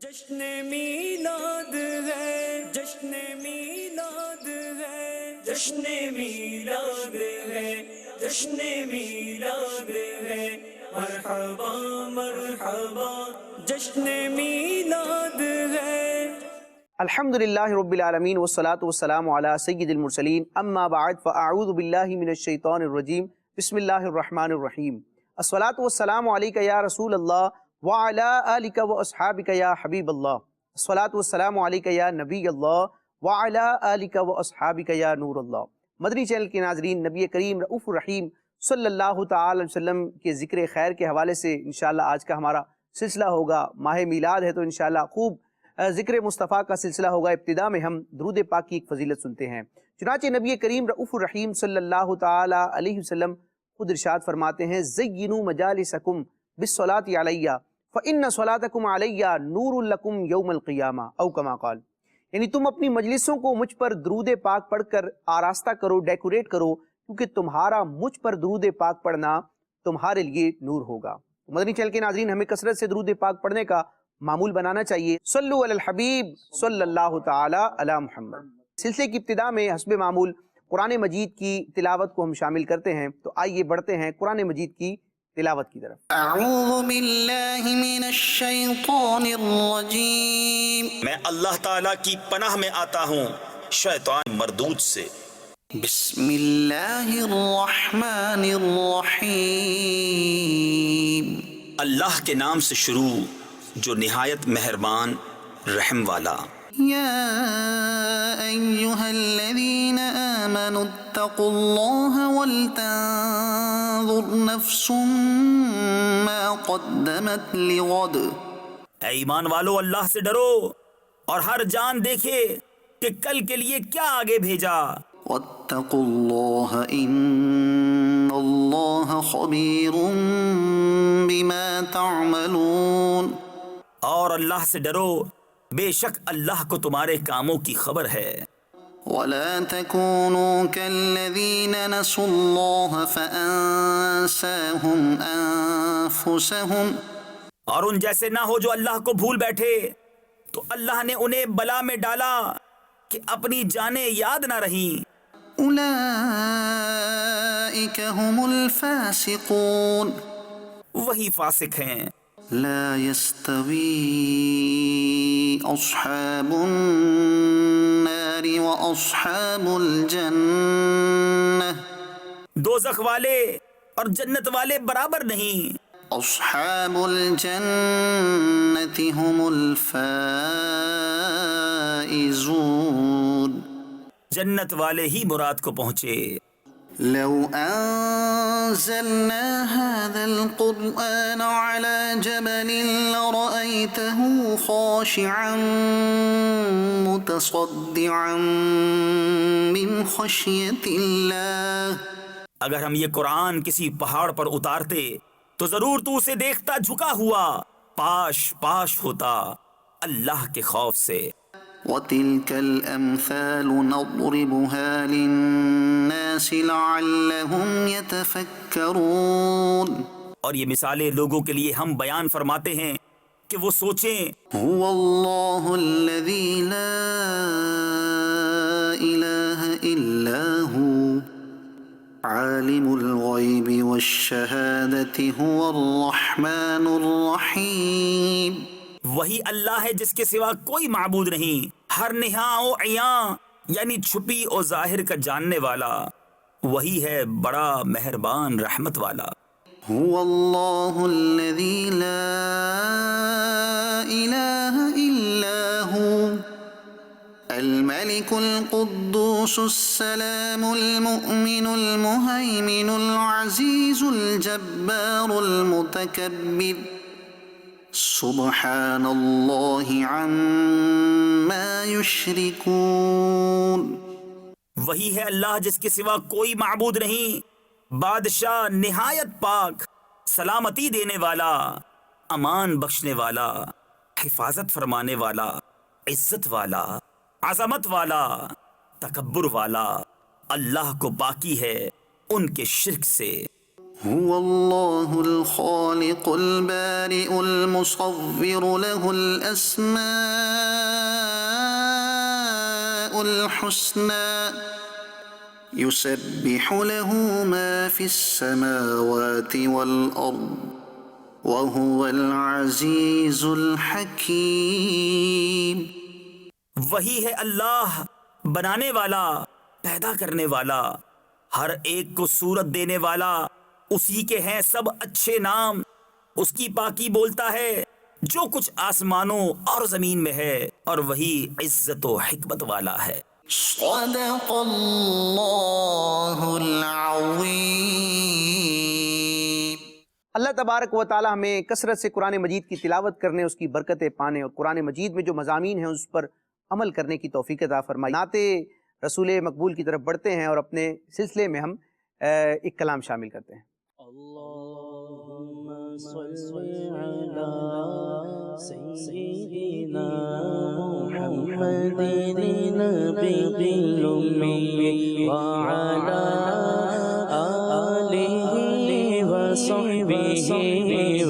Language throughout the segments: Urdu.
جشن میلاد ہے، جشن میلاد ہے، جشن میلاد ہے، جشن میلاد ہے، مرحبا مرحبا جشن میلاد ہے۔ الحمدللہ رب العالمین والصلاة والسلام علی سید المرسلین، اما بعد فاعوذ باللہ من الشیطان الرجیم، بسم اللہ الرحمن الرحیم۔ الصلاة والسلام علیکہ یا رسول اللہ وعلی آلکہ واصحابکہ یا حبیب اللہ، الصلاة والسلام علیکہ یا نبی اللہ وعلی آلکہ واصحابکہ یا نور اللہ۔ مدنی چینل کے ناظرین، نبی کریم رؤوف الرحیم صلی اللہ تعالی علیہ وسلم کے ذکر خیر کے حوالے سے انشاءاللہ آج کا ہمارا سلسلہ ہوگا۔ ماہ میلاد ہے تو انشاءاللہ خوب ذکر مصطفیٰ کا سلسلہ ہوگا۔ ابتدا میں ہم درود پاک کی ایک فضیلت سنتے ہیں۔ چنانچہ نبی کریم رؤوف الرحیم صلی اللہ تعالی علیہ وسلم خود ارشاد فرماتے ہیں، زینوا مجالسکم بالصلاۃ علیہ فإن صلاتکم علیہ نور لکم یوم القیامہ، او کما قال، یعنی تم اپنی مجلسوں کو مجھ پر درود پاک پڑھ کر آراستہ کرو، ڈیکوریٹ کرو، کیونکہ تمہارا مجھ پر درود پاک پڑھنا تمہارے لیے نور ہوگا۔ مدنی چینل کے ناظرین، ہمیں کثرت سے درود پاک پڑھنے کا معمول بنانا چاہیے۔ صلو علی الحبیب صلی اللہ تعالی علی محمد۔ سلسلے کی ابتدا میں حسب معمول قرآن مجید کی تلاوت کو ہم شامل کرتے ہیں، تو آئیے بڑھتے ہیں قرآن مجید کی تلاوت کی طرف۔ اعوذ باللہ من الشیطان الرجیم، میں اللہ تعالیٰ کی پناہ میں آتا ہوں شیطان مردود سے۔ بسم اللہ الرحمن الرحیم، اللہ کے نام سے شروع جو نہایت مہربان رحم والا۔ یا ایہا الذین آمنوا اتقوا اللہ ولتنظر نفس ما قدمت لغد۔ اے ایمان والو، اللہ سے ڈرو اور ہر جان دیکھے کہ کل کے لیے کیا آگے بھیجا۔ واتقوا اللہ ان اللہ خبیر بما تعملون۔ اور اللہ سے ڈرو، بے شک اللہ کو تمہارے کاموں کی خبر ہے۔ ولا تكونوا كالذين نسوا الله فأنساهم أنفسهم۔ اور ان جیسے نہ ہو جو اللہ کو بھول بیٹھے تو اللہ نے انہیں بلا میں ڈالا کہ اپنی جانیں یاد نہ رہیں۔ أولئك هم الفاسقون۔ وہی فاسق ہیں۔ لا يستوي أصحاب النار وأصحاب الجنة۔ دوزخ والے اور جنت والے برابر نہیں۔ أصحاب الجنة هم الفائزون۔ جنت والے ہی مراد کو پہنچے۔ لو أنزلنا هذا القرآن على جبل لرأيته خاشعا متصدعا من خشية الله۔ اگر ہم یہ قرآن کسی پہاڑ پر اتارتے تو ضرور تو اسے دیکھتا جھکا ہوا پاش پاش ہوتا اللہ کے خوف سے۔ وَتِلْكَ الْأَمْثَالُ نَضْرِبُهَا لِلنَّاسِ لَعَلَّهُمْ يَتَفَكَّرُونَ۔ اور یہ مثالیں لوگوں کے لیے ہم بیان فرماتے ہیں کہ وہ سوچیں۔ هُوَ اللَّهُ الَّذِي لَا إِلَٰهَ إِلَّا هُوَ عَالِمُ الْغَيْبِ وَالشَّهَادَةِ هُوَ الرَّحْمَٰنُ الرَّحِيمُ۔ وہی اللہ ہے جس کے سوا کوئی معبود نہیں، ہر نہاں و عیاں یعنی چھپی و ظاہر کا جاننے والا، وہی ہے بڑا مہربان رحمت والا۔ هو اللہ الذی لا الہ الا هو الملك القدوس السلام المؤمن المهيمن العزيز الجبار المتكبر سبحان اللہ عما یشرکون۔ وہی ہے اللہ جس کے سوا کوئی معبود نہیں، بادشاہ نہایت پاک، سلامتی دینے والا، امان بخشنے والا، حفاظت فرمانے والا، عزت والا، عظمت والا، تکبر والا۔ اللہ کو باقی ہے ان کے شرک سے۔ هو الله الخالق البارئ المصور له الأسماء الحسنى يسبح له ما في السماوات والأرض وهو العزيز الحكيم. وہی ہے اللہ بنانے والا، پیدا کرنے والا، ہر ایک کو صورت دینے والا، اسی کے ہیں سب اچھے نام، اس کی پاکی بولتا ہے جو کچھ آسمانوں اور زمین میں ہے، اور وہی عزت و حکمت والا ہے. صدق اللہ العظیم. اللہ تبارک و تعالی ہمیں کثرت سے قرآن مجید کی تلاوت کرنے، اس کی برکتیں پانے اور قرآن مجید میں جو مضامین ہیں اس پر عمل کرنے کی توفیق عطا فرمائے. نعت رسول مقبول کی طرف بڑھتے ہیں اور اپنے سلسلے میں ہم ایک کلام شامل کرتے ہیں. اللہم صلی علی سیدنا محمد النبی الأمی وعلی آلہ وصحبہ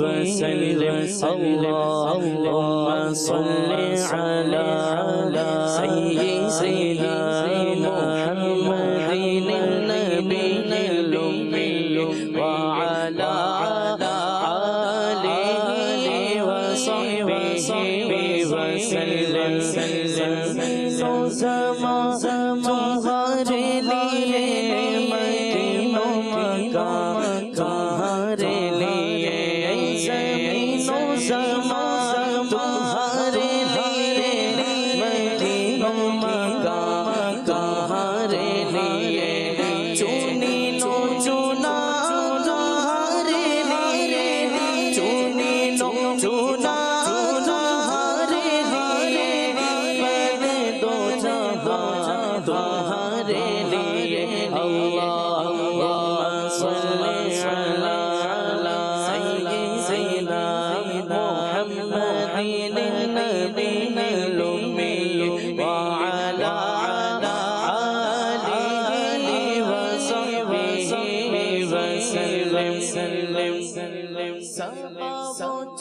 وسلم. اللہم صلی علی سیدنا محمد النبی الأمی وعلى آله وصحبه وسلم. تو زمان تمہارے لیے مدین و مکان تمہارے لیے زمین و زمان تمہارے لیے مدین و مکان تمہارے لیے چنی نو چنا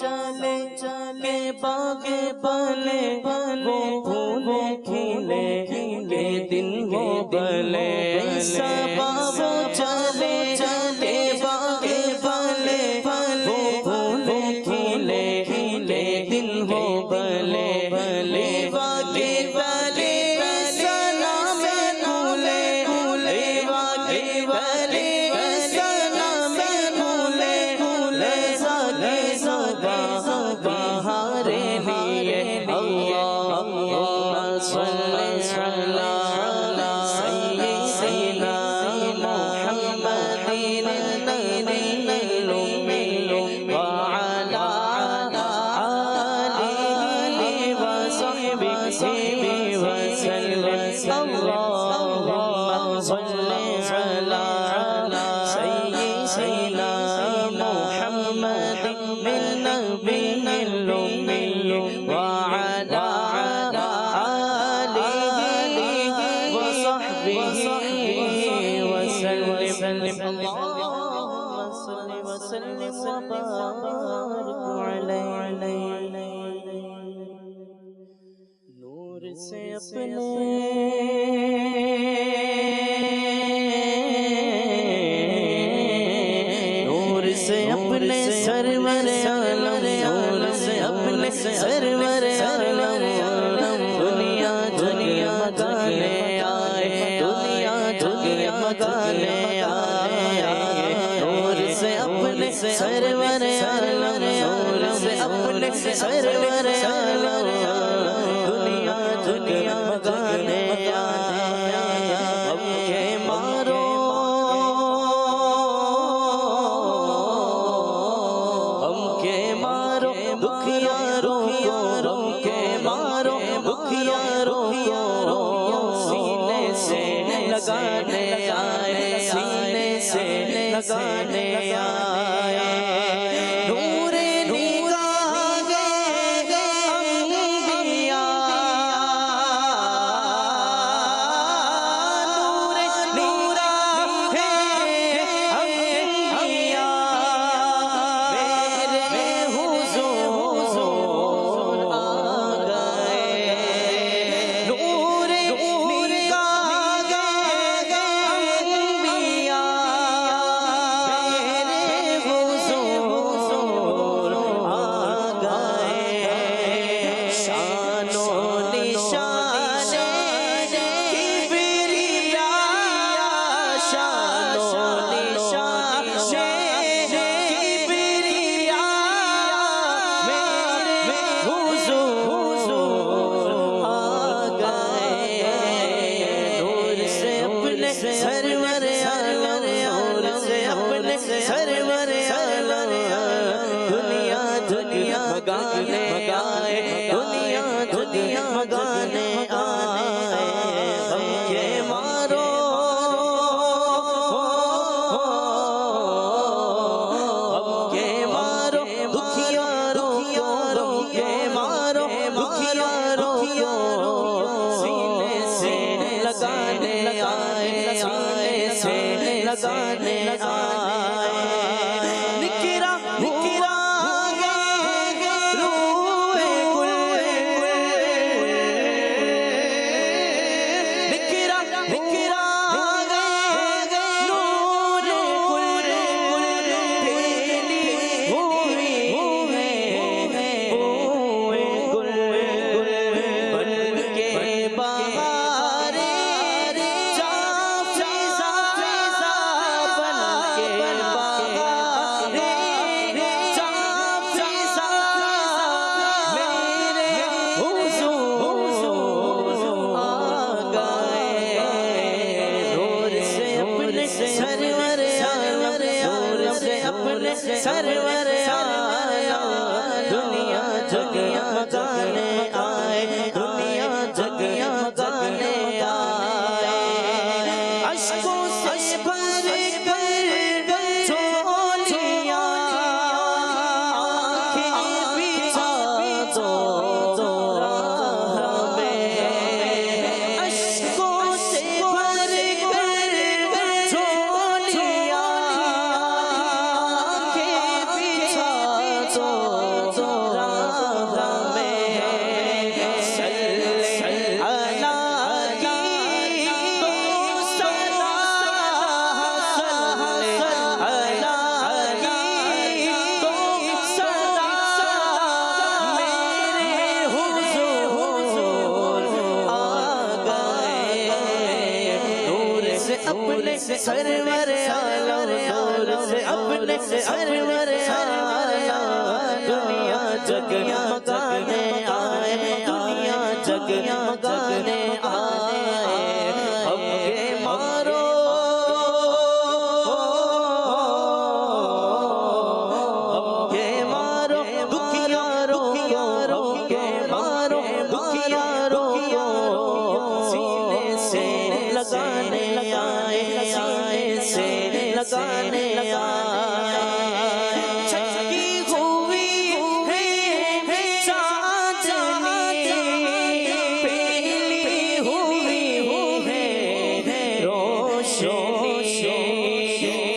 چلے چلے باغے بلے بلے پھول کھلے کھلے دن وہ بلے سبا وہ چلے چلے باغے بلے بلے پھول کھلے کھلے دن وہ بلے بلے باغے بلے سلام کھلے کھلے باغے بلے سلام کھلے کھلے تمہارے لیے. اللہم صلی علی سیدنا محمد النبی الأمی وعلی آلہ وصحبہ وسلم. اللہم صلی علی سیدنا محمد النبی الأمی وعلى آلہ وصحبہ وسلم. اللہم صلی وسلم وبارک علیہ. نور سے اپنے اپنے سرور عالم نور سے اپنے سرور عالم دنیا دنیا گانے آئے دنیا دنیا گانے آئے نور سے اپنے سرور عالم نور سے اپنے سرور عالم دنیا دنیا گانے آئے. اب کے مارو دکھیاروں کے مارو دکھیاروں سینے سے لگانے آئے سینے سے لگانے آئے. نور نگاہ انبیاء نور نگاہ انبیاء سینے سے لگانے آئے سینے سے لگانے آئے نکرا نکرا سرور آیا دنیا جگمگانے آئے دنیا جگمگانے آئے اشکوں سے بھر کر جھولیاں آنکھیں بچھا دو راہ میں اشکوں سے بھر کر جھولیاں اپنے سرور عالم نور سے اپنے سرور عالم دنیا جگمگانے آئے دنیا جگمگانے آئے ہم کے مارو ہم کے مارو دکھیارو ہم کے مارو دکھیارو سینے سے لگانے لگانے آئے چھکی ہوئی ہے چاندنی پھیلی ہوئی ہے روشنی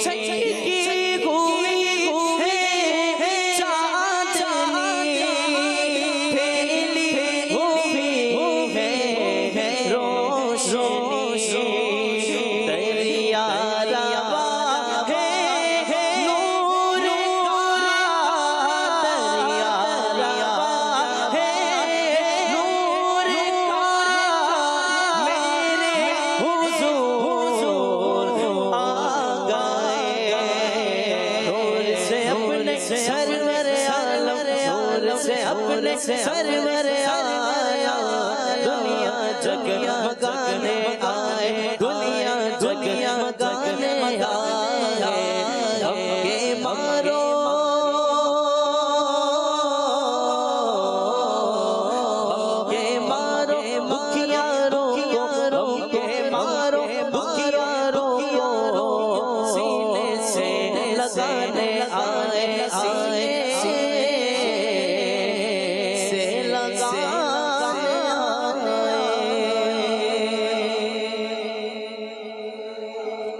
چھکی ہوئی ہے چاندنی پھیلی ہوئی ہے روشنی دریا سرور عالم نور سے اپنے سرور آیا دنیا جگمگانے آئے دنیا جگمگانے آئے ہم کے مارو ہم کے مارو دکھیارو ہم کے مارو دکھیارو سینے سے لگانے آئے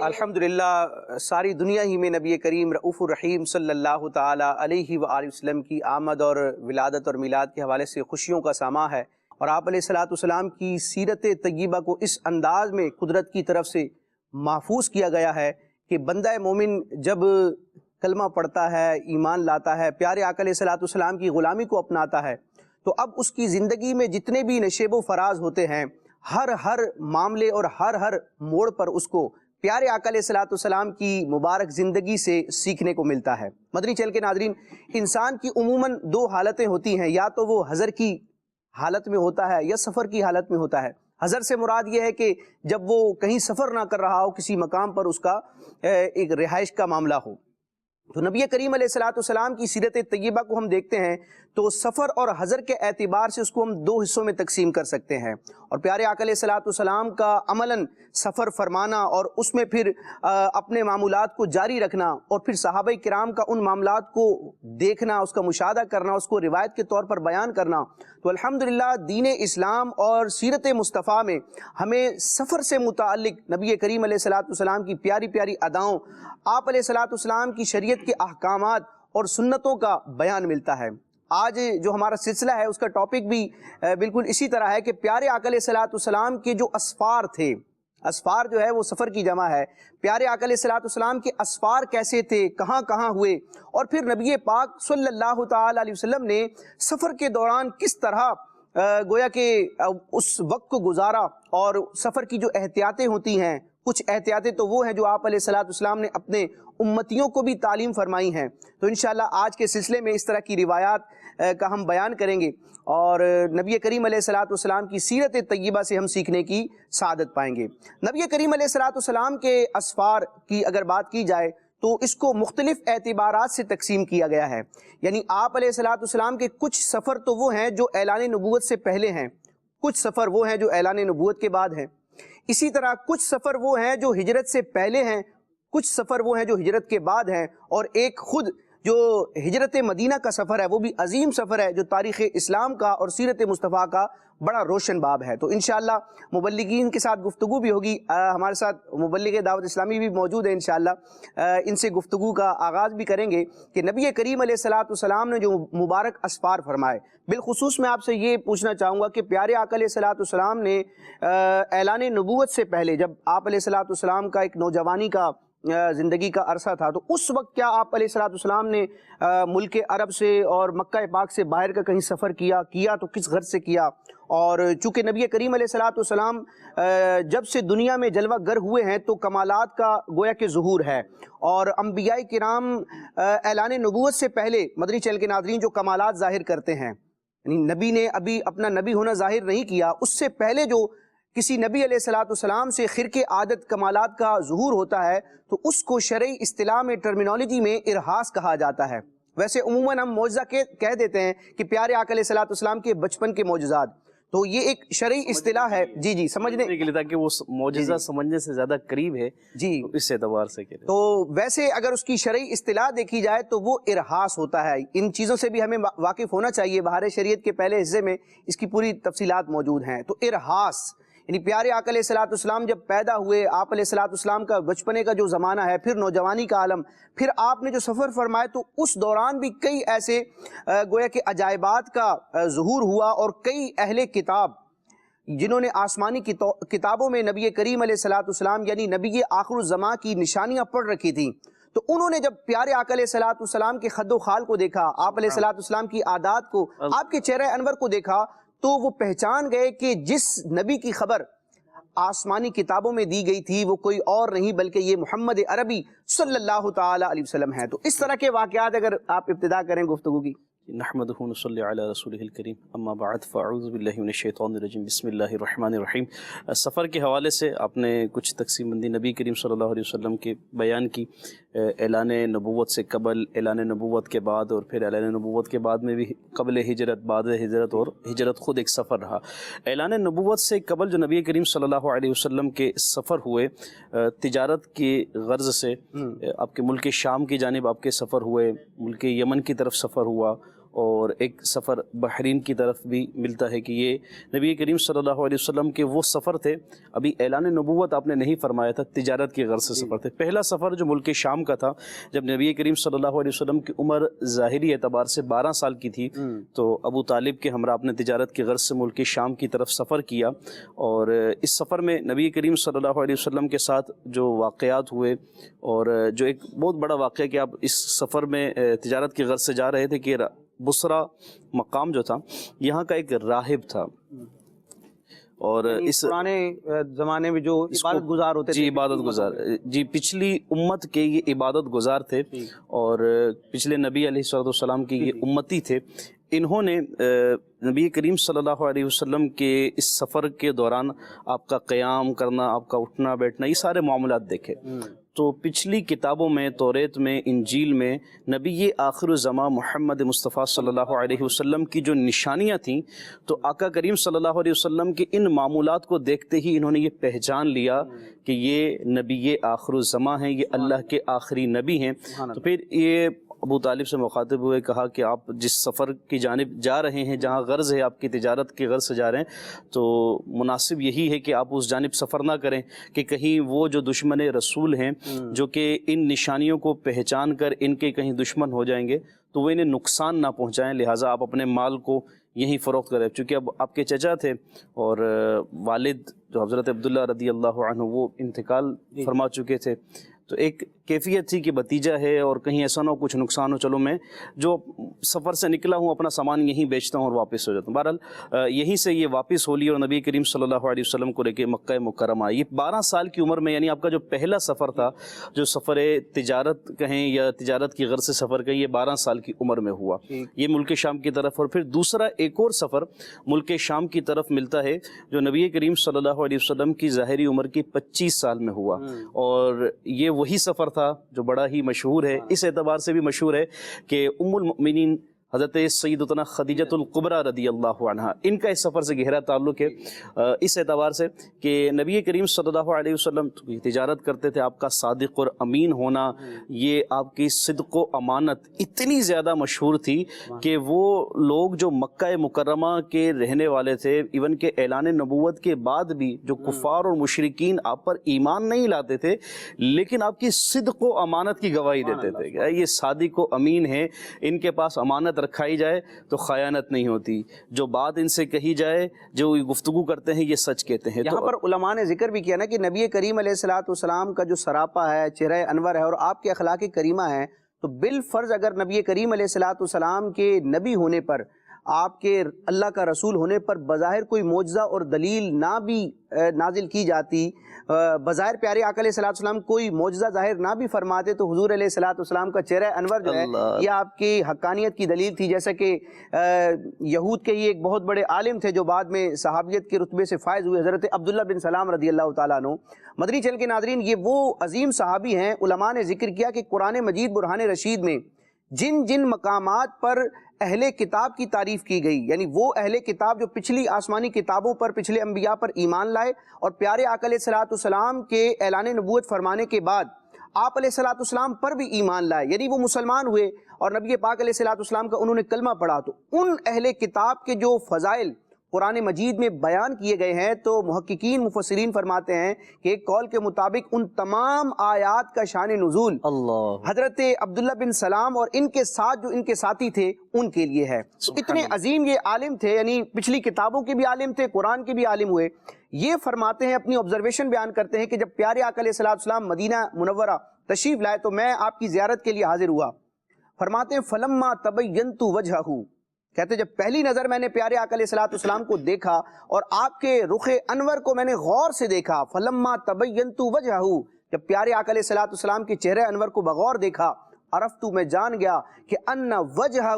الحمدللہ ساری دنیا ہی میں نبی کریم رؤوف الرحیم صلی اللہ تعالی علیہ وآلہ وسلم کی آمد اور ولادت اور میلاد کے حوالے سے خوشیوں کا ساماں ہے، اور آپ علیہ السلام کی سیرت طیبہ کو اس انداز میں قدرت کی طرف سے محفوظ کیا گیا ہے کہ بندہ مومن جب کلمہ پڑھتا ہے، ایمان لاتا ہے، پیارے آقا علیہ السلام کی غلامی کو اپناتا ہے، تو اب اس کی زندگی میں جتنے بھی نشیب و فراز ہوتے ہیں، ہر معاملے اور ہر موڑ پر اس کو پیارے آقا علیہ السلام کی مبارک زندگی سے سیکھنے کو ملتا ہے۔ مدنی چینل کے ناظرین، انسان کی عموماً دو حالتیں ہوتی ہیں، یا تو وہ حضر کی حالت میں ہوتا ہے یا سفر کی حالت میں ہوتا ہے۔ حضر سے مراد یہ ہے کہ جب وہ کہیں سفر نہ کر رہا ہو، کسی مقام پر اس کا ایک رہائش کا معاملہ ہو، تو نبی کریم علیہ الصلوۃ والسلام کی سیرت طیبہ کو ہم دیکھتے ہیں تو سفر اور حضر کے اعتبار سے اس کو ہم دو حصوں میں تقسیم کر سکتے ہیں، اور پیارے آقا علیہ الصلوۃ والسلام کا عملاً سفر فرمانا اور اس میں پھر اپنے معمولات کو جاری رکھنا، اور پھر صحابہ کرام کا ان معاملات کو دیکھنا، اس کا مشاہدہ کرنا، اس کو روایت کے طور پر بیان کرنا۔ تو الحمدللہ دین اسلام اور سیرت مصطفیٰ میں ہمیں سفر سے متعلق نبی کریم علیہ الصلوۃ والسلام کی پیاری پیاری اداؤں، آپ علیہ الصلوۃ والسلام کی شریعت کے احکامات اور سنتوں کا بیان ملتا ہے۔ آج جو ہمارا سلسلہ ہے اس کا ٹاپک بھی بالکل اسی طرح ہے کہ پیارے آقا علیہ الصلوۃ والسلام کے جو اسفار تھے، اسفار جو ہے وہ سفر کی جمع ہے، پیارے آقا علیہ الصلوۃ والسلام کے اسفار کیسے تھے، کہاں کہاں ہوئے، اور پھر نبی پاک صلی اللہ تعالی علیہ وسلم نے سفر کے دوران کس طرح گویا کہ اس وقت کو گزارا، اور سفر کی جو احتیاطیں ہوتی ہیں، کچھ احتیاطیں تو وہ ہیں جو آپ علیہ الصلوۃ والسلام نے اپنے امتیوں کو بھی تعلیم فرمائی ہیں۔ تو انشاءاللہ آج کے سلسلے میں اس طرح کی روایات کا ہم بیان کریں گے، اور نبی کریم علیہ الصلوۃ والسلام کی سیرت طیبہ سے ہم سیکھنے کی سعادت پائیں گے۔ نبی کریم علیہ الصلوۃ والسلام کے اسفار کی اگر بات کی جائے تو اس کو مختلف اعتبارات سے تقسیم کیا گیا ہے، یعنی آپ علیہ الصلوۃ والسلام کے کچھ سفر تو وہ ہیں جو اعلان نبوت سے پہلے ہیں، کچھ سفر وہ ہیں جو اعلان نبوت کے بعد ہیں، اسی طرح کچھ سفر وہ ہیں جو ہجرت سے پہلے ہیں، کچھ سفر وہ ہیں جو ہجرت کے بعد ہیں، اور ایک خود جو ہجرت مدینہ کا سفر ہے وہ بھی عظیم سفر ہے جو تاریخ اسلام کا اور سیرت مصطفیٰ کا بڑا روشن باب ہے۔ تو انشاءاللہ مبلغین کے ساتھ گفتگو بھی ہوگی، ہمارے ساتھ مبلغ دعوت اسلامی بھی موجود ہیں، انشاءاللہ ان سے گفتگو کا آغاز بھی کریں گے کہ نبی کریم علیہ الصلوۃ والسلام نے جو مبارک اسفار فرمائے۔ بالخصوص میں آپ سے یہ پوچھنا چاہوں گا کہ پیارے آقا علیہ الصلوۃ والسلام نے اعلان نبوت سے پہلے، جب آپ علیہ الصلوۃ والسلام کا ایک نوجوانی کا زندگی کا عرصہ تھا، تو اس وقت کیا آپ علیہ الصلوۃ والسلام نے ملک عرب سے اور مکہ پاک سے باہر کا کہیں سفر کیا تو کس غرض سے کیا؟ اور چونکہ نبی کریم علیہ الصلوۃ والسلام جب سے دنیا میں جلوہ گر ہوئے ہیں تو کمالات کا گویا کہ ظہور ہے، اور انبیاء کرام اعلان نبوت سے پہلے مدنی چینل کے ناظرین جو کمالات ظاہر کرتے ہیں، یعنی نبی نے ابھی اپنا نبی ہونا ظاہر نہیں کیا، اس سے پہلے جو کسی نبی علیہ الصلوۃ والسلام سے خرق عادت کمالات کا ظہور ہوتا ہے تو اس کو شرعی اصطلاح میں ٹرمینالوجی میں ارہاس کہا جاتا ہے۔ ویسے عموماً ہم معجزہ کہہ دیتے ہیں کہ پیارے آقا علیہ الصلوۃ والسلام کے بچپن کے معجزات، تو یہ ایک شرعی اصطلاح ہے جی سمجھنے کے لیے، تاکہ وہ معجزہ سمجھنے سے زیادہ قریب ہے جی، اس اعتبار سے کہ تو ویسے اگر اس کی شرعی اصطلاح دیکھی جائے تو وہ ارہاس ہوتا ہے۔ ان چیزوں سے بھی ہمیں واقف ہونا چاہیے، بہار شریعت کے پہلے حصے میں اس کی پوری تفصیلات موجود ہیں۔ تو ارہاس یعنی پیارے آقا علیہ الصلوۃ والسلام جب پیدا ہوئے، آپ علیہ الصلوۃ والسلام کا بچپنے کا جو زمانہ ہے، پھر نوجوانی کا عالم، پھر آپ نے جو سفر فرمائے تو اس دوران بھی کئی ایسے گویا کہ عجائبات کا ظہور ہوا، اور کئی اہل کتاب جنہوں نے آسمانی کتابوں میں نبی کریم علیہ الصلوۃ والسلام یعنی نبی آخر الزماں کی نشانیاں پڑھ رکھی تھیں، تو انہوں نے جب پیارے آقا علیہ الصلوۃ والسلام کے خد و خال کو دیکھا، آپ علیہ الصلوۃ والسلام کی عادات کو، آپ کے چہرہ انور کو دیکھا، تو وہ پہچان گئے کہ جس نبی کی خبر آسمانی کتابوں میں دی گئی تھی وہ کوئی اور نہیں بلکہ یہ محمد عربی صلی اللہ تعالی علیہ وسلم ہے۔ تو اس طرح کے واقعات اگر آپ ابتدا کریں گفتگو کی۔ نحمدہ ونصلی علی رسولہ الکریم، اما بعد فاعوذ باللہ من الشیطان الرجیم، بسم اللہ الرحمن الرحیم۔ سفر کے حوالے سے آپ نے کچھ تقسیم بندی نبی کریم صلی اللہ علیہ وسلم کے بیان کی، اعلان نبوت سے قبل، اعلان نبوت کے بعد، اور پھر اعلان نبوت کے بعد میں بھی قبل ہجرت، بعد ہجرت، اور ہجرت خود ایک سفر رہا۔ اعلان نبوت سے قبل جو نبی کریم صلی اللہ علیہ وسلم کے سفر ہوئے تجارت کی غرض سے، آپ کے ملک شام کی جانب آپ کے سفر ہوئے، ملک یمن کی طرف سفر ہوا، اور ایک سفر بحرین کی طرف بھی ملتا ہے کہ یہ نبی کریم صلی اللہ علیہ وسلم کے وہ سفر تھے، ابھی اعلان نبوت آپ نے نہیں فرمایا تھا، تجارت کی غرض سے سفر تھے۔ پہلا سفر جو ملک شام کا تھا، جب نبی کریم صلی اللہ علیہ وسلم کی عمر ظاہری اعتبار سے 12 سال کی تھی، تو ابو طالب کے ہمراہ آپ نے تجارت کی غرض سے ملک شام کی طرف سفر کیا، اور اس سفر میں نبی کریم صلی اللہ علیہ وسلم کے ساتھ جو واقعات ہوئے، اور جو ایک بہت بڑا واقعہ کہ آپ اس سفر میں تجارت کی غرض سے جا رہے تھے کہ بصرہ مقام جو تھا، یہاں کا ایک راہب تھا، اور اس پرانے زمانے میں جو عبادت گزار ہوتے تھے، جی عبادت گزار، جی پچھلی امت کے یہ عبادت گزار تھے، اور پچھلے نبی علیہ السلام کی یہ امتی تھے۔ انہوں نے نبی کریم صلی اللہ علیہ وسلم کے اس سفر کے دوران آپ کا قیام کرنا، آپ کا اٹھنا بیٹھنا، یہ سارے معاملات دیکھے۔ تو پچھلی کتابوں میں، توریت میں، انجیل میں نبی آخر الزمان محمد مصطفیٰ صلی اللہ علیہ وسلم کی جو نشانیاں تھیں، تو آقا کریم صلی اللہ علیہ وسلم کے ان معمولات کو دیکھتے ہی انہوں نے یہ پہچان لیا کہ یہ نبی آخر الزمان ہیں، یہ اللہ کے آخری نبی ہیں۔ تو پھر یہ ابو طالب سے مخاطب ہوئے، کہا کہ آپ جس سفر کی جانب جا رہے ہیں، جہاں غرض ہے آپ کی تجارت کی غرض سے جا رہے ہیں، تو مناسب یہی ہے کہ آپ اس جانب سفر نہ کریں کہ کہیں وہ جو دشمن رسول ہیں جو کہ ان نشانیوں کو پہچان کر ان کے کہیں دشمن ہو جائیں گے تو وہ انہیں نقصان نہ پہنچائیں، لہٰذا آپ اپنے مال کو یہیں فروخت کریں۔ چونکہ اب آپ کے چچا تھے اور والد جو حضرت عبداللہ رضی اللہ عنہ وہ انتقال فرما چکے تھے، تو ایک کیفیت تھی کہ بھتیجا ہے اور کہیں ایسا نہ ہو کچھ نقصان ہو، چلو میں جو سفر سے نکلا ہوں اپنا سامان یہیں بیچتا ہوں اور واپس ہو جاتا ہوں۔ بہرحال یہیں سے یہ واپس ہو لی اور نبی کریم صلی اللہ علیہ وسلم کو لے کے مکہ مکرمہ آئی۔ یہ 12 سال کی عمر میں، یعنی آپ کا جو پہلا سفر تھا، جو سفر تجارت کہیں یا تجارت کی غرض سے سفر کہیں، یہ 12 سال کی عمر میں ہوا، یہ ملک شام کی طرف۔ اور پھر دوسرا ایک اور سفر ملک شام کی طرف ملتا ہے جو نبی کریم صلی اللہ علیہ وسلم کی ظاہری عمر کی 25 سال میں ہوا، اور یہ وہی سفر تھا جو بڑا ہی مشہور ہے، اس اعتبار سے بھی مشہور ہے کہ ام المؤمنین حضرت سیدتنا خدیجۃ الکبریٰ رضی اللہ عنہا، ان کا اس سفر سے گہرا تعلق ہے، اس اعتبار سے کہ نبی کریم صلی اللہ علیہ وسلم تجارت کرتے تھے، آپ کا صادق اور امین ہونا، یہ آپ کی صدق و امانت اتنی زیادہ مشہور تھی کہ وہ لوگ جو مکہ مکرمہ کے رہنے والے تھے، ایون کہ اعلان نبوت کے بعد بھی جو کفار اور مشرکین آپ پر ایمان نہیں لاتے تھے لیکن آپ کی صدق و امانت کی گواہی دیتے تھے کہ یہ صادق و امین ہے، ان کے پاس امانت رکھائی جائے تو خیانت نہیں ہوتی، جو بات ان سے کہی جائے، جو گفتگو کرتے ہیں یہ سچ کہتے ہیں۔ یہاں پر علماء نے ذکر بھی کیا نا کہ نبی کریم علیہ السلام کا جو سراپا ہے، چہرہ انور ہے اور آپ کے اخلاق کریمہ ہیں، تو بالفرض اگر نبی کریم علیہ السلام کے نبی ہونے پر، آپ کے اللہ کا رسول ہونے پر بظاہر کوئی معجزہ اور دلیل نہ بھی نازل کی جاتی، بظاہر پیارے آقا علیہ السلام کوئی معجزہ ظاہر نہ بھی فرماتے، تو حضور علیہ السلام کا چہرہ انور جو ہے یہ آپ کی حقانیت کی دلیل تھی۔ جیسا کہ یہود کے ہی ایک بہت بڑے عالم تھے جو بعد میں صحابیت کے رتبے سے فائز ہوئے، حضرت عبداللہ بن سلام رضی اللہ تعالیٰ عنہ۔ مدنی چینل کے ناظرین، یہ وہ عظیم صحابی ہیں، علماء نے ذکر کیا کہ قرآن مجید برہان رشید میں جن جن مقامات پر اہل کتاب کی تعریف کی گئی، یعنی وہ اہل کتاب جو پچھلی آسمانی کتابوں پر، پچھلے انبیاء پر ایمان لائے اور پیارے آقا علیہ السلام کے اعلان نبوت فرمانے کے بعد آپ علیہ السلام پر بھی ایمان لائے، یعنی وہ مسلمان ہوئے اور نبی پاک علیہ السلام کا انہوں نے کلمہ پڑھا، تو ان اہل کتاب کے جو فضائل قرآن مجید میں بیان کیے گئے ہیں، تو محققین مفسرین فرماتے ہیں کہ ایک قول کے مطابق ان تمام آیات کا شان نزول حضرت عبداللہ بن سلام اور ان کے ساتھ جو ان کے ساتھی تھے ان کے لیے ہے۔ اتنے عظیم یہ عالم تھے، یعنی پچھلی کتابوں کے بھی عالم تھے، قرآن کے بھی عالم ہوئے۔ یہ فرماتے ہیں، اپنی آبزرویشن بیان کرتے ہیں کہ جب پیارے آقا علیہ السلام مدینہ منورہ تشریف لائے تو میں آپ کی زیارت کے لیے حاضر ہوا۔ فرماتے ہیں فلما تبینت وجہہ، کہتے جب پہلی نظر میں نے پیارے آقا علیہ السلام کو دیکھا اور آپ کے رخ انور کو میں نے غور سے دیکھا، فلما تبینت وجہہ، جب پیارے آقا علیہ السلام کے چہرے انور کو بغور دیکھا، عرفت، میں جان گیا کہ ان وجہہ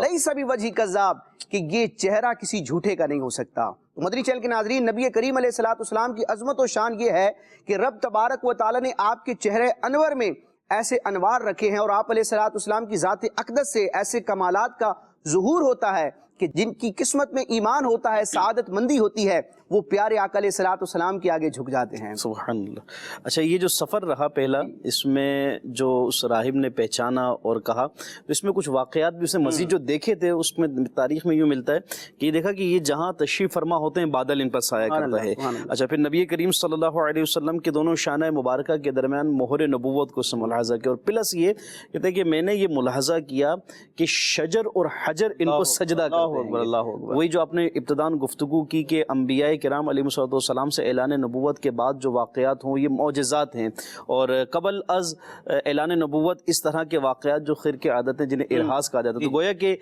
لیس بوجہ کذاب، کہ یہ چہرہ کسی جھوٹے کا نہیں ہو سکتا۔ تو مدنی چینل کے ناظرین، نبی کریم علیہ السلام کی عظمت و شان یہ ہے کہ رب تبارک و تعالی نے آپ کے چہرے انور میں ایسے انوار رکھے ہیں اور آپ علیہ السلام کی ذات اقدس سے ایسے کمالات کا ظہور ہوتا ہے کہ جن کی قسمت میں ایمان ہوتا ہے، سعادت مندی ہوتی ہے، وہ پیارے آقا علیہ السلام کے آگے جھک جاتے ہیں۔ سبحان اللہ۔ اچھا، یہ جو سفر رہا پہلا، اس میں جو اس راہب نے پہچانا اور کہا، تو اس میں کچھ واقعات بھی اسے مزید جو دیکھے تھے، اس میں تاریخ میں یوں ملتا ہے کہ یہ دیکھا کہ یہ جہاں تشریف فرما ہوتے ہیں بادل ان پر سایہ کرتا ہے۔ اچھا، پھر نبی کریم صلی اللہ علیہ وسلم کے دونوں شانہ مبارکہ کے درمیان مہر نبوت کو سے ملاحظہ کیا، اور پلس یہ کہتے ہیں کہ میں نے یہ ملاحظہ کیا کہ شجر اور حجر ان کو سجدہ کرتے ہیں۔ وہی جو آپ نے ابتداً گفتگو کی کہ انبیاء کرام علیہ السلام سے اعلان نبوت کے بعد جو واقعات ہوں یہ معجزات ہیں، اور قبل از اعلان نبوت اس طرح کے واقعات جو خرق عادت ہیں جنہیں ارہاس کہا جاتا ہے، تو گویا کہ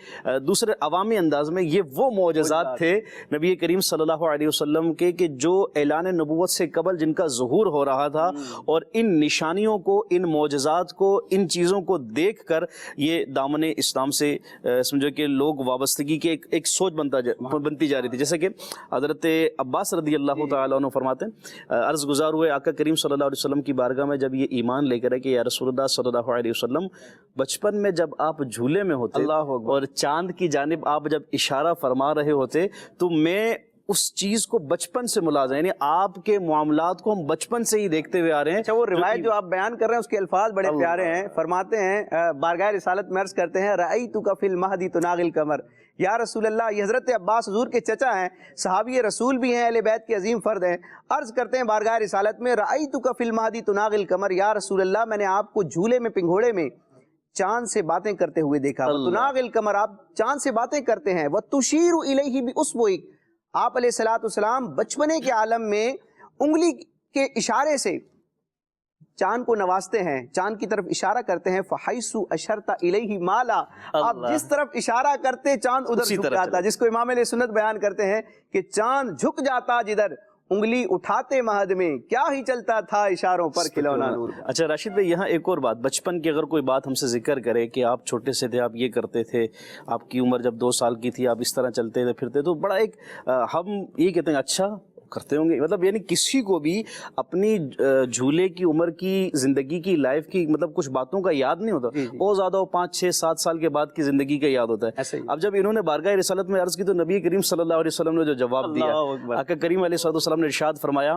دوسرے عوامی انداز میں یہ وہ معجزات تھے نبی کریم صلی اللہ علیہ وسلم کے کہ جو اعلان نبوت سے قبل جن کا ظہور ہو رہا تھا، اور ان نشانیوں کو، ان معجزات کو، ان چیزوں کو دیکھ کر یہ دامن اسلام سے سمجھو کہ لوگ وابستگی کے ایک سوچ بنتی جا رہی تھی. جیسے کہ حضرت عباس رضی اللہ تعالیٰ عنہ فرماتے ہیں عرض گزار ہوئے آقا کریم صلی اللہ علیہ وسلم کی بارگاہ میں جب یہ ایمان لے کر ہے کہ یا رسول اللہ صلی اللہ علیہ وسلم بچپن میں جب آپ جھولے میں ہوتے اور چاند کی جانب آپ جب اشارہ فرما رہے ہوتے تو میں اس چیز کو بچپن سے ملازم، یعنی آپ کے معاملات کو ہم بچپن سے ہی دیکھتے ہوئے آ رہے ہیں. اچھا وہ روایت جو آپ بیان کر رہے ہیں اس کے الفاظ بڑے پیارے ہیں. فرماتے ہیں بارگاہ رسالت میں عرض کرتے ہیں رأیتک فی المہدی تناغ القمر. یا رسول اللہ، یہ حضرت عباس حضور کے چچا ہیں، صحابی رسول بھی ہیں، اہل بیت کے عظیم فرد ہیں. عرض کرتے ہیں بارگاہ رسالت میں رأیتک فی المہدی تناغ القمر، یا رسول اللہ میں نے آپ کو جھولے میں پنگھوڑے میں چاند سے باتیں کرتے ہوئے دیکھا. تناغ القمر، آپ چاند سے باتیں کرتے ہیں. وتشیر الیہ باصبعک، آپ علیہ الصلوۃ والسلام بچپنے کے عالم میں انگلی کے اشارے سے چاند کو نوازتے ہیں، چاند کی طرف اشارہ کرتے ہیں. فحیث اشرت الیہ مالا، آپ جس طرف اشارہ کرتے چاند ادھر جھک جاتا، جس کو امام علیہ سنت بیان کرتے ہیں کہ چاند جھک جاتا جدھر انگلی اٹھاتے مہد میں، کیا ہی چلتا تھا اشاروں پر کھلونا نور. اچھا راشد بھائی، یہاں ایک اور بات، بچپن کی اگر کوئی بات ہم سے ذکر کرے کہ آپ چھوٹے سے تھے، آپ یہ کرتے تھے، آپ کی عمر جب 2 سال کی تھی آپ اس طرح چلتے تھے پھرتے، تو بڑا ایک ہم یہ کہتے ہیں اچھا کرتے ہوں گے، مطلب یعنی کسی کو بھی اپنی جھولے کی عمر کی زندگی کی لائف کی مطلب کچھ باتوں کا یاد نہیں ہوتا، بہت زیادہ وہ 5 6 7 سال کے بعد کی زندگی کا یاد ہوتا ہے. اب جب انہوں نے بارگاہ رسالت میں عرض کی تو نبی کریم صلی اللہ علیہ وسلم نے جو جواب دیا، آقا کریم علیہ السلام نے ارشاد فرمایا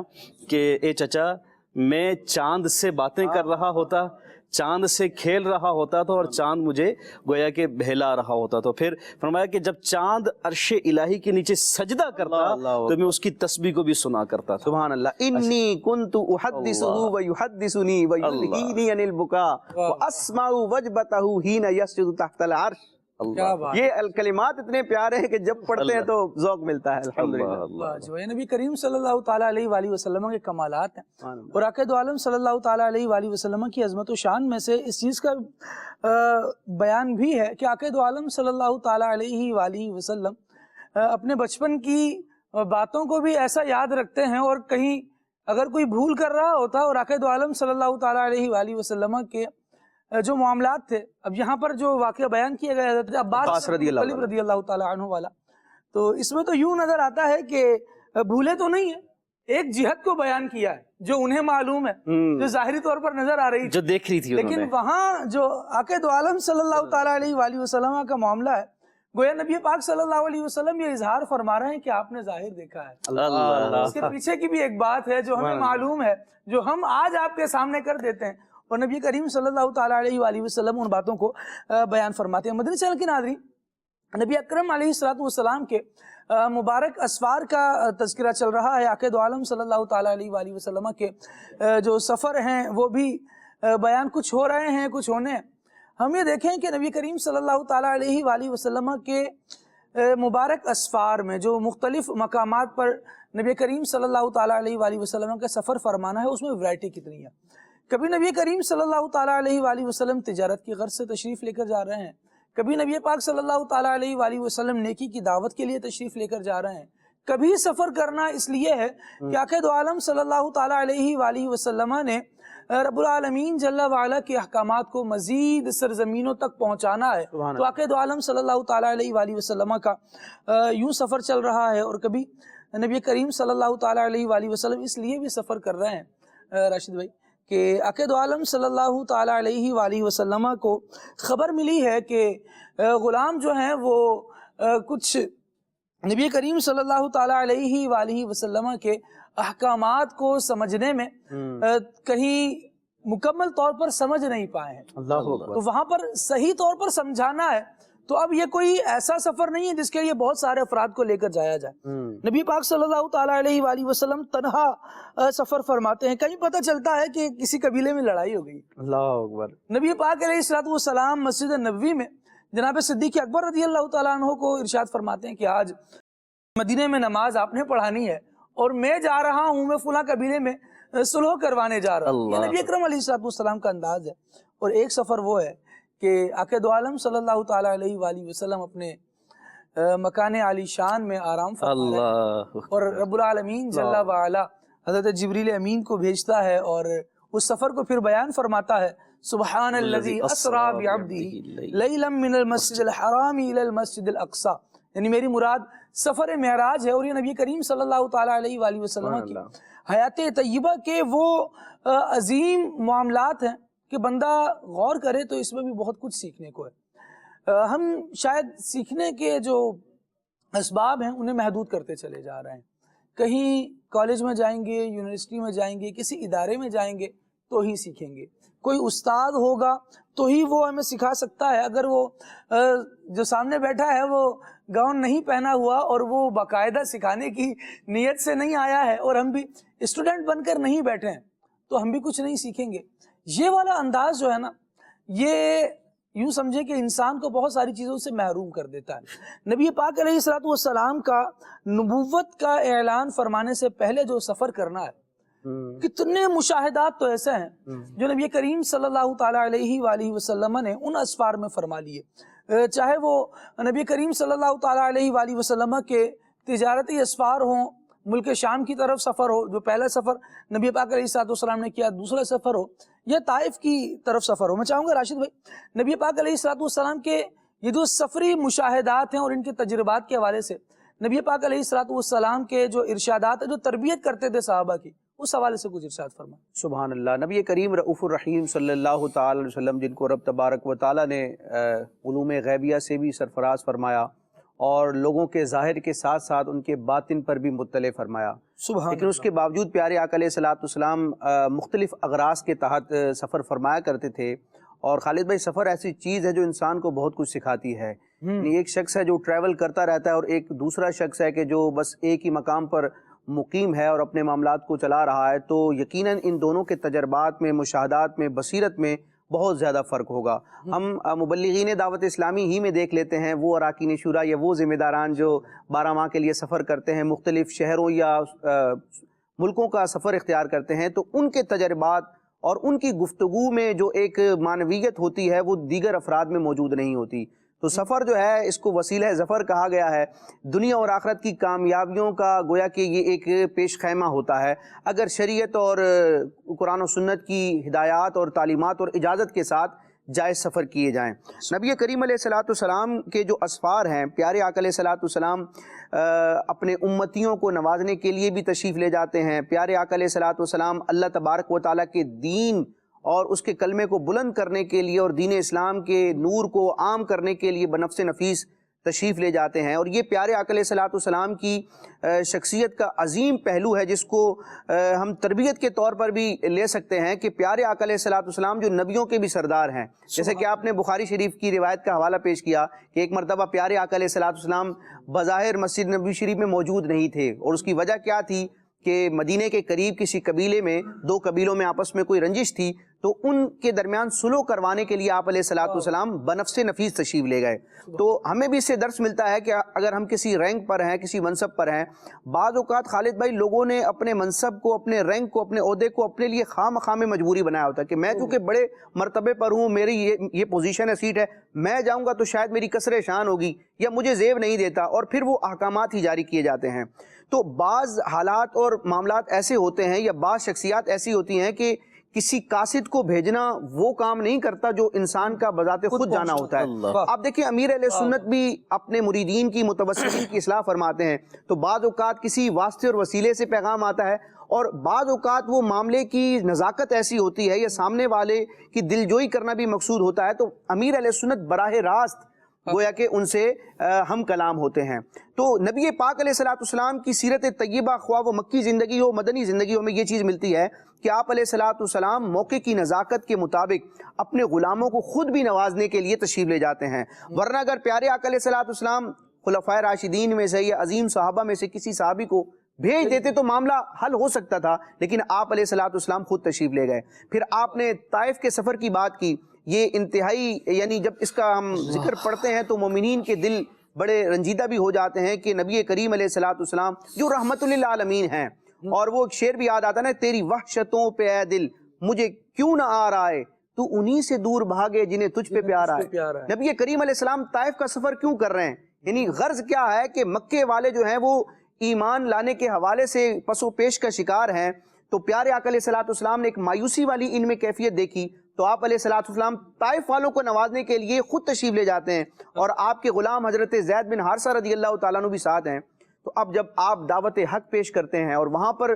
کہ اے چچا، میں چاند سے باتیں کر رہا ہوتا، چاند سے کھیل رہا ہوتا تھا، اور چاند مجھے گویا کہ بہلا رہا ہوتا تھا. پھر فرمایا کہ جب چاند عرش الہی کے نیچے سجدہ کرتا تو میں اس کی تسبیح کو بھی سنا کرتا تھا. سبحان اللہ. انی کنت احدثہ ویحدثنی ویلہینی عن البکاء واسمع وجبتہ حین یسجد تحت العرش. یہ الکلمات اتنے پیارے ہیں کہ جب پڑھتے ہیں تو ذوق ملتا ہے. الحمدللہ. جو نبی کریم صلی اللہ تعالیٰ علیہ وآلہ وسلم کے کمالات ہیں، اور آقا دو عالم صلی اللہ تعالیٰ علیہ وآلہ وسلم کی عظمت و شان میں سے اس چیز کا بیان بھی ہے کہ آقا دو عالم صلی اللہ تعالیٰ علیہ وآلہ وسلم اپنے بچپن کی باتوں کو بھی ایسا یاد رکھتے ہیں، اور کہیں اگر کوئی بھول کر رہا ہوتا اور آقا دو عالم صلی اللہ تعالیٰ علیہ وآلہ وسلم کے جو معاملات تھے، اب یہاں پر جو واقعہ بیان کیا گیا حضرت عباس رضی اللہ تعالیٰ عنہ والا، تو اس میں تو یوں نظر آتا ہے کہ بھولے تو نہیں ہیں، ایک جہت کو بیان کیا ہے جو انہیں معلوم ہے، جو ظاہری طور پر نظر آ رہی جو دیکھ رہی تھی، لیکن وہاں جو آقا دو عالم صلی اللہ تعالیٰ علیہ وآلہ وسلم کا معاملہ ہے، گویا نبی پاک صلی اللہ علیہ وسلم یہ اظہار فرما رہے ہیں کہ آپ نے ظاہر دیکھا ہے. اس کے پیچھے کی بھی ایک بات ہے جو ہمیں معلوم ہے، جو ہم آج آپ کے سامنے کر دیتے ہیں، اور نبی کریم صلی اللہ تعالیٰ علیہ وآلہ وسلم ان باتوں کو بیان فرماتے ہیں. مدنی چینل کے ناظرین، نبی اکرم علیہ السلام کے مبارک اسفار کا تذکرہ چل رہا ہے. آقا دو عالم صلی اللہ تعالیٰ علیہ وآلہ وسلم کے جو سفر ہیں وہ بھی بیان کچھ ہو رہے ہیں، کچھ ہونے ہیں. ہم یہ دیکھیں کہ نبی کریم صلی اللہ تعالیٰ علیہ وآلہ وسلم کے مبارک اسفار میں جو مختلف مقامات پر نبی کریم صلی اللہ تعالیٰ علیہ وآلہ وسلم کا سفر فرمانا ہے، اس میں ورائٹی کتنی ہے. کبھی نبی کریم صلی اللہ تعالیٰ علیہ وآلہ وسلم تجارت کی غرض سے تشریف لے کر جا رہے ہیں، کبھی نبی پاک صلی اللہ تعالیٰ علیہ وآلہ وسلم نیکی کی دعوت کے لیے تشریف لے کر جا رہے ہیں. کبھی سفر کرنا اس لیے ہے کہ آقا دو عالم صلی اللہ تعالیٰ علیہ وآلہ وسلم نے رب العالمین جل وعلا کے احکامات کو مزید سرزمینوں تک پہنچانا ہے. تو آقا دو عالم صلی اللہ تعالیٰ علیہ وآلہ وسلم کا یوں سفر چل رہا ہے. اور کبھی نبی کریم صلی اللہ تعالیٰ علیہ وآلہ وسلم اس لیے بھی سفر کر رہے ہیں راشد بھائی کہ آقا دو عالم صلی اللہ تعالیٰ علیہ وآلہ وسلم کو خبر ملی ہے کہ غلام جو ہیں وہ کچھ نبی کریم صلی اللہ تعالیٰ علیہ وآلہ وسلم کے احکامات کو سمجھنے میں کہیں مکمل طور پر سمجھ نہیں پائے ہیں. تو وہاں پر صحیح طور پر سمجھانا ہے. تو اب یہ کوئی ایسا سفر نہیں ہے جس کے لیے بہت سارے افراد کو لے کر جایا جائے. نبی پاک صلی اللہ تعالیٰ علیہ وآلہ وسلم تنہا سفر فرماتے ہیں. کہیں پتہ چلتا ہے کہ کسی قبیلے میں لڑائی ہو گئی. اللہ اکبر. نبی پاک علیہ السلام مسجد نبوی میں جناب صدیق اکبر رضی اللہ تعالیٰ عنہ کو ارشاد فرماتے ہیں کہ آج مدینے میں نماز آپ نے پڑھانی ہے اور میں جا رہا ہوں، میں فلاں قبیلے میں صلح کروانے جا رہا ہوں. یہ نبی اکرم علیہ السلام کا انداز ہے. اور ایک سفر وہ ہے کہ آقا دو عالم صلی اللہ تعالیٰ علیہ وآلہ وسلم اپنے مکان عالی شان میں آرام فرما رہے ہیں، اور رب العالمین جل وعلا حضرت جبریل امین کو بھیجتا ہے اور اس سفر کو پھر بیان فرماتا ہے. سبحان الذی اسری بعبدہ لیلا من المسجد الحرام الی المسجد الاقصی، یعنی میری مراد سفر معراج ہے، اور یہ نبی کریم صلی اللہ تعالیٰ علیہ وآلہ وسلم کی حیات طیبہ کے وہ عظیم معاملات ہیں کہ بندہ غور کرے تو اس میں بھی بہت کچھ سیکھنے کو ہے۔ ہم شاید سیکھنے کے جو اسباب ہیں انہیں محدود کرتے چلے جا رہے ہیں، کہیں کالج میں جائیں گے، یونیورسٹی میں جائیں گے، کسی ادارے میں جائیں گے تو ہی سیکھیں گے، کوئی استاد ہوگا تو ہی وہ ہمیں سکھا سکتا ہے۔ اگر وہ جو سامنے بیٹھا ہے وہ گاؤن نہیں پہنا ہوا اور وہ باقاعدہ سکھانے کی نیت سے نہیں آیا ہے اور ہم بھی اسٹوڈنٹ بن کر نہیں بیٹھے ہیں تو ہم بھی کچھ نہیں سیکھیں گے۔ یہ والا انداز جو ہے نا، یہ یوں سمجھیں کہ انسان کو بہت ساری چیزوں سے محروم کر دیتا ہے۔ نبی پاک علیہ الصلوۃ والسلام کا نبوت کا اعلان فرمانے سے پہلے جو سفر کرنا ہے، کتنے مشاہدات تو ایسے ہیں جو نبی کریم صلی اللہ تعالیٰ علیہ وآلہ وسلم نے ان اسفار میں فرما لیے، چاہے وہ نبی کریم صلی اللہ تعالیٰ علیہ وآلہ وسلم کے تجارتی اسفار ہوں، ملک شام کی طرف سفر ہو جو پہلا سفر نبی پاک علیہ الصلوۃ والسلام نے کیا، دوسرا سفر ہو یا طائف کی طرف سفر ہو۔ میں چاہوں گا راشد بھائی، نبی پاک علیہ الصلوۃ والسلام کے یہ جو سفری مشاہدات ہیں اور ان کے تجربات کے حوالے سے نبی پاک علیہ الصلوۃ والسلام کے جو ارشادات ہیں، جو تربیت کرتے تھے صحابہ کی، اس حوالے سے کچھ ارشاد فرمائیں۔ سبحان اللہ۔ نبی کریم رؤوف الرحیم صلی اللہ تعالی علیہ وسلم، جن کو رب تبارک و تعالیٰ نے علوم غیبیہ سے بھی سرفراز فرمایا اور لوگوں کے ظاہر کے ساتھ ساتھ ان کے باطن پر بھی مطلع فرمایا، لیکن اس کے باوجود پیارے آقا علیہ الصلوۃ والسلام مختلف اغراض کے تحت سفر فرمایا کرتے تھے۔ اور خالد بھائی، سفر ایسی چیز ہے جو انسان کو بہت کچھ سکھاتی ہے۔ ایک شخص ہے جو ٹریول کرتا رہتا ہے اور ایک دوسرا شخص ہے کہ جو بس ایک ہی مقام پر مقیم ہے اور اپنے معاملات کو چلا رہا ہے، تو یقیناً ان دونوں کے تجربات میں، مشاہدات میں، بصیرت میں بہت زیادہ فرق ہوگا۔ ہم مبلغین دعوت اسلامی ہی میں دیکھ لیتے ہیں، وہ اراکین شورا یا وہ ذمہ داران جو 12 ماہ کے لیے سفر کرتے ہیں، مختلف شہروں یا ملکوں کا سفر اختیار کرتے ہیں، تو ان کے تجربات اور ان کی گفتگو میں جو ایک معنویت ہوتی ہے وہ دیگر افراد میں موجود نہیں ہوتی۔ تو سفر جو ہے، اس کو وسیلہ ظفر کہا گیا ہے، دنیا اور آخرت کی کامیابیوں کا گویا کہ یہ ایک پیش خیمہ ہوتا ہے، اگر شریعت اور قرآن و سنت کی ہدایات اور تعلیمات اور اجازت کے ساتھ جائز سفر کیے جائیں۔ نبی کریم علیہ الصلوۃ والسلام کے جو اسفار ہیں، پیارے آقا علیہ الصلوۃ والسلام اپنے امتیوں کو نوازنے کے لیے بھی تشریف لے جاتے ہیں۔ پیارے آقا علیہ الصلوۃ والسلام اللہ تبارک و تعالیٰ کے دین اور اس کے کلمے کو بلند کرنے کے لیے اور دین اسلام کے نور کو عام کرنے کے لیے بنفس نفیس تشریف لے جاتے ہیں۔ اور یہ پیارے آقا علیہ الصلوۃ والسلام کی شخصیت کا عظیم پہلو ہے، جس کو ہم تربیت کے طور پر بھی لے سکتے ہیں کہ پیارے آقا علیہ الصلوۃ والسلام جو نبیوں کے بھی سردار ہیں، جیسے کہ آپ نے بخاری شریف کی روایت کا حوالہ پیش کیا کہ ایک مرتبہ پیارے آقا علیہ الصلوۃ والسلام بظاہر مسجد نبوی شریف میں موجود نہیں تھے، اور اس کی وجہ کیا تھی کہ مدینے کے قریب کسی قبیلے میں، 2 قبیلوں میں آپس میں کوئی رنجش تھی، تو ان کے درمیان صلح کروانے کے لیے آپ علیہ الصلوۃ والسلام بنفس نفیس تشریف لے گئے۔ تو ہمیں بھی اس سے درس ملتا ہے کہ اگر ہم کسی رینک پر ہیں، کسی منصب پر ہیں، بعض اوقات خالد بھائی لوگوں نے اپنے منصب کو، اپنے رینک کو، اپنے عہدے کو اپنے لیے خواہ مخواہ میں مجبوری بنایا ہوتا ہے کہ میں چونکہ بڑے مرتبے پر ہوں، میری یہ پوزیشن ہے، سیٹ ہے، میں جاؤں گا تو شاید میری کسر شان ہوگی یا مجھے زیب نہیں دیتا، اور پھر وہ احکامات ہی جاری کیے جاتے ہیں۔ تو بعض حالات اور معاملات ایسے ہوتے ہیں یا بعض شخصیات ایسی ہوتی ہیں کہ کسی قاصد کو بھیجنا وہ کام نہیں کرتا جو انسان کا بذات خود جانا ہوتا ہے۔ آپ دیکھیں امیر اہل سنت بھی اپنے مریدین کی، متوسلین کی اصلاح فرماتے ہیں، تو بعض اوقات کسی واسطے اور وسیلے سے پیغام آتا ہے، اور بعض اوقات وہ معاملے کی نزاکت ایسی ہوتی ہے یا سامنے والے کی دلجوئی کرنا بھی مقصود ہوتا ہے، تو امیر اہل سنت براہ راست گویا کہ ان سے ہم کلام ہوتے ہیں۔ تو نبی پاک علیہ الصلوۃ والسلام کی سیرت طیبہ، خواہ وہ مکی زندگی ہو، مدنی زندگی ہو، میں یہ چیز ملتی ہے کہ آپ علیہ الصلوۃ والسلام موقع کی نزاکت کے مطابق اپنے غلاموں کو خود بھی نوازنے کے لیے تشریف لے جاتے ہیں، ورنہ اگر پیارے آقا علیہ الصلوۃ والسلام خلفائے راشدین میں سے یا عظیم صحابہ میں سے کسی صحابی کو بھیج دیتے تو معاملہ حل ہو سکتا تھا، لیکن آپ علیہ الصلوۃ والسلام خود تشریف لے گئے۔ پھر آپ نے طائف کے سفر کی بات کی، یہ انتہائی، یعنی جب اس کا ہم ذکر پڑھتے ہیں تو مومنین کے دل بڑے رنجیدہ بھی ہو جاتے ہیں کہ نبی کریم علیہ الصلوۃ والسلام جو رحمت للعالمین ہیں، اور وہ ایک شعر بھی یاد آتا ہے نا، تیری وحشتوں پہ اے دل مجھے کیوں نہ آ رہا ہے، تو انہی سے دور بھاگے جنہیں تجھ پہ پیار آئے۔ نبی کریم علیہ السلام طائف کا سفر کیوں کر رہے ہیں؟ یعنی غرض کیا ہے کہ مکے والے جو ہیں وہ ایمان لانے کے حوالے سے پس و پیش کا شکار ہیں، تو پیارے آقا علیہ الصلوۃ والسلام نے ایک مایوسی والی ان میں کیفیت دیکھی، تو آپ علیہ الصلوۃ والسلام طائف والوں کو نوازنے کے لیے خود تشریف لے جاتے ہیں اور آپ کے غلام حضرت زید بن حارثہ رضی اللہ تعالیٰ عنہ بھی ساتھ ہیں. تو اب جب آپ دعوت حق پیش کرتے ہیں اور وہاں پر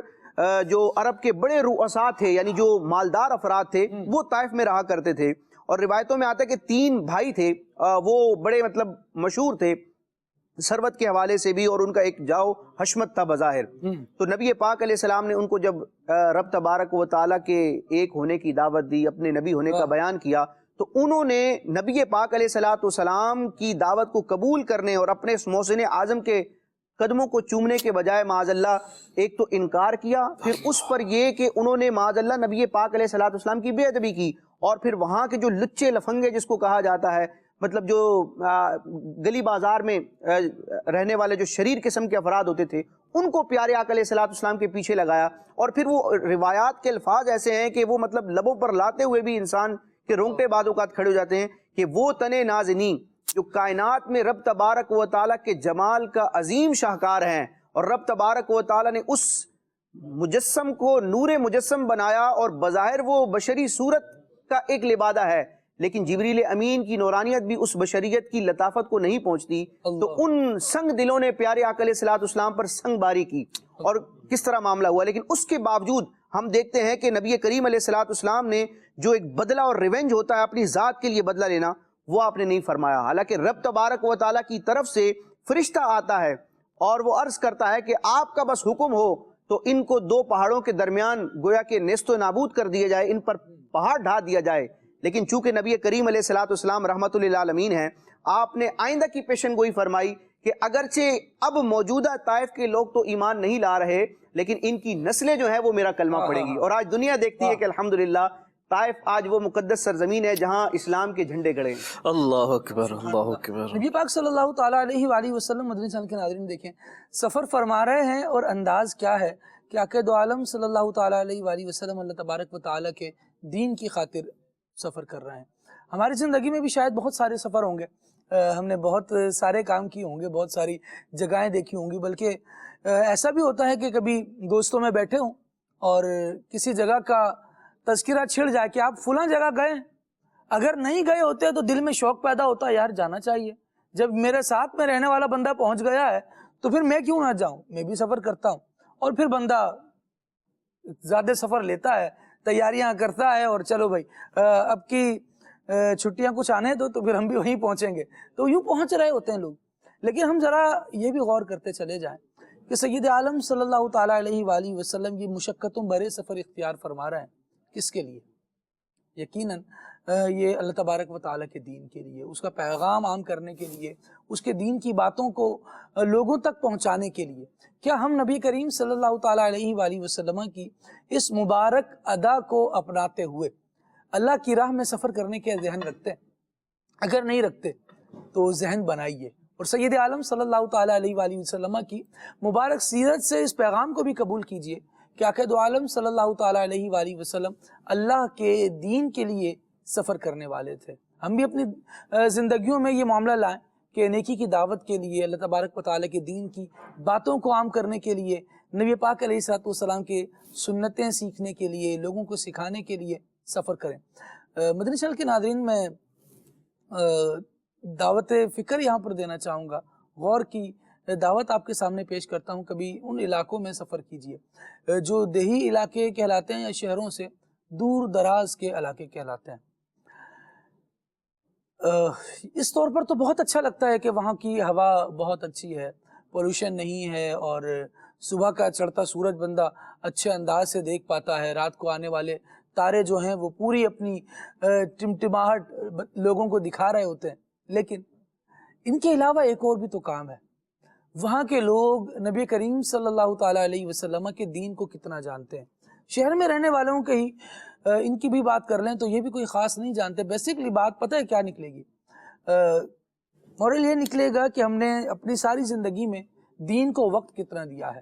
جو عرب کے بڑے رؤساء تھے یعنی جو مالدار افراد تھے وہ طائف میں رہا کرتے تھے، اور روایتوں میں آتا ہے کہ 3 بھائی تھے وہ بڑے مطلب مشہور تھے ثروت کے حوالے سے بھی، اور ان کا ایک جاؤ حشمت تھا بظاہر. تو نبی پاک علیہ السلام نے ان کو جب رب تبارک و تعالیٰ کے ایک ہونے کی دعوت دی، اپنے نبی ہونے کا بیان کیا، تو انہوں نے نبی پاک علیہ السلام کی دعوت کو قبول کرنے اور اپنے اس محسن اعظم کے قدموں کو چومنے کے بجائے معاذ اللہ ایک تو انکار کیا، پھر اس پر یہ کہ انہوں نے معاذ اللہ نبی پاک علیہ السلام کی بے ادبی کی، اور پھر وہاں کے جو لچے لفنگے جس کو کہا جاتا ہے، مطلب جو گلی بازار میں رہنے والے جو شریر قسم کے افراد ہوتے تھے، ان کو پیارے آقا علیہ السلام کے پیچھے لگایا. اور پھر وہ روایات کے الفاظ ایسے ہیں کہ وہ مطلب لبوں پر لاتے ہوئے بھی انسان کے رونگٹے بعض اوقات کھڑے ہو جاتے ہیں کہ وہ تن نازنی جو کائنات میں رب تبارک و تعالیٰ کے جمال کا عظیم شاہکار ہیں، اور رب تبارک و تعالیٰ نے اس مجسم کو نور مجسم بنایا، اور بظاہر وہ بشری صورت کا ایک لبادہ ہے، لیکن جبریل امین کی نورانیت بھی اس بشریت کی لطافت کو نہیں پہنچتی. تو ان سنگ دلوں نے پیارے آقا علیہ السلام پر سنگ باری کی، اور کس طرح معاملہ ہوا. لیکن اس کے باوجود ہم دیکھتے ہیں کہ نبی کریم علیہ السلام نے جو ایک بدلہ اور ریونج ہوتا ہے اپنی ذات کے لیے بدلہ لینا، وہ آپ نے نہیں فرمایا. حالانکہ رب تبارک و تعالیٰ کی طرف سے فرشتہ آتا ہے اور وہ عرض کرتا ہے کہ آپ کا بس حکم ہو تو ان کو 2 پہاڑوں کے درمیان گویا کہ نیست و نابود کر دیا جائے، ان پر پہاڑ ڈھا دیا جائے. لیکن چونکہ نبی کریم علیہ السلام رحمت للعالمین ہیں، آپ نے آئندہ کی پیشن گوئی فرمائی کہ اگرچہ اب موجودہ طائف کے لوگ تو ایمان نہیں لا رہے، لیکن ان کی نسلیں جو ہیں وہ میرا کلمہ پڑھیں گی. اور آج دنیا دیکھتی ہے کہ الحمدللہ طائف آج وہ مقدس سرزمین ہے جہاں اسلام کے جھنڈے گڑے ہیں. اللہ اکبر، اللہ اکبر. نبی پاک صلی اللہ تعالیٰ علیہ وآلہ وسلم، مدنی چینل کے ناظرین دیکھیں سفر فرما رہے ہیں، اور انداز کیا ہے کہ آقا دو عالم صلی اللہ تعالیٰ علیہ وآلہ وسلم اللہ تبارک و تعالیٰ کے دین کی خاطر سفر کر رہے ہیں. ہماری زندگی میں بھی شاید بہت سارے سفر ہوں گے، ہم نے بہت سارے کام کیے ہوں گے، بہت ساری جگہیں دیکھی ہوں گی، بلکہ ایسا بھی ہوتا ہے کہ کبھی دوستوں میں بیٹھے ہوں اور کسی جگہ کا تذکرہ چھڑ جائے کہ آپ فلاں جگہ گئے، اگر نہیں گئے ہوتے تو دل میں شوق پیدا ہوتا ہے یار جانا چاہیے. جب میرے ساتھ میں رہنے والا بندہ پہنچ گیا ہے تو پھر میں کیوں نہ جاؤں، میں بھی سفر کرتا ہوں. اور پھر بندہ زیادہ سفر لیتا ہے، تیاریاں کرتا ہے، اور چلو بھائی اب کی چھٹیاں کچھ آنے دو تو پھر ہم بھی وہیں پہنچیں گے. تو یوں پہنچ رہے ہوتے ہیں لوگ. لیکن ہم ذرا یہ بھی غور کرتے چلے جائیں کہ سید عالم صلی اللہ تعالیٰ علیہ وآلہ وسلم یہ مشقتوں برے سفر اختیار فرما رہے ہیں کس کے لیے؟ یقیناً یہ اللہ تبارک و تعالیٰ کے دین کے لیے، اس کا پیغام عام کرنے کے لیے، اس کے دین کی باتوں کو لوگوں تک پہنچانے کے لیے. کیا ہم نبی کریم صلی اللہ تعالیٰ علیہ وآلہ وسلم کی اس مبارک ادا کو اپناتے ہوئے اللہ کی راہ میں سفر کرنے کے ذہن رکھتے ہیں؟ اگر نہیں رکھتے تو ذہن بنائیے، اور سید عالم صلی اللہ تعالیٰ علیہ وآلہ وسلم کی مبارک سیرت سے اس پیغام کو بھی قبول کیجئے کہ آقا دو عالم صلی اللہ تعالیٰ علیہ وآلہ وسلم اللہ کے دین کے لیے سفر کرنے والے تھے. ہم بھی اپنی زندگیوں میں یہ معاملہ لائیں کہ نیکی کی دعوت کے لیے، اللہ تبارک و تعالیٰ کے دین کی باتوں کو عام کرنے کے لیے، نبی پاک علیہ السلام کے سنتیں سیکھنے کے لیے، لوگوں کو سکھانے کے لیے سفر کریں. مدنی چینل کے ناظرین، میں دعوت فکر یہاں پر دینا چاہوں گا، غور کی دعوت آپ کے سامنے پیش کرتا ہوں. کبھی ان علاقوں میں سفر کیجئے جو دیہی علاقے کہلاتے ہیں یا شہروں سے دور دراز کے علاقے کہلاتے ہیں. اس طور پر تو بہت اچھا لگتا ہے کہ وہاں کی ہوا بہت اچھی ہے، پولوشن نہیں ہے، اور صبح کا چڑھتا سورج بندہ اچھے انداز سے دیکھ پاتا ہے، رات کو آنے والے تارے جو ہیں وہ پوری اپنی ٹمٹماہٹ لوگوں کو دکھا رہے ہوتے ہیں. لیکن ان کے علاوہ ایک اور بھی تو کام ہے. وہاں کے لوگ نبی کریم صلی اللہ تعالیٰ علیہ وسلم کے دین کو کتنا جانتے ہیں. شہر میں رہنے والوں کے ہی ان کی بھی بات کر لیں تو یہ بھی کوئی خاص نہیں جانتے. بیسکلی بات پتہ ہے کیا نکلے گی؟ مورل یہ نکلے گا کہ ہم نے اپنی ساری زندگی میں دین کو وقت کتنا دیا ہے.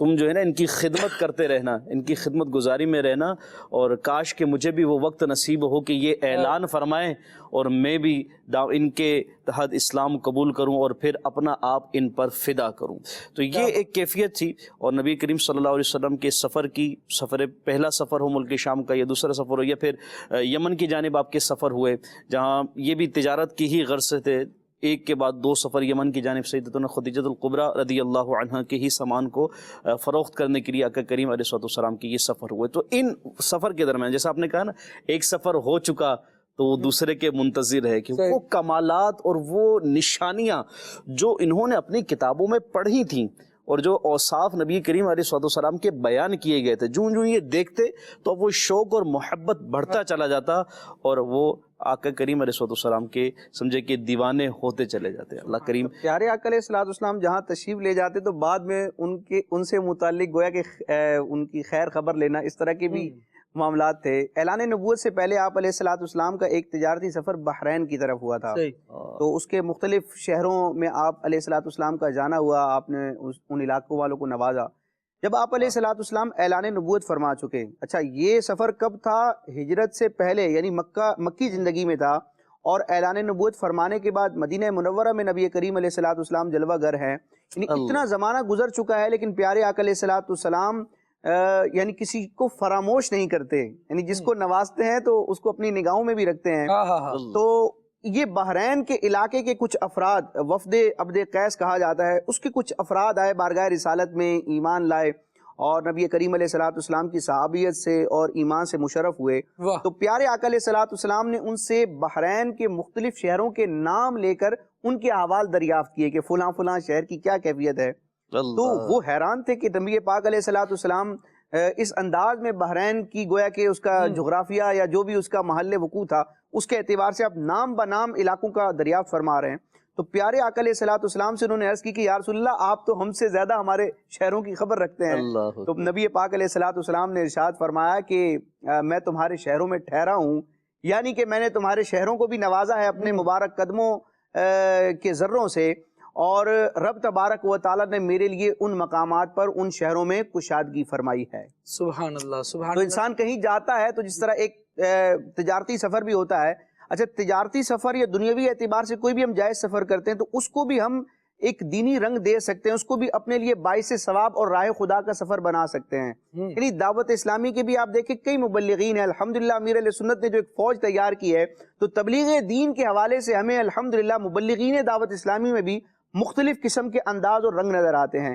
تم جو ہے نا ان کی خدمت کرتے رہنا، ان کی خدمت گزاری میں رہنا، اور کاش کہ مجھے بھی وہ وقت نصیب ہو کہ یہ اعلان فرمائیں اور میں بھی ان کے تحت اسلام قبول کروں اور پھر اپنا آپ ان پر فدا کروں۔ تو یہ ایک کیفیت تھی، اور نبی کریم صلی اللہ علیہ وسلم کے سفر کی، پہلا سفر ہو ملک شام کا یا دوسرا سفر ہو، یا پھر یمن کی جانب آپ کے سفر ہوئے جہاں یہ بھی تجارت کی ہی غرض سے تھے، ایک کے بعد دو سفر یمن کی جانب سیدتنا خدیجہ الکبریٰ رضی اللہ عنہ کے ہی سامان کو فروخت کرنے کے لیے آقا کریم علیہ السلام کے یہ سفر ہوئے۔ تو ان سفر کے درمیان جیسا آپ نے کہا نا، ایک سفر ہو چکا تو وہ دوسرے کے منتظر ہے کہ وہ کمالات اور وہ نشانیاں جو انہوں نے اپنی کتابوں میں پڑھی تھیں اور جو اوصاف نبی کریم علیہ السلام کے بیان کیے گئے تھے، جو یہ دیکھتے تو وہ شوق اور محبت بڑھتا چلا جاتا اور وہ آقا کریم علیہ السلام کے سمجھے کہ دیوانے ہوتے چلے جاتے۔ اللہ کریم پیارے آقا علیہ السلام جہاں تشریف لے جاتے تو بعد میں ان سے متعلق گویا کہ ان کی خیر خبر لینا، اس طرح کے بھی معاملات تھے۔ اعلان نبوت سے پہلے آپ علیہ السلام کا ایک تجارتی سفر بحرین کی طرف ہوا تھا، تو اس کے مختلف شہروں میں آپ علیہ السلام کا جانا ہوا، آپ نے ان علاقوں والوں کو نوازا۔ جب آپ علیہ السلام اعلان نبوت فرما چکے، اچھا یہ سفر کب تھا؟ ہجرت سے پہلے، یعنی مکی زندگی میں تھا، اور اعلان نبوت فرمانے کے بعد مدینہ منورہ میں نبی کریم علیہ السلام جلوہ گر ہیں، یعنی اتنا زمانہ گزر چکا ہے، لیکن پیارے آقا علیہ السلام یعنی کسی کو فراموش نہیں کرتے، یعنی جس کو نوازتے ہیں تو اس کو اپنی نگاہوں میں بھی رکھتے ہیں۔ تو یہ بحرین کے علاقے کے کچھ افراد، وفد عبد قیس کہا جاتا ہے، اس کے کچھ افراد آئے بارگاہ رسالت میں، ایمان لائے اور نبی کریم علیہ السلام کی صحابیت سے اور ایمان سے مشرف ہوئے۔ تو پیارے آقا علیہ السلام نے ان سے بحرین کے مختلف شہروں کے نام لے کر ان کے احوال دریافت کیے کہ فلاں فلاں شہر کی کیا کیفیت ہے۔ تو وہ حیران تھے کہ نبی پاک علیہ السلام اس انداز میں بحرین کی گویا کہ اس کا جغرافیہ یا جو بھی اس کا محل وقوع تھا، اس کے اعتبار سے آپ نام بنام علاقوں کا دریافت فرما رہے ہیں۔ تو پیارے آقا علیہ السلام سے انہوں نے عرض کی کہ یا رسول اللہ، آپ تو ہم سے زیادہ ہمارے شہروں کی خبر رکھتے ہیں۔ تو نبی پاک علیہ السلام نے ارشاد فرمایا کہ میں تمہارے شہروں میں ٹھہرا ہوں، یعنی کہ میں نے تمہارے شہروں کو بھی نوازا ہے اپنے مبارک قدموں کے ذروں سے، اور رب تبارک و تعالیٰ نے میرے لیے ان مقامات پر ان شہروں میں کشادگی فرمائی ہے۔ سبحان اللہ، سبحان اللہ۔ تو انسان کہیں جاتا ہے تو جس طرح ایک تجارتی سفر بھی ہوتا ہے، اچھا تجارتی سفر یا دنیاوی اعتبار سے کوئی بھی ہم جائز سفر کرتے ہیں تو اس کو بھی ہم ایک دینی رنگ دے سکتے ہیں، اس کو بھی اپنے لیے باعث ثواب اور راہ خدا کا سفر بنا سکتے ہیں۔ یعنی دعوت اسلامی کے بھی آپ دیکھیں کئی مبلغین ہیں، الحمدللہ امیر علیہ سنت نے جو ایک فوج تیار کی ہے، تو تبلیغ دین کے حوالے سے ہمیں الحمدللہ مبلغین دعوت اسلامی میں بھی مختلف قسم کے انداز اور رنگ نظر آتے ہیں۔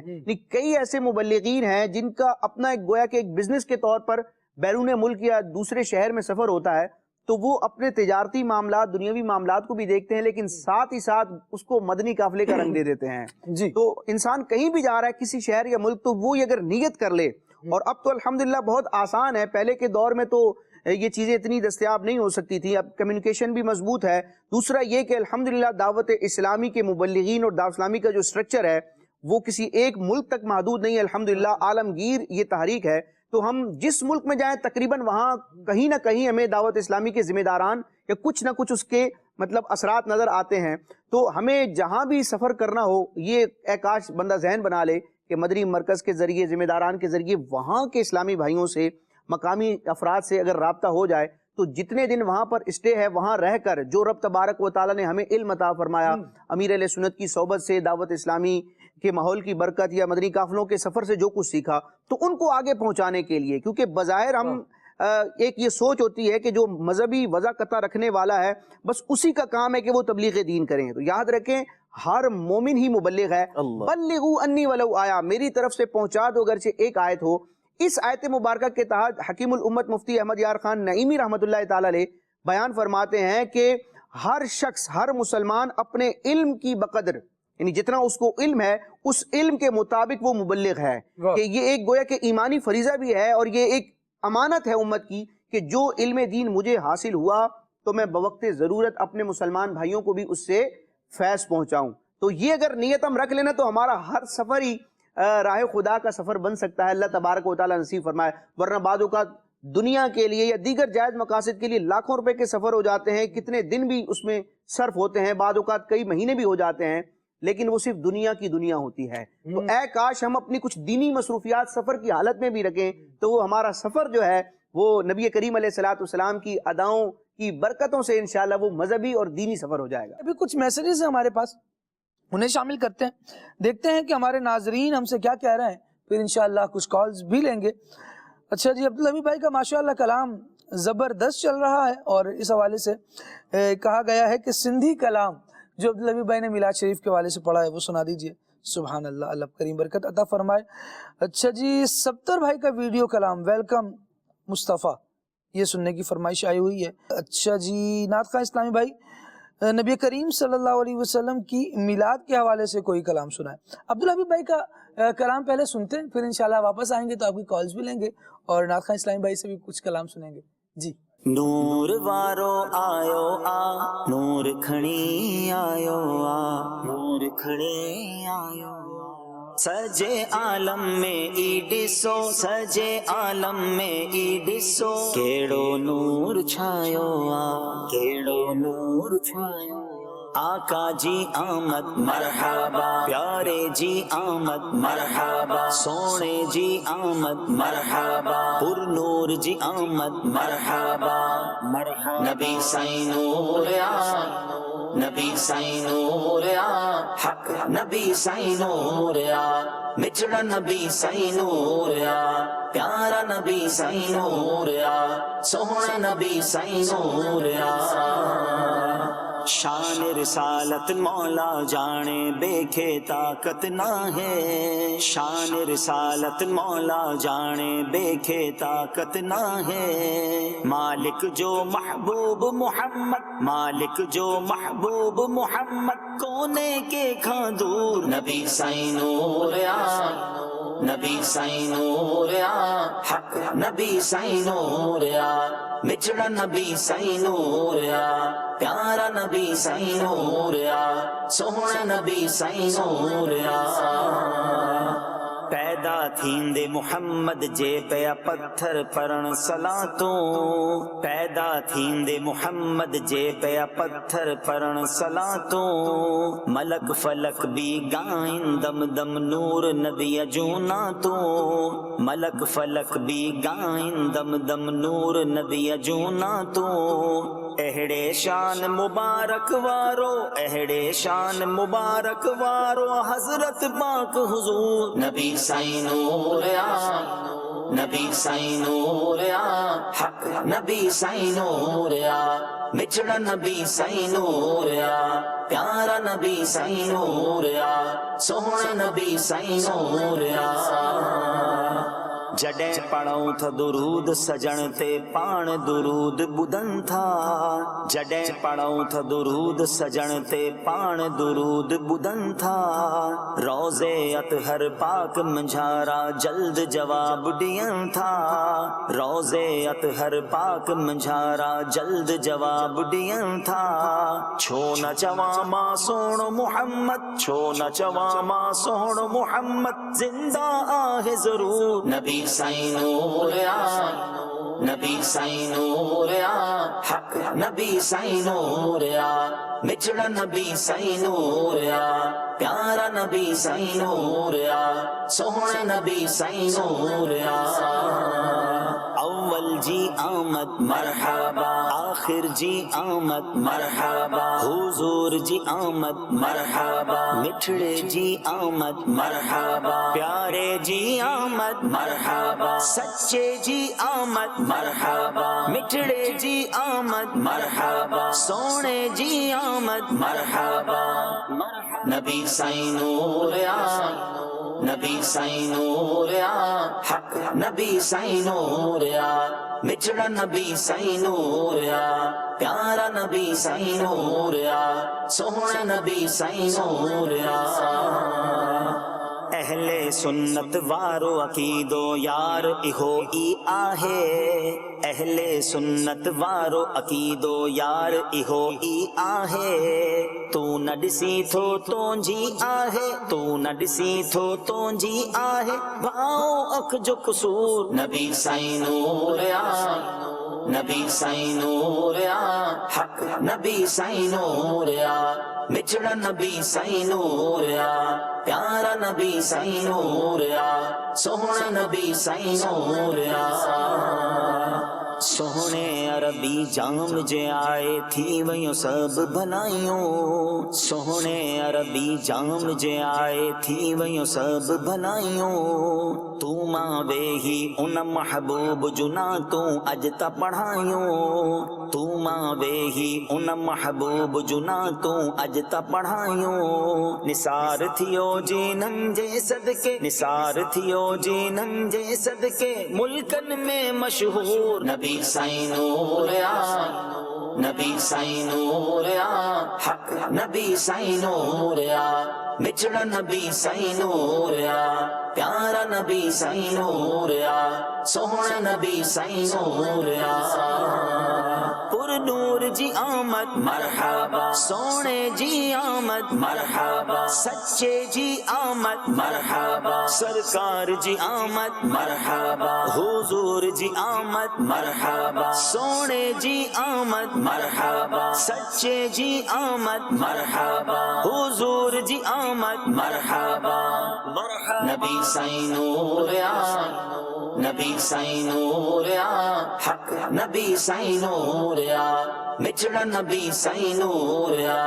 کئی ایسے مبلغین ہیں جن کا اپنا ایک گویا کہ ایک بزنس کے طور پر بیرون ملک یا دوسرے شہر میں سفر ہوتا ہے، تو وہ اپنے تجارتی معاملات، دنیاوی معاملات کو بھی دیکھتے ہیں، لیکن ساتھ ہی ساتھ اس کو مدنی قافلے کا رنگ دے دیتے ہیں۔ تو انسان کہیں بھی جا رہا ہے کسی شہر یا ملک، تو وہ اگر نیت کر لے، اور اب تو الحمدللہ بہت آسان ہے، پہلے کے دور میں تو یہ چیزیں اتنی دستیاب نہیں ہو سکتی تھی، اب کمیونیکیشن بھی مضبوط ہے۔ دوسرا یہ کہ الحمدللہ دعوت اسلامی کے مبلغین اور دعوت اسلامی کا جو سٹرکچر ہے وہ کسی ایک ملک تک محدود نہیں ہے، الحمدللہ عالمگیر یہ تحریک ہے۔ تو ہم جس ملک میں جائیں تقریباً وہاں کہیں نہ کہیں ہمیں دعوت اسلامی کے ذمہ داران یا کچھ نہ کچھ اس کے مطلب اثرات نظر آتے ہیں۔ تو ہمیں جہاں بھی سفر کرنا ہو، یہ کاش بندہ ذہن بنا لے کہ مدنی مرکز کے ذریعے، ذمہ داران کے ذریعے وہاں کے اسلامی بھائیوں سے، مقامی افراد سے اگر رابطہ ہو جائے تو جتنے دن وہاں پر اسٹے ہے، وہاں رہ کر جو رب تبارک و تعالیٰ نے ہمیں علم عطا فرمایا، امیر علیہ سنت کی صحبت سے، دعوت اسلامی کے ماحول کی برکت یا مدنی قافلوں کے سفر سے جو کچھ سیکھا، تو ان کو آگے پہنچانے کے لیے، کیونکہ بظاہر ہم ایک یہ سوچ ہوتی ہے کہ جو مذہبی وضاقتہ رکھنے والا ہے بس اسی کا کام ہے کہ وہ تبلیغ دین کریں۔ تو یاد رکھیں ہر مومن ہی مبلغ ہے۔ بلغوا انی ولو آیا، میری طرف سے پہنچا دو اگرچہ ایک آیت ہو۔ اس آیت مبارکہ کے تحت حکیم الامت مفتی احمد یار خان نعیمی رحمۃ اللہ تعالی علیہ بیان فرماتے ہیں کہ ہر شخص، ہر مسلمان اپنے علم کی بقدر، یعنی جتنا اس کو علم ہے اس علم کے مطابق وہ مبلغ ہے، کہ یہ ایک گویا کہ ایمانی فریضہ بھی ہے، اور یہ ایک امانت ہے امت کی کہ جو علم دین مجھے حاصل ہوا تو میں بوقت ضرورت اپنے مسلمان بھائیوں کو بھی اس سے فیض پہنچاؤں۔ تو یہ اگر نیت ہم رکھ لینا تو ہمارا ہر سفر ہی راہ خدا کا سفر بن سکتا ہے، اللہ تبارک و تعالیٰ نصیب فرمائے۔ ورنہ بعض اوقات دنیا کے لیے یا دیگر جائز مقاصد کے لیے لاکھوں روپے کے سفر ہو جاتے ہیں، کتنے دن بھی اس میں صرف ہوتے ہیں، بعض اوقات کئی مہینے بھی ہو جاتے ہیں، لیکن وہ صرف دنیا کی دنیا ہوتی ہے. تو اے کاش ہم اپنی کچھ دینی مصروفیات سفر کی حالت میں بھی رکھیں تو وہ ہمارا سفر جو ہے وہ نبی کریم علیہ السلام کی اداؤں کی برکتوں سے انشاءاللہ وہ مذہبی اور دینی سفر ہو جائے گا. ابھی کچھ میسیجز ہیں ہمارے پاس، انہیں شامل کرتے ہیں، دیکھتے ہیں کہ ہمارے ناظرین ہم سے کیا کہہ رہے ہیں، پھر انشاءاللہ کچھ کالز بھی لیں گے. اچھا جی، عبدالحبیب بھائی کا ماشاءاللہ کلام زبردست چل رہا ہے، اور اس حوالے سے کہا گیا ہے کہ سندھی کلام جو عبدالحبیب بھائی نے میلاد شریف کے حوالے سے پڑھا ہے وہ سنا دیجئے. سبحان اللہ، اللہ کریم برکت عطا فرمائے. اچھا جی، سبتر بھائی کا ویڈیو کلام ویلکم مصطفیٰ، یہ سننے کی فرمائش آئی ہوئی ہے. اچھا جی، نعت خواہ اسلامی بھائی نبی کریم صلی اللہ علیہ وسلم کی میلاد کے حوالے سے کوئی کلام سنا ہے. عبدالحبیب بھائی کا کلام پہلے سنتے ہیں، پھر انشاءاللہ واپس آئیں گے تو آپ کی کالز بھی لیں گے اور نعت خواہ اسلامی بھائی سے بھی کچھ کلام سنیں گے. جی. نور وارو آیو آ، نور کھڑی آیو آ، نور کھڑی آیو آ. سجے عالم میں ای ڈسو، سجے عالم میں ای ڈسو، کیڑو نور چھایو آ، کیڑو نور چھایو. آقا جی آمد مرحبا، پیارے جی آمد مرحبا، سونے جی آمد مرحبا، پر نور جی آمد مرحبا مرحبا. نبی سائیں نور آ، نبی سائیں نور آ، حق نبی سائیں نور آ، مچڑا نبی سائیں نور آ، پیارا نبی سائیں نور آ، سوہنا نبی سائیں نور آ. شان رسالت مولا جانے بے طاقت نہ ہے، شان رسالت مولا جانے بے طاقت نہ ہے. مالک جو محبوب محمد، مالک جو محبوب محمد، کونے کے کھاں دور. نبی سائیں نور آ، نبی سائیں نور آ، حق نبی سائیں نور آ، مچڑا نبی سائیں نور آ، پیارا نبی سائیں نور آ، سوہنا نبی سائیں نور آ. پیدا تھیندے محمد جے پیا پتھر پرن صلاتوں، پیدا تھیندے محمد جے پیا پتھر پرن صلاتوں. ملک فلک بھی گائن دم دم نور نبی اجونا تو، ملک فلک بھی گائن دم دم نور نبی اجونا تو. اہڑے شان مبارک وارو، اہڑے شان مبارک وارو، حضرت پاک حضور. نبی سائیں نور آ، نبی سائیں نور آ، حق نبی سائیں نور آ، مچڑا نبی سائیں نور آ، پیارا نبی سائیں نور آ، سوہنا نبی سائیں نور آ. جڈیں پڑھوں تھا درود سجن تے پان درود بدن تھا، جڈیں پڑھوں تھا درود سجن تے پان درود بدن تھا. روزے اطہر پاک منجھارا جلد جواب ڈیاں تھا، روزے اطہر پاک منجھارا جلد جواب ڈیاں تھا. چھو نہ چواں ماں سوڑ محمد، چھو نہ چواں ماں سوڑ محمد، زندہ آہ ضرور. نبی سائیں نور آ، نبی سائیں نور آ، حق نبی سائیں نور آ، مچڑا نبی سائیں نور آ، پیارا نبی سائیں نور آ، سوہنا نبی سائیں نور آ. اول جی آمد مرحبا، آخر جی آمد مرحبا، حضور جی آمد مرحبا، مٹھڑے جی آمد مرحبا، پیارے جی آمد مرحبا، سچے جی آمد مرحبا، مٹھڑے جی آمد مرحبا، سونے جی آمد مرحبا. نبی سائیں نور آ، نبی سائیں نور آ، حق نبی سائیں نور آ، مچڑا نبی سائیں نور آ، پیارا نبی سائیں نور آ، سوہنا نبی سائیں نور آ. اہل سنت وارو عقیدو یار اہو ای آہے، اہل سنت وارو عقیدو یار اہو ای آہے. تو نہ ڈسی تھو تونجی آہے، تو نہ ڈسی تھو تونجی آہے، بھاؤ اکھ جو قصور. نبی سائیں نور آ، نبی سائیں نوریا حق نبی سائیں نوریا مچڑا نبی سائیں نوریا پیارا نبی سائیں نوریا سوہنا نبی سائیں نوریا سوہنے عربی جام جے آئے تھی ویوں سب بنائیوں سوہنے عربی جام جے آئے تھی ویوں سب بنائیوں تو ماں وے ہی ان محبوب جنا تو اج تا پڑھائیوں تو ماں وے ہی ان محبوب جنا تو اج تا پڑھائیوں نثار تھیو جینن جے صدقے نثار تھیو جینن جے صدقے ملکن میں مشہور نبی سائیں نوریا نبی سائیں نوریا حق نبی سائیں نوریا مچڑا نبی سائیں نوریا پیارا نبی سائیں نوریا سوہنا نبی سائیں نوریا پر نور جی آمد مرحبا سونے جی آمد مرحبا سچے جی آمد مرحبا سرکار جی آمد مرحبا حضور جی آمد مرحبا سونے جی آمد مرحبا سچے جی آمد مرحبا حضور جی آمد مرحبا نبی سائیں نوریا نبی سائیں نوریا حق نبی سائیں نوریا مچڑا نبی سائیں نوریا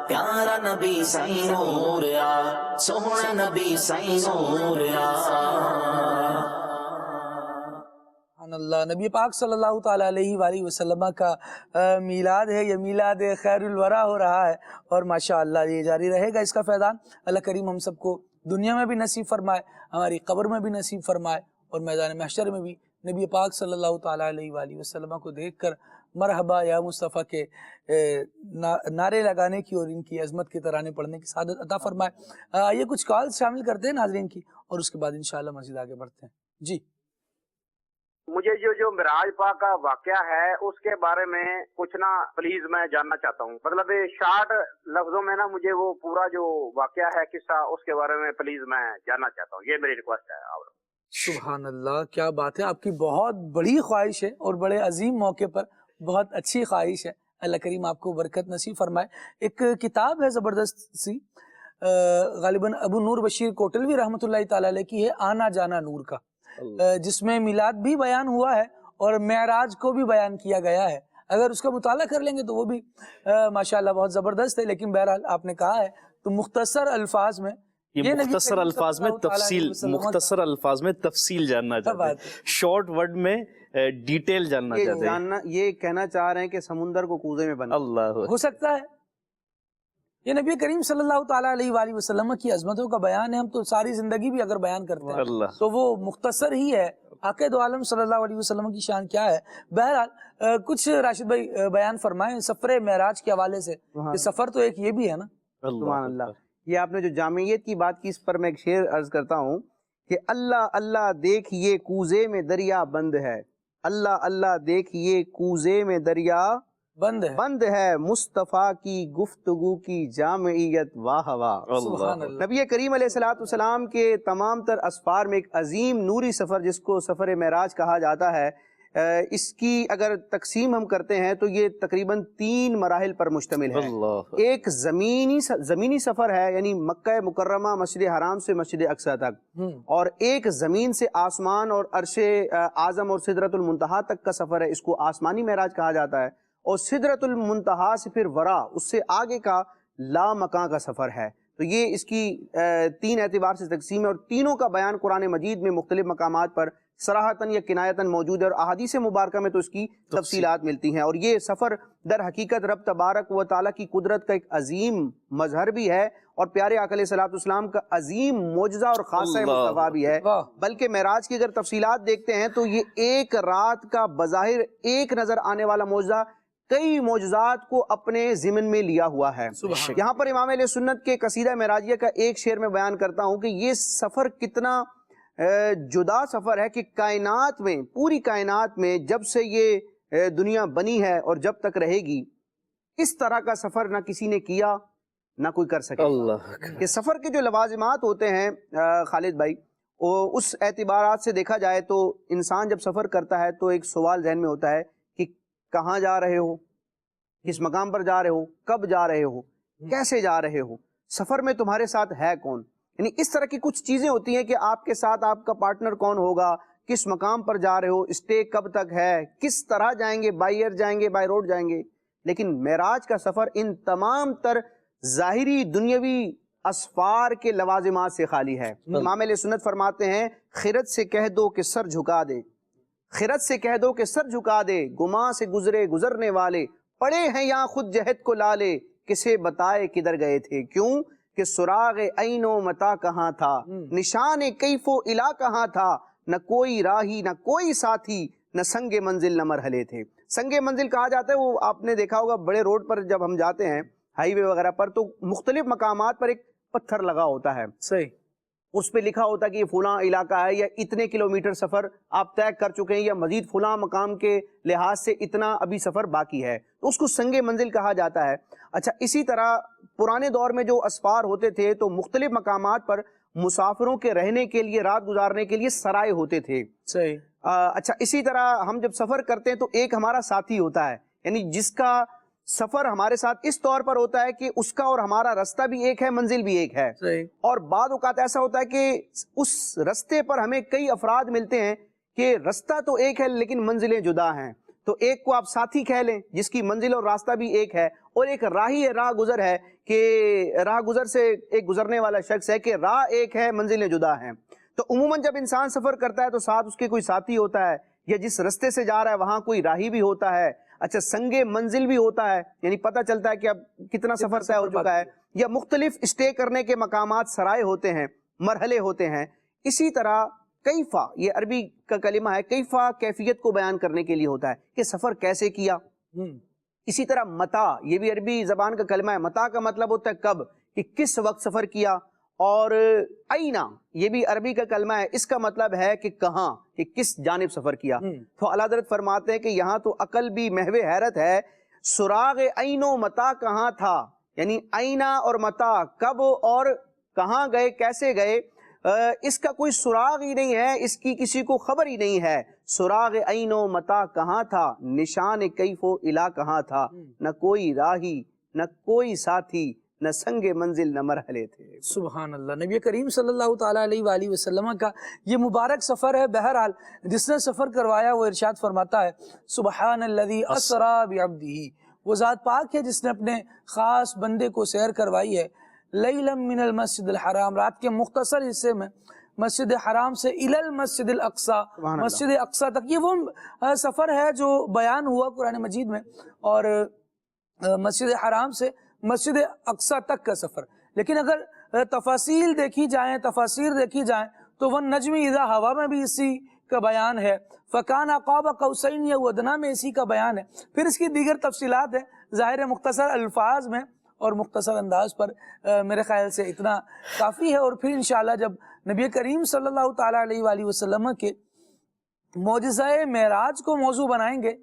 پیارا نبی سائیں نوریا سوہنا نبی سائیں نوریا سبحان اللہ. نبی پاک صلی اللہ تعالیٰ علیہ وآلہ وسلم کا میلاد ہے، یہ میلاد خیر الورا ہو رہا ہے اور ماشاءاللہ یہ جاری رہے گا اس کا فیضان. اللہ کریم ہم سب کو دنیا میں بھی نصیب فرمائے، ہماری قبر میں بھی نصیب فرمائے اور میدان محشر میں بھی نبی پاک صلی اللہ تعالیٰ علیہ وآلہ وسلم کو دیکھ کر مرحبا یا مصطفیٰ کے نعرے لگانے کی اور ان کی عظمت کے ترانے پڑھنے کی سعادت عطا فرمائے. یہ کچھ کالز شامل کرتے ہیں ناظرین کی اور اس کے بعد انشاءاللہ مزید آگے بڑھتے ہیں. جی مجھے جو معراج پاک کا واقعہ ہے اس کے بارے میں کچھ نا پلیز میں جاننا چاہتا ہوں. مطلب شارٹ لفظوں میں نا مجھے وہ پورا جو واقعہ ہے قصہ اس کے بارے میں پلیز میں جاننا چاہتا ہوں. یہ میری ریکویسٹ ہے. سبحان اللہ، کیا بات ہے، آپ کی بہت بڑی خواہش ہے اور بڑے عظیم موقع پر بہت اچھی خواہش ہے. اللہ کریم آپ کو برکت نصیب فرمائے. ایک کتاب ہے زبردست سی، غالباً ابو نور بشیر کوٹلوی رحمۃ اللہ تعالی علیہ کی ہے، آنا جانا نور کا، جس میں میلاد بھی بیان ہوا ہے اور معراج کو بھی بیان کیا گیا ہے. اگر اس کا مطالعہ کر لیں گے تو وہ بھی ماشاءاللہ بہت زبردست ہے. لیکن بہرحال آپ نے کہا ہے تو مختصر الفاظ میں یہ مختصر الفاظ میں تفصیل، مختصر الفاظ میں تفصیل جاننا چاہتے ہیں، شارٹ ورڈ میں ڈیٹیل جاننا چاہتے ہیں. یہ کہنا چاہ رہے ہیں کہ سمندر کو کوزے میں بنا اللہ ہو سکتا ہے. یہ نبی کریم صلی اللہ تعالیٰ علیہ وآلہ وسلم کی عظمتوں کا بیان ہے. ہم تو ساری زندگی بھی اگر بیان کرتے ہیں تو وہ مختصر ہی ہے. آقا دو عالم صلی اللہ علیہ وسلم کی شان کیا ہے. بہرحال کچھ راشد بھائی بیان فرمائیں سفر معراج کے حوالے سے. سفر تو ایک یہ بھی ہے نا. سبحان اللہ. یہ آپ نے جو جامعیت کی بات کی اس پر میں ایک شعر عرض کرتا ہوں کہ اللہ اللہ دیکھیے کوزے میں دریا بند ہے، اللہ اللہ دیکھیے کوزے میں دریا بند ہے، مصطفیٰ کی گفتگو کی جامعیت واہ واہ. نبی کریم علیہ السلام کے تمام تر اسفار میں ایک عظیم نوری سفر جس کو سفر معراج کہا جاتا ہے، اس کی اگر تقسیم ہم کرتے ہیں تو یہ تقریباً 3 مراحل پر مشتمل ہے. ایک زمینی سفر ہے، یعنی مکہ مکرمہ مسجد حرام سے مسجد اقصی تک، اور ایک زمین سے آسمان اور عرش اعظم اور سدرۃ المنتہا تک کا سفر ہے، اس کو آسمانی معراج کہا جاتا ہے. اور سدرۃ المنتہا سے پھر ورا اس سے آگے کا لا مکاں کا سفر ہے. تو یہ اس کی 3 اعتبار سے تقسیم ہے، اور تینوں کا بیان قرآن مجید میں مختلف مقامات پر صراحتاً یا کنایتاً موجود ہے، اور احادیث مبارکہ میں تو اس کی تفصیلات ملتی ہیں. اور یہ سفر در حقیقت رب تبارک و تعالیٰ کی قدرت کا ایک عظیم مظہر بھی ہے، اور پیارے آقا علیہ السلام کا عظیم معجزہ اور خاصہ مصطفیٰ بھی ہے. بلکہ معراج کی اگر تفصیلات دیکھتے ہیں تو یہ ایک رات کا بظاہر ایک نظر آنے والا معجزہ کئی معجزات کو اپنے ضمن میں لیا ہوا ہے. یہاں پر امام اہل سنت کے قصیدہ معراجیہ کا ایک شعر میں بیان کرتا ہوں کہ یہ سفر کتنا جدا سفر ہے کہ کائنات میں، پوری کائنات میں جب سے یہ دنیا بنی ہے اور جب تک رہے گی، اس طرح کا سفر نہ کسی نے کیا نہ کوئی کر سکے. کہ سفر کے جو لوازمات ہوتے ہیں خالد بھائی، اس اعتبارات سے دیکھا جائے تو انسان جب سفر کرتا ہے تو ایک سوال ذہن میں ہوتا ہے کہ کہاں جا رہے ہو، کس مقام پر جا رہے ہو، کب جا رہے ہو، کیسے جا رہے ہو، سفر میں تمہارے ساتھ ہے کون. یعنی اس طرح کی کچھ چیزیں ہوتی ہیں کہ آپ کے ساتھ آپ کا پارٹنر کون ہوگا، کس مقام پر جا رہے ہو، اسٹے کب تک ہے، کس طرح جائیں گے، بائی ایئر جائیں گے، بائی روڈ جائیں گے. لیکن معراج کا سفر ان تمام تر ظاہری دنیاوی اسفار کے لوازمات سے خالی ہے. امام علیہ سنت فرماتے ہیں خرد سے کہہ دو کہ سر جھکا دے، خرد سے کہہ دو کہ سر جھکا دے، گماں سے گزرے گزرنے والے پڑے ہیں یہاں خود جہد کو لالے، کسے بتائے کدھر گئے تھے. کیوں کہ سراغ عین و متا کہاں تھا، نشان کیف و الا کہاں تھا، نہ کوئی راہی نہ کوئی ساتھی، نہ سنگ منزل نہ مرحلے تھے. سنگ منزل کہا جاتا ہے، وہ آپ نے دیکھا ہوگا بڑے روڈ پر جب ہم جاتے ہیں ہائی وے وغیرہ پر تو مختلف مقامات پر ایک پتھر لگا ہوتا ہے، صحیح، اس پہ لکھا ہوتا ہے کہ یہ فلاں علاقہ ہے، یا اتنے کلومیٹر سفر آپ طے کر چکے ہیں، یا مزید فلاں مقام کے لحاظ سے اتنا ابھی سفر باقی ہے، تو اس کو سنگ منزل کہا جاتا ہے. اچھا، اسی طرح پرانے دور میں جو اسفار ہوتے تھے تو مختلف مقامات پر مسافروں کے رہنے کے لیے، رات گزارنے کے لیے سرائے ہوتے تھے. صحیح. اچھا، اسی طرح ہم جب سفر کرتے ہیں تو ایک ہمارا ساتھی ہوتا ہے، یعنی جس کا سفر ہمارے ساتھ اس طور پر ہوتا ہے کہ اس کا اور ہمارا رستہ بھی ایک ہے، منزل بھی ایک ہے. صحیح. اور بعض اوقات ایسا ہوتا ہے کہ اس رستے پر ہمیں کئی افراد ملتے ہیں کہ رستہ تو ایک ہے لیکن منزلیں جدا ہیں. تو ایک کو آپ ساتھی کہہ لیں جس کی منزل اور راستہ بھی ایک ہے، اور ایک راہی راہ گزر ہے کہ راہ گزر سے ایک گزرنے والا شخص ہے کہ راہ ایک ہے، منزلیں جدا ہیں. تو عموماً جب انسان سفر کرتا ہے تو ساتھ اس کے کوئی ساتھی ہوتا ہے، یا جس رستے سے جا رہا ہے وہاں کوئی راہی بھی ہوتا ہے. اچھا، سنگ منزل بھی ہوتا ہے، یعنی پتہ چلتا ہے کہ اب کتنا سفر طے ہو چکا ہے. یا مختلف اسٹے کرنے کے مقامات سرائے ہوتے ہیں، مرحلے ہوتے ہیں. اسی طرح کیفا، یہ عربی کا کلمہ ہے، کیفا کیفیت کو بیان کرنے کے لیے ہوتا ہے کہ سفر کیسے کیا. اسی طرح متا، یہ بھی عربی زبان کا کلمہ ہے. متا کا مطلب ہوتا ہے کب، کہ کس وقت سفر کیا. اور اینا، یہ بھی عربی کا کلمہ ہے، اس کا مطلب ہے کہ کہاں، کہ کس جانب سفر کیا. تو اعلیٰ حضرت فرماتے ہیں کہ یہاں تو عقل بھی محو حیرت ہے، سراغ عین و متا کہاں تھا، یعنی اینا اور متا، کب اور کہاں گئے، کیسے گئے، اس کا کوئی سراغ ہی نہیں ہے، اس کی کسی کو خبر ہی نہیں ہے. سراغ عین و متا کہاں تھا، نشان کیف و الا کہاں تھا، نہ کوئی راہی نہ کوئی ساتھی، نہ سنگ منزل نہ مرحلے تھے. سبحان اللہ. نبی کریم صلی اللہ تعالیٰ علیہ وآلہ وسلم کا یہ مبارک سفر ہے. بہرحال جس نے سفر کروایا وہ ارشاد فرماتا ہے سبحان الذی اسری بعبدہ، وہ ذات پاک ہے جس نے اپنے خاص بندے کو سیر کروائی ہے. لیلا من المسجد الحرام، رات کے مختصر حصے میں مسجد حرام سے الی المسجد الاقصی، مسجد اقصی تک. یہ وہ سفر ہے جو بیان ہوا قرآن مجید میں، اور مسجد حرام سے مسجد اقصی تک کا سفر. لیکن اگر تفاصیل دیکھی جائیں، تفاسیر دیکھی جائیں تو وَالنَّجْمِ إِذَا ہوا میں بھی اسی کا بیان ہے، فَكَانَ قَابَ قَوْسَيْنِ یا وَأَدْنَىٰ میں اسی کا بیان ہے. پھر اس کی دیگر تفصیلات ہیں، ظاہر مختصر الفاظ میں اور مختصر انداز پر میرے خیال سے اتنا کافی ہے. اور پھر انشاءاللہ جب نبی کریم صلی اللہ تعالیٰ علیہ وآلہ وسلم کے معجزہ معراج کو موضوع بنائیں گے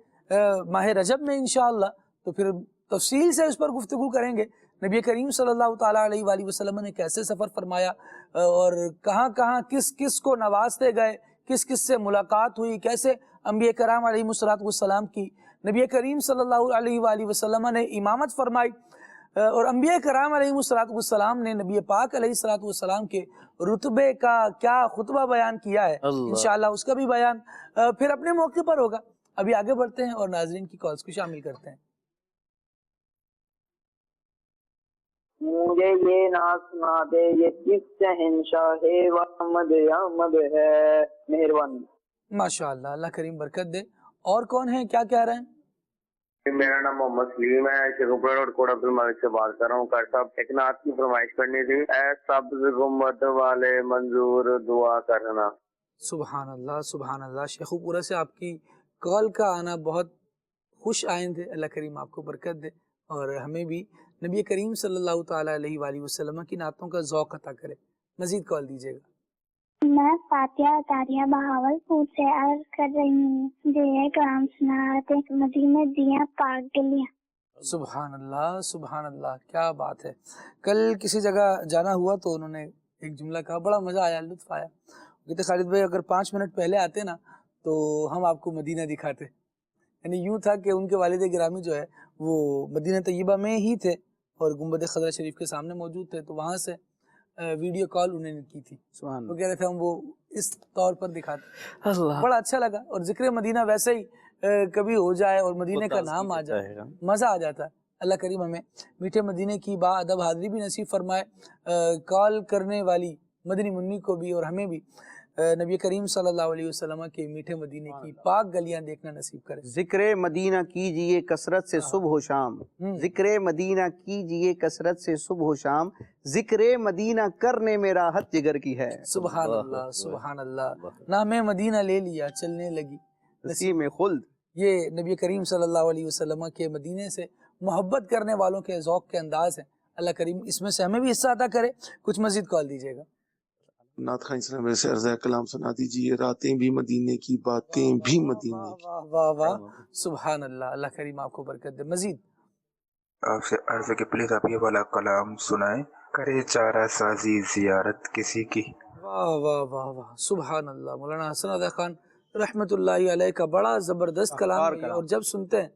ماہ رجب میں انشاءاللہ، تو پھر تفصیل سے اس پر گفتگو کریں گے. نبی کریم صلی اللہ تعالیٰ علیہ وآلہ وسلم نے کیسے سفر فرمایا، اور کہاں کہاں کس کس کو نوازتے گئے، کس کس سے ملاقات ہوئی، کیسے انبیاء کرام علیہ السلام کی نبی کریم صلی اللہ علیہ وآلہ وسلم نے امامت فرمائی، اور انبیاء کرام علیہ السلام نے نبی پاک علیہ السلام کے رتبے کا کیا خطبہ بیان کیا ہے. انشاءاللہ اس کا بھی بیان پھر اپنے موقع پر ہوگا. ابھی آگے بڑھتے ہیں اور ناظرین کی کالز کو شامل کرتے ہیں. مجھے یہ نہ سنا دے یہ کس شہنشاہ احمد احمد ہے، مہربانی. ماشاءاللہ، اللہ کریم برکت دے. اور کون ہیں، کیا کہہ رہے ہیں؟ میرا نام محمد سلیم ہے، شیخوپورہ روڈ کوٹ عبد المالک سے بات کر رہا ہوں. ڈاکٹر صاحب، ایک نعت کی فرمائش کرنی تھی. اے سبز گنبد والے منظور دعا کرنا. سبحان اللہ، سبحان اللہ. شیخوپورہ سے آپ کی کال کا آنا بہت خوش آئند ہے. اللہ کریم آپ کو برکت دے اور ہمیں بھی نبی کریم صلی اللہ تعالیٰ علیہ وآلہ وسلم کی نعتوں کا ذوق عطا کرے. مزید کال دیجیے گا. میں فاتحہ عطاریہ بہاولپور سے عرض کر رہی ہوں، مجھے کلام سناتے مدینہ دیا پاک گلیاں. سبحان اللہ، سبحان اللہ، کیا بات ہے. کل کسی جگہ جانا ہوا تو انہوں نے ایک جملہ کہا، بڑا مزہ آیا، لطف آیا. کہتے خالد بھائی اگر 5 منٹ پہلے آتے نا تو ہم آپ کو مدینہ دکھاتے. یعنی یوں تھا کہ ان کے والد گرامی جو ہے وہ مدینہ طیبہ میں ہی تھے اور گنبد خضرا شریف کے سامنے موجود تھے، تو وہاں سے ویڈیو کال انہوں نے کی تھی. سبحان وہ کہہ رہے تھے ہم وہ اس طور پر دکھاتے. بڑا اچھا لگا. اور ذکر مدینہ ویسے ہی کبھی ہو جائے اور مدینہ کا نام آ جائے مزہ آ جاتا ہے. اللہ کریم ہمیں میٹھے مدینے کی با ادب حاضری بھی نصیب فرمائے، کال کرنے والی مدنی منی کو بھی اور ہمیں بھی نبی کریم صلی اللہ علیہ وسلم کے میٹھے مدینے کی پاک گلیاں دیکھنا نصیب کرے. ذکر مدینہ کیجئے کثرت سے صبح و شام، ذکر مدینہ کیجئے کثرت سے صبح و شام، ذکر مدینہ کرنے میں راحت جگر کی ہے. سبحان اللہ سبحان اللہ. نام مدینہ لے لیا چلنے لگی نسیم خلد. یہ نبی کریم صلی اللہ علیہ وسلم کے مدینے سے محبت کرنے والوں کے ذوق کے انداز ہیں. اللہ کریم اس میں سے ہمیں بھی حصہ عطا کرے. کچھ مزید کال دیجیے گا. نعت خواہ اسلام میرے سے عرض کلام سنا دیجیے. راتیں بھی مدینے کی، باتیں بھی مدینے کی. واہ واہ واہ سبحان اللہ. اللہ کریم آپ کو برکت دے. مزید آپ سے عرض کہ پلیز آپ یہ والا کلام سنائیں. کرے چارہ سازی زیارت کسی کی. واہ واہ واہ واہ سبحان اللہ. مولانا حسن عطا خان رحمت اللہ علیہ کا بڑا زبردست کلام ہے اور جب سنتے ہیں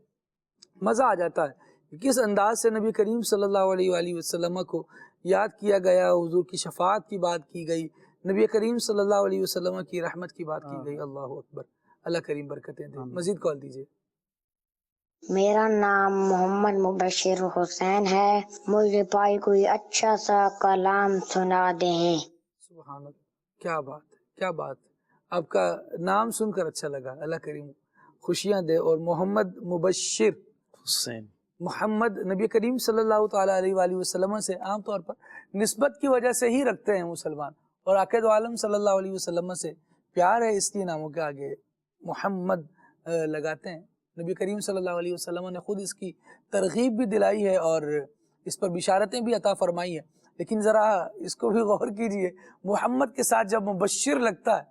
مزہ آ جاتا ہے. کس انداز سے نبی کریم صلی اللہ علیہ وآلہ وسلم کو یاد کیا گیا، حضور کی شفاعت کی بات کی گئی، نبی کریم صلی اللہ علیہ وسلم کی رحمت کی بات کی گئی. اللہ اکبر. اللہ کریم برکتیں دے. مزید کال دیجیے. میرا نام محمد مبشر حسین ہے، مجھے بھائی کوئی اچھا سا کلام سنا دیں. سبحان اللہ. کیا بات ہے، کیا بات ہے. آپ کا نام سن کر اچھا لگا. اللہ کریم خوشیاں دے. اور محمد مبشر حسین، محمد نبی کریم صلی اللہ تعالیٰ علیہ وآلہ وسلم سے عام طور پر نسبت کی وجہ سے ہی رکھتے ہیں مسلمان، اور عاقد عالم صلی اللہ علیہ وسلم سے پیار ہے اس لیے ناموں کے آگے محمد لگاتے ہیں. نبی کریم صلی اللہ علیہ وسلم نے خود اس کی ترغیب بھی دلائی ہے اور اس پر بشارتیں بھی عطا فرمائی ہیں. لیکن ذرا اس کو بھی غور کیجئے، محمد کے ساتھ جب مبشر لگتا ہے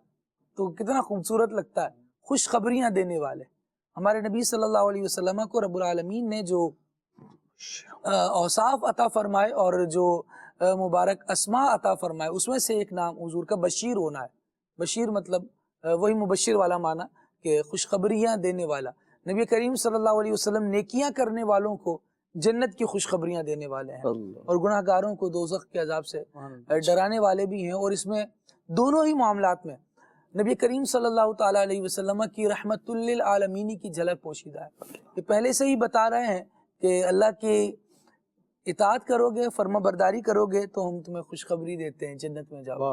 تو کتنا خوبصورت لگتا ہے. خوشخبریاں دینے والے. ہمارے نبی صلی اللہ علیہ وسلم کو رب العالمین نے جو اوصاف عطا فرمائے اور جو مبارک اسماء عطا فرمائے اس میں سے ایک نام حضور کا بشیر ہونا ہے. بشیر مطلب وہی مبشر والا معنی کہ خوشخبریاں دینے والا. نبی کریم صلی اللہ علیہ وسلم نیکیاں کرنے والوں کو جنت کی خوشخبریاں دینے والے ہیں اور گناہ گاروں کو دوزخ کے عذاب سے ڈرانے والے بھی ہیں. اور اس میں دونوں ہی معاملات میں نبی کریم صلی اللہ تعالیٰ علیہ وسلم کی رحمت للعالمین کی جھلک پوشیدہ ہے. یہ پہلے سے ہی بتا رہے ہیں کہ اللہ کی اطاعت کرو گے، فرما برداری کرو گے تو ہم تمہیں خوشخبری دیتے ہیں جنت میں جاؤ.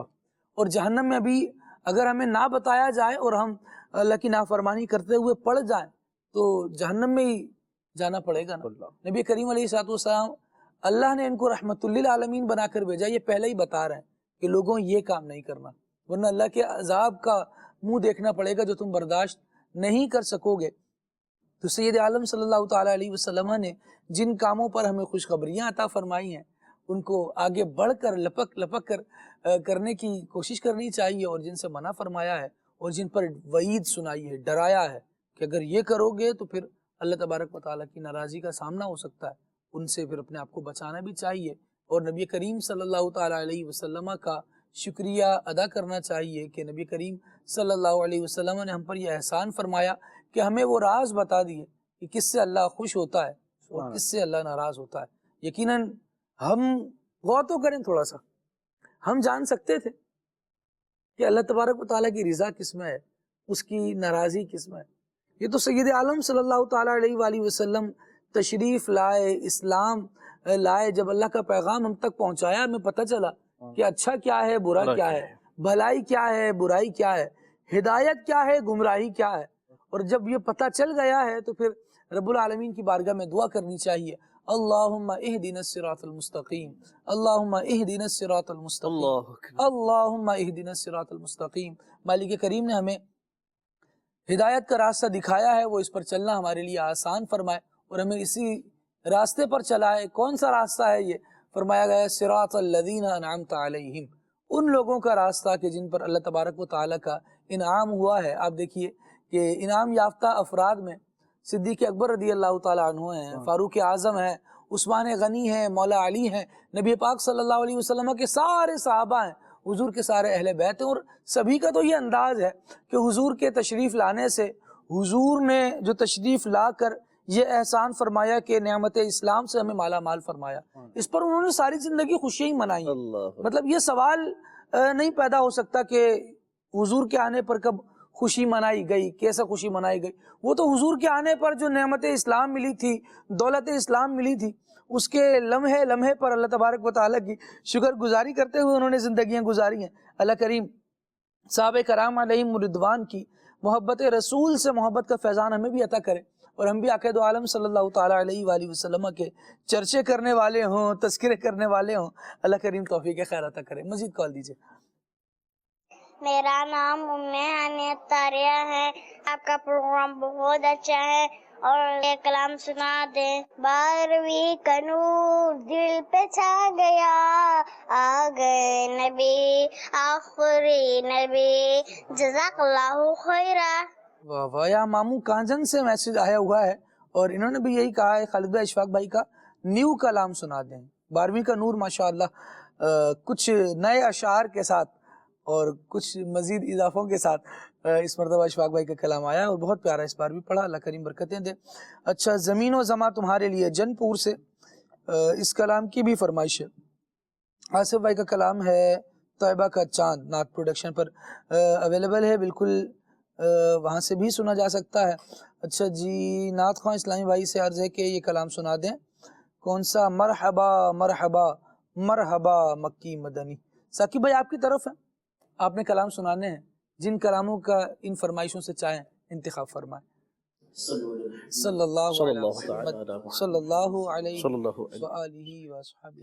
اور جہنم میں بھی اگر ہمیں نہ بتایا جائے اور ہم اللہ کی نافرمانی کرتے ہوئے پڑ جائیں تو جہنم میں ہی جانا پڑے گا نا. نبی کریم علیہ السلام اللہ نے ان کو رحمت للعالمین بنا کر بھیجا. یہ پہلے ہی بتا رہے ہیں کہ لوگوں یہ کام نہیں کرنا ورنہ اللہ کے عذاب کا منہ دیکھنا پڑے گا جو تم برداشت نہیں کر سکو گے. تو سید عالم صلی اللہ تعالیٰ علیہ وسلم نے جن کاموں پر ہمیں خوشخبریاں عطا فرمائی ہیں ان کو آگے بڑھ کر لپک کر کرنے کی کوشش کرنی چاہیے، اور جن سے منع فرمایا ہے اور جن پر وعید سنائی ہے، ڈرایا ہے کہ اگر یہ کرو گے تو پھر اللہ تبارک و تعالیٰ کی ناراضی کا سامنا ہو سکتا ہے، ان سے پھر اپنے آپ کو بچانا بھی چاہیے. اور نبی کریم صلی اللہ تعالیٰ علیہ وسلم کا شکریہ ادا کرنا چاہیے کہ نبی کریم صلی اللہ علیہ وسلم نے ہم پر یہ احسان فرمایا کہ ہمیں وہ راز بتا دیے کہ کس سے اللہ خوش ہوتا ہے اور کس سے اللہ ناراض ہوتا ہے. یقیناً ہم غور تو کریں تھوڑا سا، ہم جان سکتے تھے کہ اللہ تبارک و تعالیٰ کی رضا کس میں ہے، اس کی ناراضی کس میں ہے. یہ تو سید عالم صلی اللہ تعالیٰ علیہ وآلہ وسلم تشریف لائے، اسلام لائے، جب اللہ کا پیغام ہم تک پہنچایا ہمیں پتہ چلا کہ اچھا کیا ہے، برا کیا ہے، بھلائی کیا ہے، برائی کیا ہے، ہدایت کیا ہے، گمراہی کیا ہے. اور جب یہ پتہ چل گیا ہے تو پھر رب العالمین کی بارگاہ میں دعا کرنی چاہیے، اللہم اہدنا الصراط المستقیم، اللہم اہدنا الصراط المستقیم، اللہم اہدنا الصراط المستقیم. مالک کریم نے ہمیں ہدایت کا راستہ دکھایا ہے، وہ اس پر چلنا ہمارے لیے آسان فرمائے اور ہمیں اسی راستے پر چلائے. کون سا راستہ ہے یہ؟ فرمایا گیا ہے صراط الذین انعمت علیہم، ان لوگوں کا راستہ کہ جن پر اللہ تبارک و تعالیٰ کا انعام ہوا ہے. آپ دیکھیے کہ انعام یافتہ افراد میں صدیق اکبر رضی اللہ تعالیٰ عنہ ہیں، فاروق اعظم ہیں، عثمان غنی ہیں، مولا علی ہیں، نبی پاک صلی اللہ علیہ وسلم کے سارے صحابہ ہیں، حضور کے سارے اہل بیت ہیں. اور سبھی کا تو یہ انداز ہے کہ حضور کے تشریف لانے سے حضور نے جو تشریف لا کر یہ احسان فرمایا کہ نعمت اسلام سے ہمیں مالا مال فرمایا، اس پر انہوں نے ساری زندگی خوشیاں ہی منائی۔ مطلب یہ سوال نہیں پیدا ہو سکتا کہ حضور کے آنے پر کب خوشی منائی گئی، کیسا خوشی منائی گئی۔ وہ تو حضور کے آنے پر جو نعمت اسلام ملی تھی، دولت اسلام ملی تھی، اس کے لمحے لمحے پر اللہ تبارک و تعالیٰ کی شکر گزاری کرتے ہوئے انہوں نے زندگیاں گزاری ہیں۔ اللہ کریم صحابہ کرام علیہم رضوان کی محبت رسول سے محبت کا فیضان ہمیں بھی عطا کرے، اور ہم بھی عقائد دو عالم صلی اللہ تعالیٰ علیہ وآلہ وسلم کے چرچے کرنے والے ہوں، تذکرے کرنے والے ہوں۔ اللہ کریم توفیق خیر عطا کرے۔ مزید کال دیجیے۔ میرا نام عنایت طاریہ ہے، آپ کا پروگرام بہت اچھا ہے اور ایک کلام سنا دیں۔ 12ویں کا نور دل پہ چھا گیا، آ گئے نبی آخری نبی، جزاک اللہ خیرہ۔ واہ واہ، یا ماموں کانجن سے میسج آیا ہوا ہے اور انہوں نے بھی یہی کہا ہے خالد بھائی اشفاق بھائی کا نیو کلام سنا دیں۔ 12ویں کا نور ماشاءاللہ کچھ نئے اشعار کے ساتھ اور کچھ مزید اضافوں کے ساتھ اس مرتبہ اشفاق بھائی کا کلام آیا ہے اور بہت پیارا، اس بار بھی پڑھا، اللہ کریم برکتیں دے۔ اچھا، زمین و زماں تمہارے لیے جن پور سے اس کلام کی بھی فرمائش ہے۔ آصف بھائی کا کلام ہے طیبہ کا چاند، نعت پروڈکشن پر اویلیبل ہے، بالکل وہاں سے بھی سنا جا سکتا ہے۔ اچھا جی، نعت خواں اسلامی بھائی سے عرض ہے کہ یہ کلام سنا دیں۔ کون سا؟ مرحبا مرحبا مرحبا مکی مدنی۔ ثاقب بھائی آپ کی طرف ہے، آپ نے کلام سنانے ہیں، جن کلاموں کا ان فرمائشوں سے چاہیں انتخاب فرمائیں۔ صلی اللہ علیہ وسلم، صلی اللہ علیہ وآلہ وصحبہ۔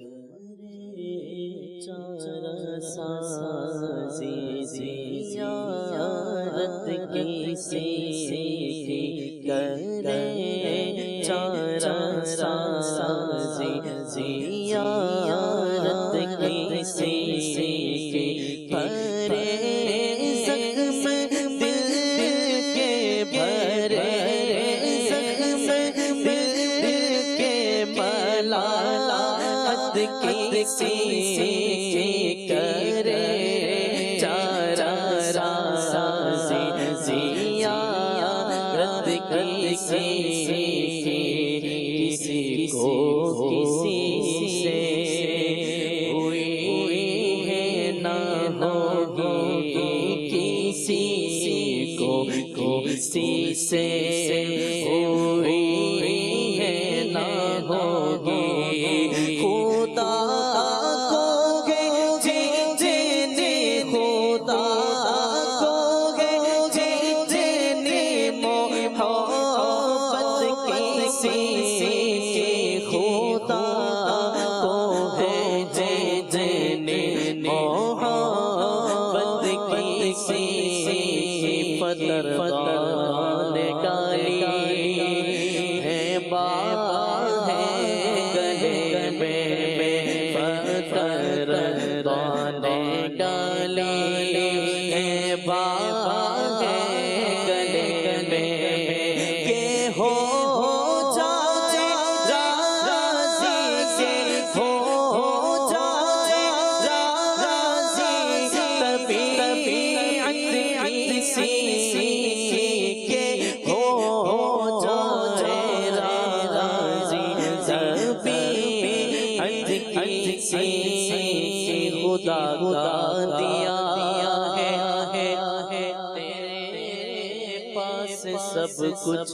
سب کچھ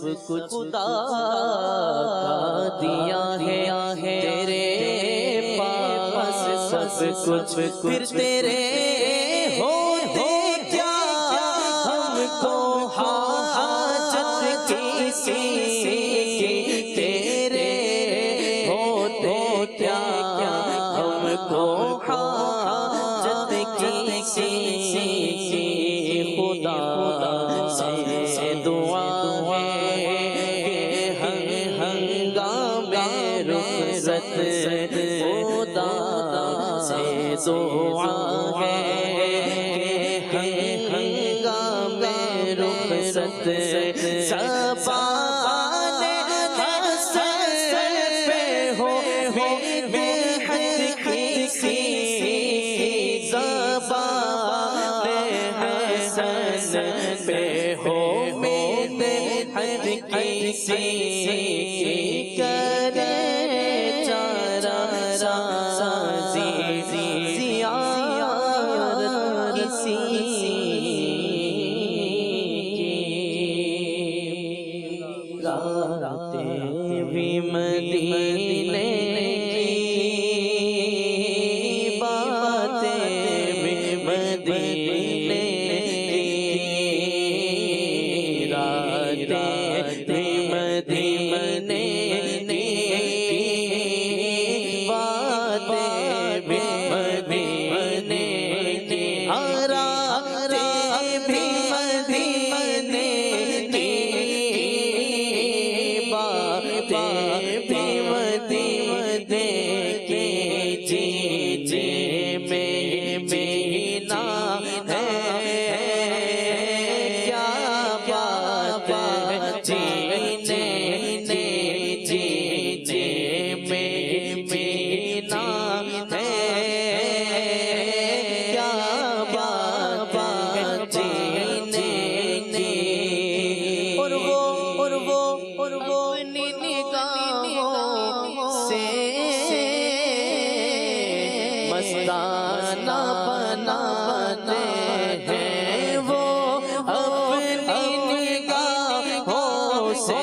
خدا کا دیا ہے، تیرے پاس سب کچھ، پھر تیرے ہوتے کیا ہم کو حاجت کسی کی، تیرے ہوتے کیا ہم کو حاجت کسی کی، خدا سے دعا خدا سے دعا ہے کہ ہنگام رخصت زبان حسن پہ ہو مدحت کسی، زبان حسن پہ ہو مدحت کرے چارہ سازی زیارت کسی راتیں بھی مدینے کی باتیں بھی مدینے کی راتیں بھی مدینے کی باتیں بھی مدینے کی راتیں بھی مدینے کی مدینے کی جی جی میں بینا ہے کیا بات جینے جی جی میں بینا ہے کیا بات جینے اور وہ سے مستانہ بناتے ہیں وہ اپنی نگاہوں سے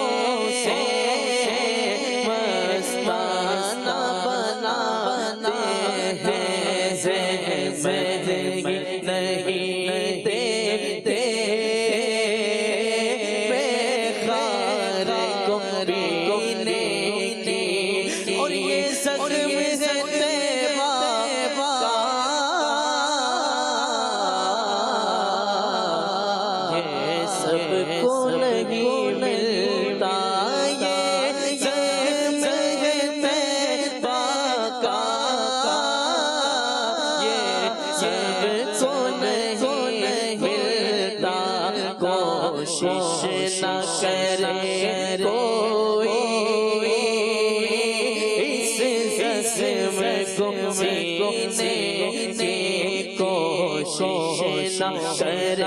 مستانہ بناتے ہیں زندگی نہیں دیتے بےخار کو پینے کی اور یہ زخم سب کو نہیں ملتا یہ زخم طیبہ کا یہ سب کو نہیں ملتا کوشش نہ کرے کوئی اس زخم کو سینے کی کوشش نہ کرے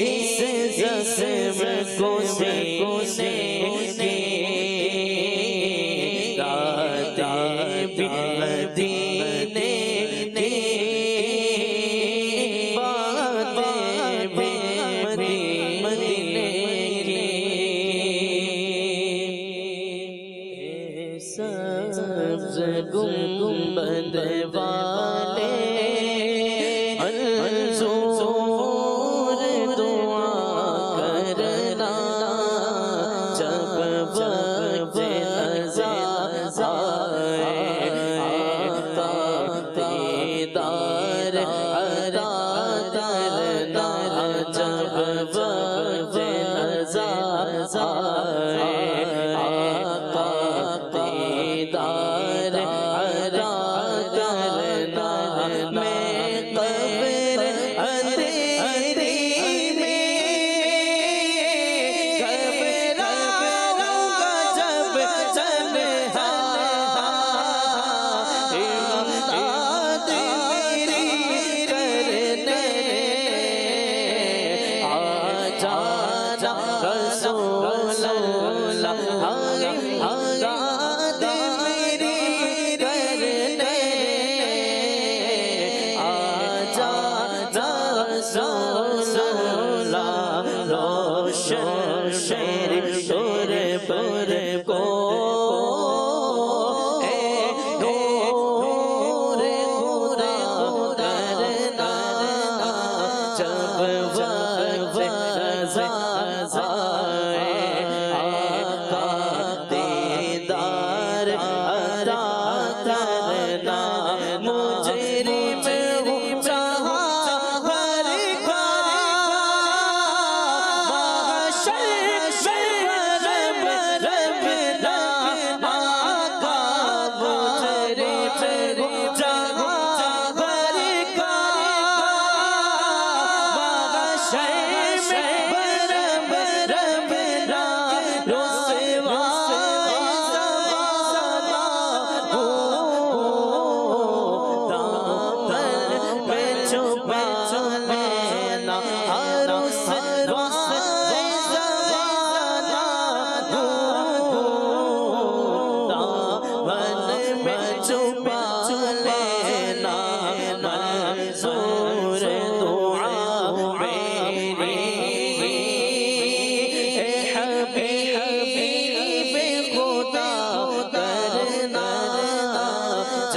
اس زخم کو سینے کی راتیں بھی مدینے کی باتیں بھی مدینے کی سبز گنبد والے منظور دعا کرنا جب وقت اذان آئے دیدار عطا کرنا جب وقت اذان آئے آقا دیدار عطا کرنا میں قبر اندھیری میں گھبراؤں گا جب تنہا امداد میری کرنے آ جانا رسول اللہ امداد میری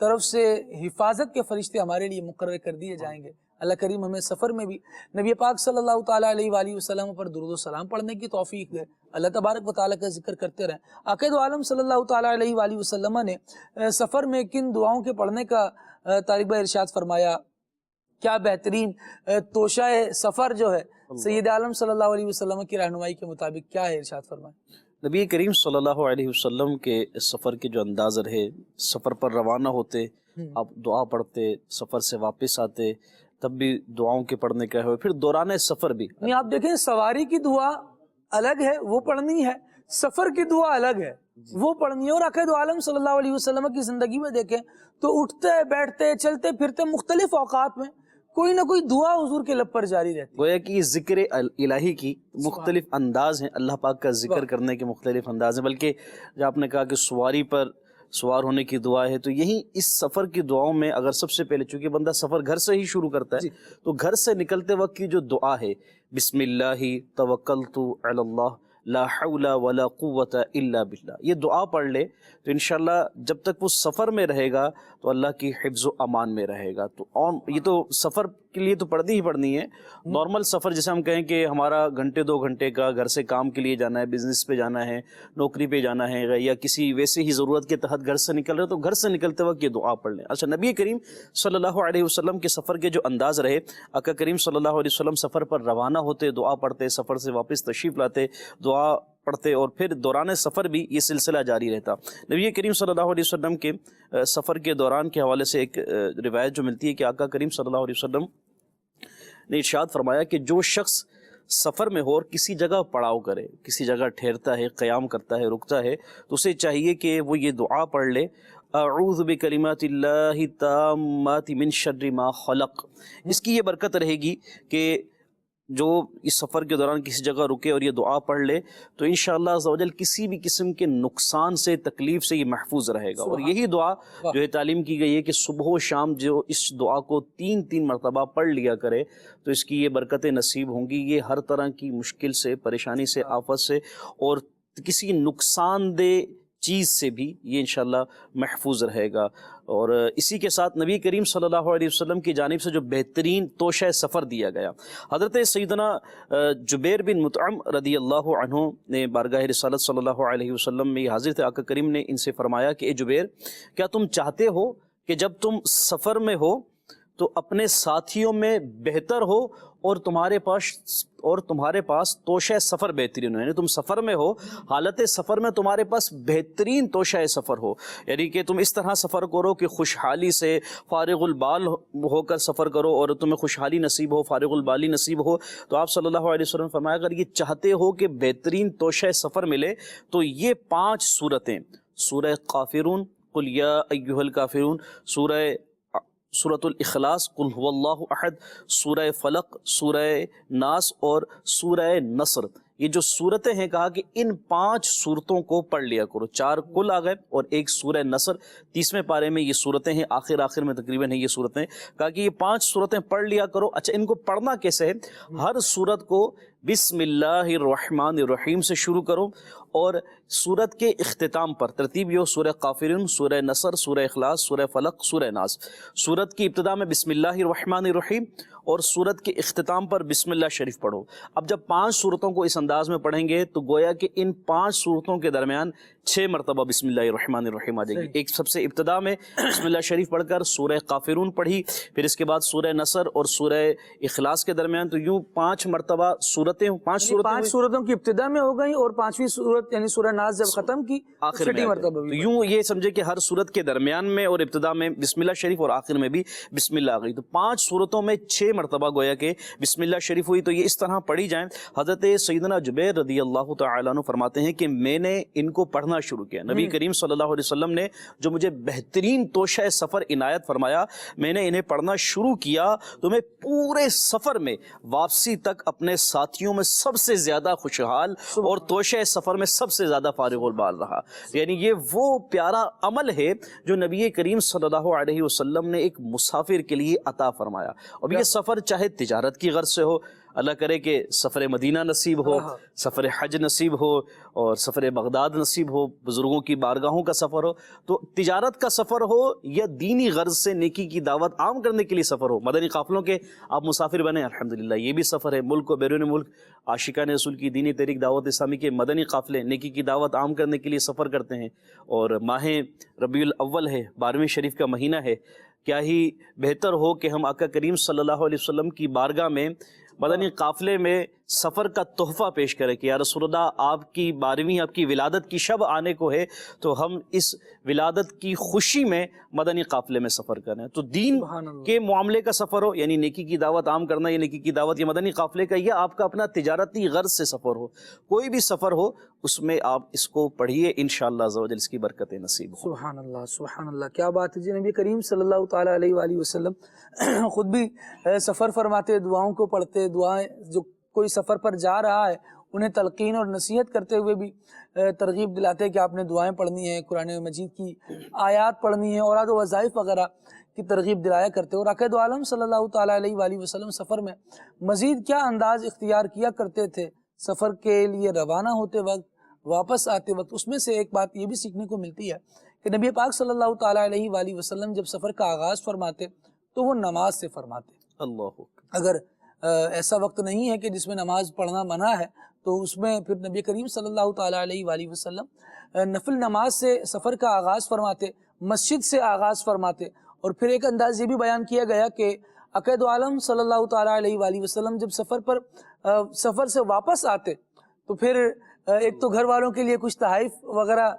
طرف سے حفاظت کے فرشتے ہمارے لیے مقرر کر دیے جائیں گے۔ اللہ کریم ہمیں سفر میں بھی نبی پاک صلی اللہ تعالیٰ علیہ وآلہ وسلم پر درود و سلام پڑھنے کی توفیق دے۔ اللہ تبارک و تعالیٰ کا ذکر کرتے رہیں۔ آقا دو عالم صلی اللہ تعالیٰ علیہ وآلہ وسلم نے سفر میں کن دعاؤں کے پڑھنے کا طالبہ ارشاد فرمایا؟ کیا بہترین توشہ سفر جو ہے سید عالم صلی اللہ علیہ وسلم کی رہنمائی کے مطابق کیا ہے؟ ارشاد فرمائیں۔ نبی کریم صلی اللہ علیہ وسلم کے سفر کے جو انداز رہے، سفر پر روانہ ہوتے آپ دعا پڑھتے، سفر سے واپس آتے تب بھی دعاؤں کے پڑھنے کا ہے، پھر دوران سفر بھی۔ یعنی آپ دیکھیں سواری کی دعا الگ ہے، وہ پڑھنی ہے، سفر کی دعا الگ ہے، وہ پڑھنی ہے۔ اور آقا دو عالم صلی اللہ علیہ وسلم کی زندگی میں دیکھیں تو اٹھتے بیٹھتے چلتے پھرتے مختلف اوقات میں کوئی نہ کوئی دعا حضور کے لب پر جاری رہتی ہے۔ گویا کہ یہ ذکر الہی کی مختلف انداز ہیں، اللہ پاک کا ذکر کرنے کے مختلف انداز ہیں، بلکہ جو آپ نے کہا کہ سواری پر سوار ہونے کی دعا ہے، تو یہی اس سفر کی دعاؤں میں اگر سب سے پہلے چونکہ بندہ سفر گھر سے ہی شروع کرتا ہے تو گھر سے نکلتے وقت کی جو دعا ہے، بسم اللہ توکلت علی اللہ لا حول ولا قوت الا باللہ، یہ دعا پڑھ لے تو انشاءاللہ جب تک وہ سفر میں رہے گا تو اللہ کی حفظ و امان میں رہے گا۔ تو اور یہ تو سفر کے لیے تو پڑھنی ہی پڑھنی ہے۔ نارمل سفر جیسے ہم کہیں کہ ہمارا گھنٹے 2 گھنٹے کا گھر سے کام کے لیے جانا ہے، بزنس پہ جانا ہے، نوکری پہ جانا ہے، یا کسی ویسے ہی ضرورت کے تحت گھر سے نکل رہے تو گھر سے نکلتے وقت یہ دعا پڑھ لیں۔ اچھا، نبی کریم صلی اللہ علیہ وسلم کے سفر کے جو انداز رہے، آقا کریم صلی اللہ علیہ وسلم سفر پر روانہ ہوتے، دعا پڑھتے، سفر سے واپس تشریف لاتے، دعا پڑھتے، اور پھر دوران سفر بھی یہ سلسلہ جاری رہتا۔ نبی کریم صلی اللہ علیہ وسلم کے سفر کے دوران کے حوالے سے ایک روایت جو ملتی ہے کہ آقا کریم صلی اللہ علیہ وسلم نے ارشاد فرمایا کہ جو شخص سفر میں ہو اور کسی جگہ پڑاؤ کرے، کسی جگہ ٹھہرتا ہے، قیام کرتا ہے، رکتا ہے، تو اسے چاہیے کہ وہ یہ دعا پڑھ لے، اعوذ بکلمات اللہ التامات من شر ما خلق۔ اس کی یہ برکت رہے گی کہ جو اس سفر کے دوران کسی جگہ رکے اور یہ دعا پڑھ لے تو انشاءاللہ عز و جل کسی بھی قسم کے نقصان سے، تکلیف سے یہ محفوظ رہے گا۔ اور یہی دعا جو ہے تعلیم کی گئی ہے کہ صبح و شام جو اس دعا کو 3 مرتبہ پڑھ لیا کرے تو اس کی یہ برکتیں نصیب ہوں گی۔ یہ ہر طرح کی مشکل سے، پریشانی سے، آفت سے اور کسی نقصان دہ چیز سے بھی یہ انشاءاللہ محفوظ رہے گا۔ اور اسی کے ساتھ نبی کریم صلی اللہ علیہ وسلم کی جانب سے جو بہترین توشہ سفر دیا گیا، حضرت سیدنا جبیر بن مطعم رضی اللہ عنہ نے بارگاہ رسالت صلی اللہ علیہ وسلم میں حاضر تھے۔ آقا کریم نے ان سے فرمایا کہ اے جبیر، کیا تم چاہتے ہو کہ جب تم سفر میں ہو تو اپنے ساتھیوں میں بہتر ہو اور تمہارے پاس توشہ سفر بہترین ہو، یعنی تم سفر میں ہو، حالت سفر میں تمہارے پاس بہترین توشہ سفر ہو، یعنی کہ تم اس طرح سفر کرو کہ خوشحالی سے فارغ البال ہو کر سفر کرو اور تمہیں خوشحالی نصیب ہو، فارغ البالی نصیب ہو۔ تو آپ صلی اللہ علیہ وسلم فرمایا اگر یہ چاہتے ہو کہ بہترین توشہ سفر ملے تو یہ 5 سورتیں، سورہ کافرون، قل یا ایھا الکافرون، سورۃ الاخلاص، قل هو اللہ احد، سورہ فلق، سورہ ناس اور سورہ نصر، یہ جو صورتیں ہیں کہا کہ ان 5 صورتوں کو پڑھ لیا کرو۔ 4 کل آ گئے اور ایک سورہ نصر، 30ویں پارے میں یہ صورتیں ہیں، آخر میں تقریباً ہیں یہ صورتیں، کہا کہ یہ 5 صورتیں پڑھ لیا کرو۔ اچھا، ان کو پڑھنا کیسے ہے؟ ہر صورت کو بسم اللہ الرحمن الرحیم سے شروع کرو اور سورت کے اختتام پر ترتیب یہ ہو سورہ کافرون، سورہ نصر، سورہ اخلاص، سورہ فلق، سورہ ناس۔ سورت کی ابتدا میں بسم اللہ الرحمن الرحیم اور سورت کے اختتام پر بسم اللہ شریف پڑھو۔ اب جب 5 صورتوں کو اس انداز میں پڑھیں گے تو گویا کہ ان 5 صورتوں کے درمیان 6 مرتبہ بسم اللہ الرحمن الرحیم آ جائے گی۔ ایک سب سے ابتدا میں بسم اللہ شریف پڑھ کر سورہ کافرون پڑھی، پھر اس کے بعد سورہ نصر اور سورہ اخلاص کے درمیان، تو یوں 5 مرتبہ صورتیں، 5 صورتوں کی ابتدا میں ہو گئی اور 5ویں صورت یعنی سورہ ناس جب ختم کی آخر میں مرتبہ، تو یوں یہ سمجھے کہ ہر صورت کے درمیان میں اور ابتدا میں بسم اللہ شریف اور آخر میں بھی بسم اللہ آ گئی، تو 5 صورتوں میں 6 مرتبہ گویا کہ بسم اللہ شریف ہوئی۔ تو یہ اس طرح پڑھی جائیں۔ حضرت سیدنا جبیر رضی اللہ تعالیٰ عنہ فرماتے ہیں کہ میں نے ان کو پڑھنا شروع کیا، نبی کریم صلی اللہ علیہ وسلم نے جو مجھے بہترین توشہ سفر عنایت فرمایا، میں نے انہیں پڑھنا شروع کیا تو میں پورے سفر میں واپسی تک اپنے ساتھیوں میں سب سے زیادہ خوشحال اور توشہ سفر میں سب سے زیادہ فارغ البال رہا۔ یعنی یہ وہ پیارا عمل ہے جو نبی کریم صلی اللہ علیہ وسلم نے ایک مسافر کے لیے عطا فرمایا۔ اب یہ سفر چاہے تجارت کی غرض سے ہو، اللہ کرے کہ سفر مدینہ نصیب ہو، سفر حج نصیب ہو، اور سفر بغداد نصیب ہو، بزرگوں کی بارگاہوں کا سفر ہو، تو تجارت کا سفر ہو یا دینی غرض سے نیکی کی دعوت عام کرنے کے لیے سفر ہو، مدنی قافلوں کے آپ مسافر بنے، الحمدللہ یہ بھی سفر ہے، ملک و بیرون ملک عاشقان رسول کی دینی تحریک دعوت اسلامی کے مدنی قافلے نیکی کی دعوت عام کرنے کے لیے سفر کرتے ہیں، اور ماہ ربیع الاول ہے، 12ویں شریف کا مہینہ ہے، کیا ہی بہتر ہو کہ ہم آقا کریم صلی اللہ علیہ وسلم کی بارگاہ میں مدنی قافلے میں سفر کا تحفہ پیش کریں کہ یا رسول اللہ آپ کی 12ویں آپ کی ولادت کی شب آنے کو ہے، تو ہم اس ولادت کی خوشی میں مدنی قافلے میں سفر کریں۔ تو دین کے معاملے کا سفر ہو، یعنی نیکی کی دعوت عام کرنا، یا نیکی کی دعوت یا مدنی قافلے کا، یا آپ کا اپنا تجارتی غرض سے سفر ہو، کوئی بھی سفر ہو، اس میں آپ اس کو پڑھیے، انشاءاللہ عز و جل اس کی برکتیں نصیب ہوں۔ سبحان اللہ، سبحان اللہ، کیا بات ہے جی۔ نبی کریم صلی اللہ تعالیٰ علیہ وآلہ وسلم خود بھی سفر فرماتے، دعاؤں کو پڑھتے، دعائیں جو کوئی سفر پر جا رہا ہے انہیں تلقین اور نصیحت کرتے ہوئے بھی ترغیب دلاتے کہ آپ نے دعائیں پڑھنی ہیں، قرآن مجید کی آیات پڑھنی ہیں، اوراد و وظائف وغیرہ کی ترغیب دلایا کرتے، اور عقائد عالم صلی اللہ تعالیٰ علیہ وآلہ وسلم سفر میں مزید کیا انداز اختیار کیا کرتے تھے سفر کے لیے روانہ ہوتے وقت، واپس آتے وقت۔ اس میں سے ایک بات یہ بھی سیکھنے کو ملتی ہے کہ نبی پاک صلی اللہ تعالیٰ علیہ وآلہ وسلم جب سفر کا آغاز فرماتے تو وہ نماز سے فرماتے۔ اللہ اگر ایسا وقت نہیں ہے کہ جس میں نماز پڑھنا منع ہے تو اس میں پھر نبی کریم صلی اللہ تعالیٰ علیہ وآلہ وسلم نفل نماز سے سفر کا آغاز فرماتے، مسجد سے آغاز فرماتے، اور پھر ایک انداز یہ بھی بیان کیا گیا کہ عقائد عالم صلی اللہ تعالیٰ علیہ وآلہ وسلم جب سفر سے واپس آتے تو پھر ایک تو گھر والوں کے لیے کچھ تحائف وغیرہ